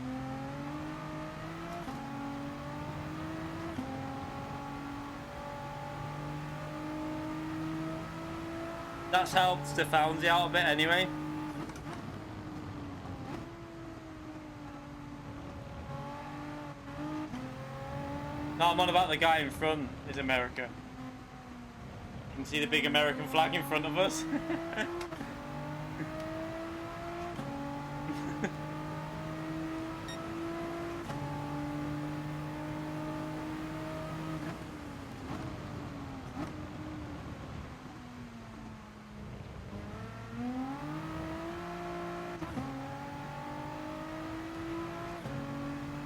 That's helped Stefanzi out a bit anyway. No, I'm on about the guy in front is America. You can see the big American flag in front of us.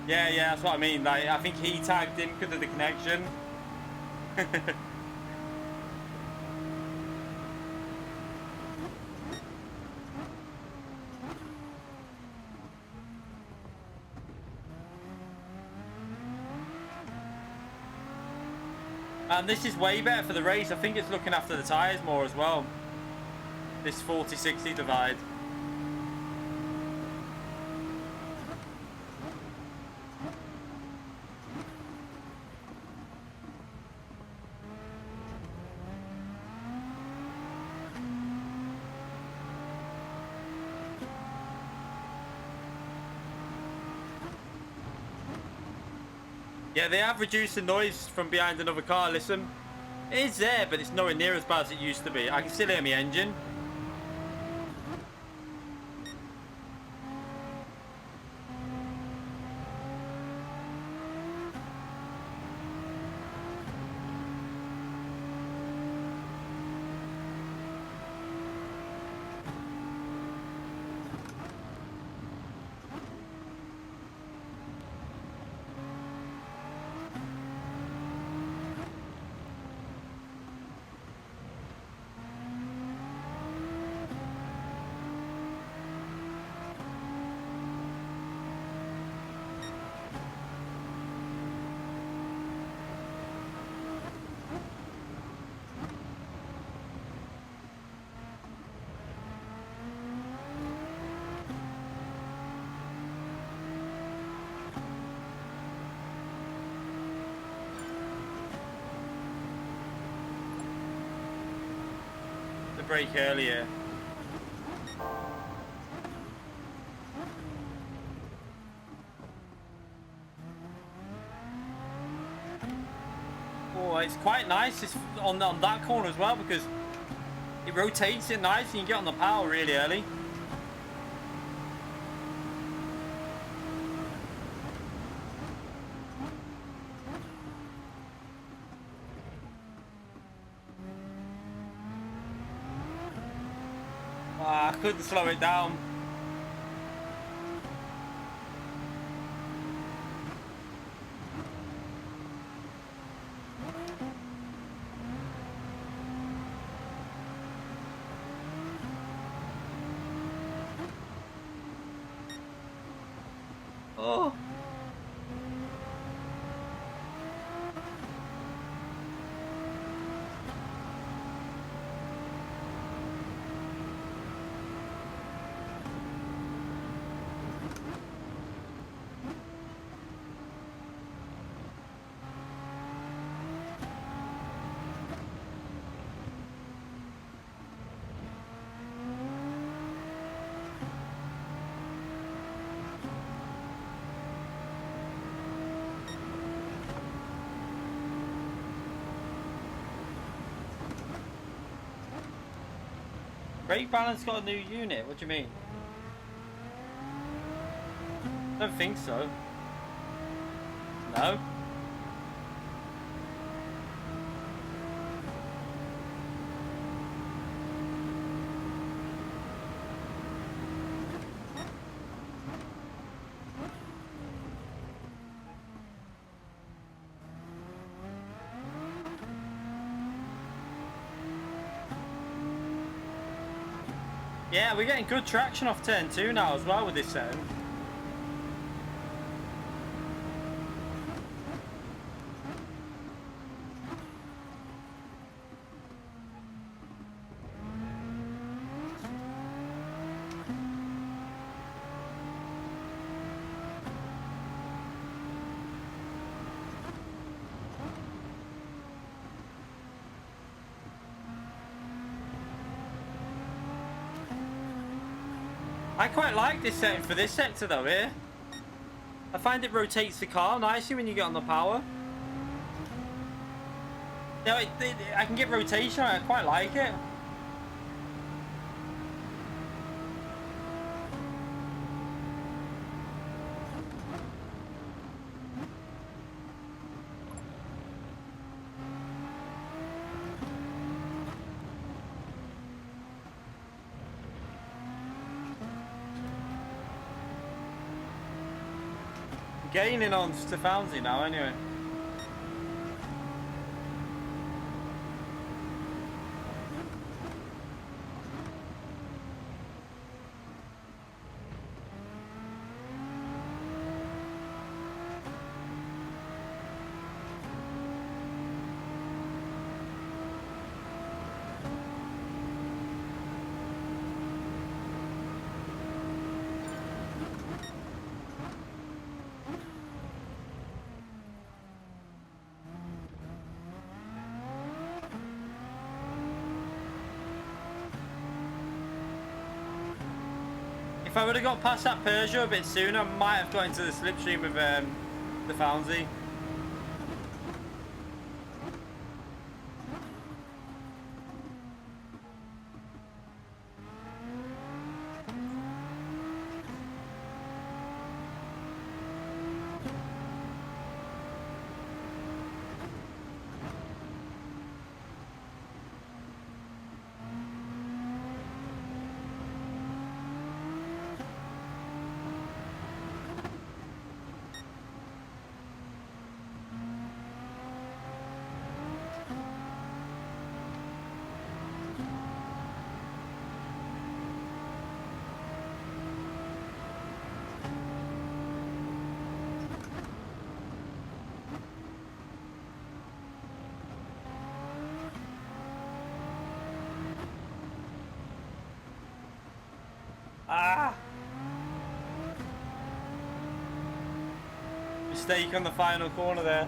Yeah, that's what I mean. I think he tagged him because of the connection. And this is way better for the race. I think it's looking after the tyres more as well. This 40-60 divide. Yeah, they have reduced the noise from behind another car. Listen, it is there, but it's nowhere near as bad as it used to be. I can still hear my engine. brake earlier. Oh, it's quite nice on that corner as well, because it rotates it nice and you get on the power really early. I couldn't slow it down. Oh. Brake balance got a new unit? What do you mean? I don't think so. No? Yeah, we're getting good traction off turn 2 now as well with this setting. I quite like this setting for this sector though here. I find it rotates the car nicely when you get on the power. Yeah, I can get rotation, I quite like it. Gaining on Stefanzi now anyway. If I would have got past that Peugeot a bit sooner, I might have got into the slipstream of the Foundsy. Ah! Mistake on the final corner there.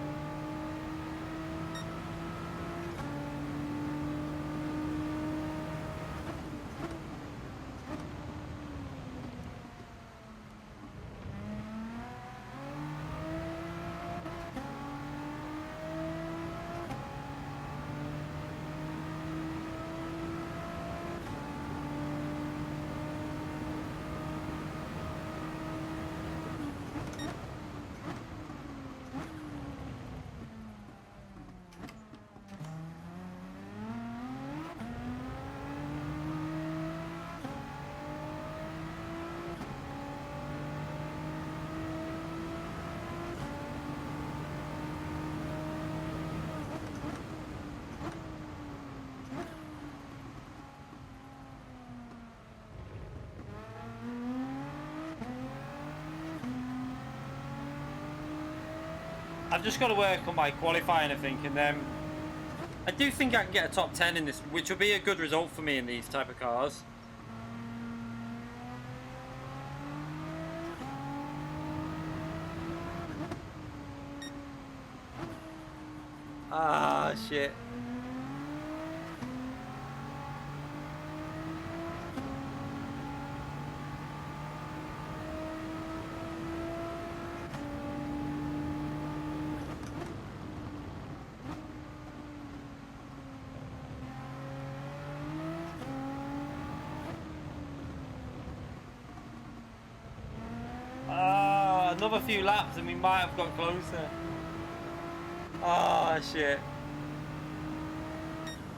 I've just got to work on my qualifying, I think, and then I do think I can get a top 10 in this, which will be a good result for me in these type of cars. Ah, shit. Another few laps and we might have got closer. Ah, shit.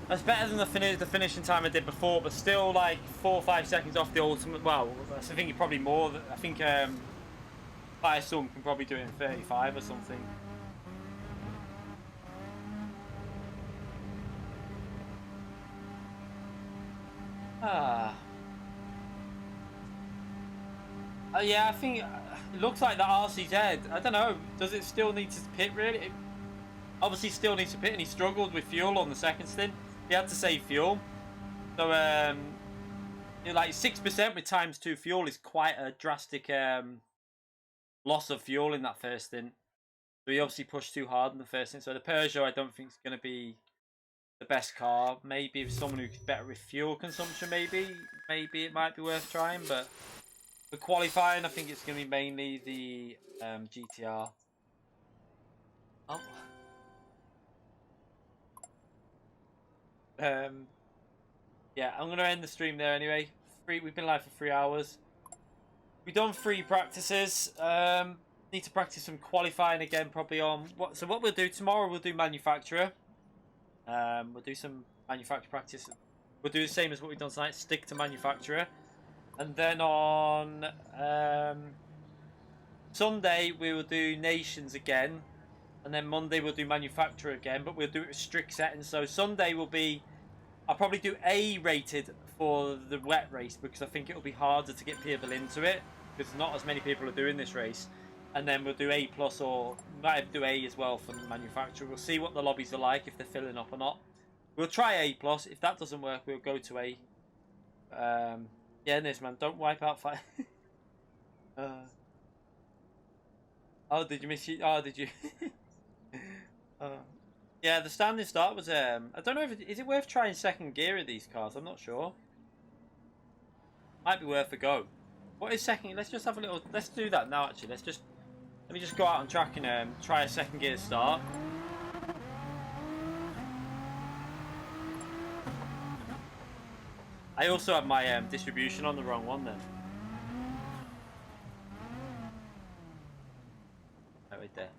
That's better than the finishing time I did before, but still like 4 or 5 seconds off the ultimate. Well, I think probably more. I think Firestorm can probably do it in 35 or something. Yeah, I think it looks like the RCZ. I don't know. Does it still need to pit really? It obviously still needs to pit, and he struggled with fuel on the second stint. He had to save fuel. So you know, like 6% with ×2 fuel is quite a drastic loss of fuel in that first stint. So he obviously pushed too hard in the first stint. So the Peugeot I don't think is going to be the best car. Maybe if someone who's better with fuel consumption, maybe it might be worth trying. But for qualifying, I think it's going to be mainly the GTR. Oh. Yeah, I'm going to end the stream there anyway. We've been live for 3 hours. We've done 3 practices. Need to practice some qualifying again, probably on what. So what we'll do tomorrow, we'll do manufacturer. We'll do some manufacturer practice. We'll do the same as what we've done tonight. Stick to manufacturer, and then on Sunday we will do nations again, and then Monday we'll do manufacturer again. But we'll do it with strict settings. So Sunday will be. I'll probably do A rated for the wet race because I think it'll be harder to get people into it because not as many people are doing this race. And then we'll do A plus or might do A as well for the manufacturer. We'll see what the lobbies are like, if they're filling up or not. We'll try A plus. If that doesn't work, we'll go to A. Yeah, this man, don't wipe out fire. Oh, did you miss it? Oh, did you? Yeah, the standing start was I don't know if is it worth trying second gear of these cars. I'm not sure. Might be worth a go. What is second? Let's just have a little. Let's do that now. Actually, let me just go out on track and try a second gear start. I also have my distribution on the wrong one then. Oh, right there.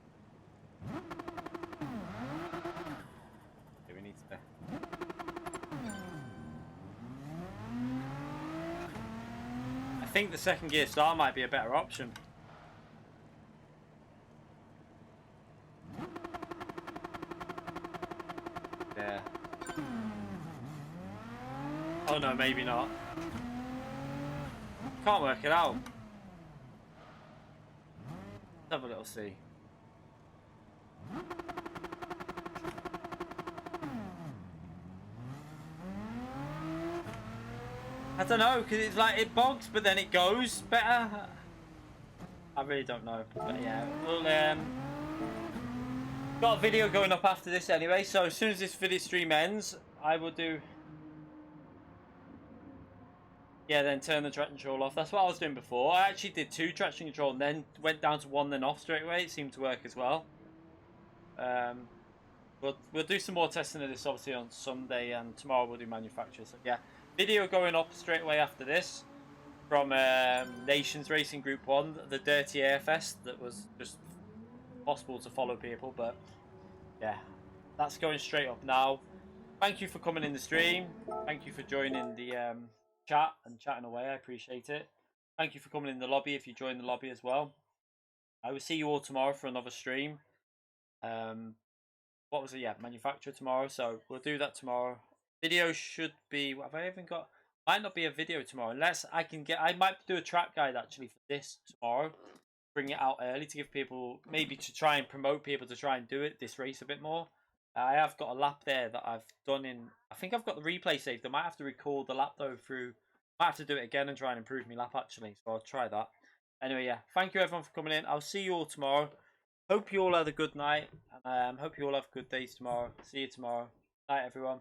Okay, we need to. I think the second gear start might be a better option. Yeah. Oh no, maybe not. Can't work it out. Let's have a little see. I don't know, because it's like it bogs, but then it goes better. I really don't know, but yeah, we'll got a video going up after this anyway. So as soon as this video stream ends, I will do. Yeah, then turn the traction control off. That's what I was doing before. I actually did 2 traction control and then went down to 1, then off straight away. It seemed to work as well. We'll do some more testing of this obviously on Sunday, and tomorrow we'll do manufacturer. So yeah, video going up straight away after this from Nations Racing Group 1, the Dirty AFS that was just possible to follow people, but yeah, that's going straight up now. Thank you for coming in the stream. Thank you for joining the chat and chatting away. I appreciate it. Thank you for coming in the lobby if you join the lobby as well. I will see you all tomorrow for another stream. What was it? Yeah, manufacturer tomorrow. So we'll do that tomorrow. Video should be. What have I even got? Might not be a video tomorrow unless I can get. I might do a track guide actually for this tomorrow. bring it out early to give people, maybe to try and promote people to try and do it this race a bit more. I have got a lap there that I've done in, I think I've got the replay saved. I might have to record the lap though through, might have to do it again and try and improve my lap actually, so I'll try that. Anyway, yeah, thank you everyone for coming in. I'll see you all tomorrow. Hope you all had a good night. Hope you all have good days tomorrow. See you tomorrow. Night everyone.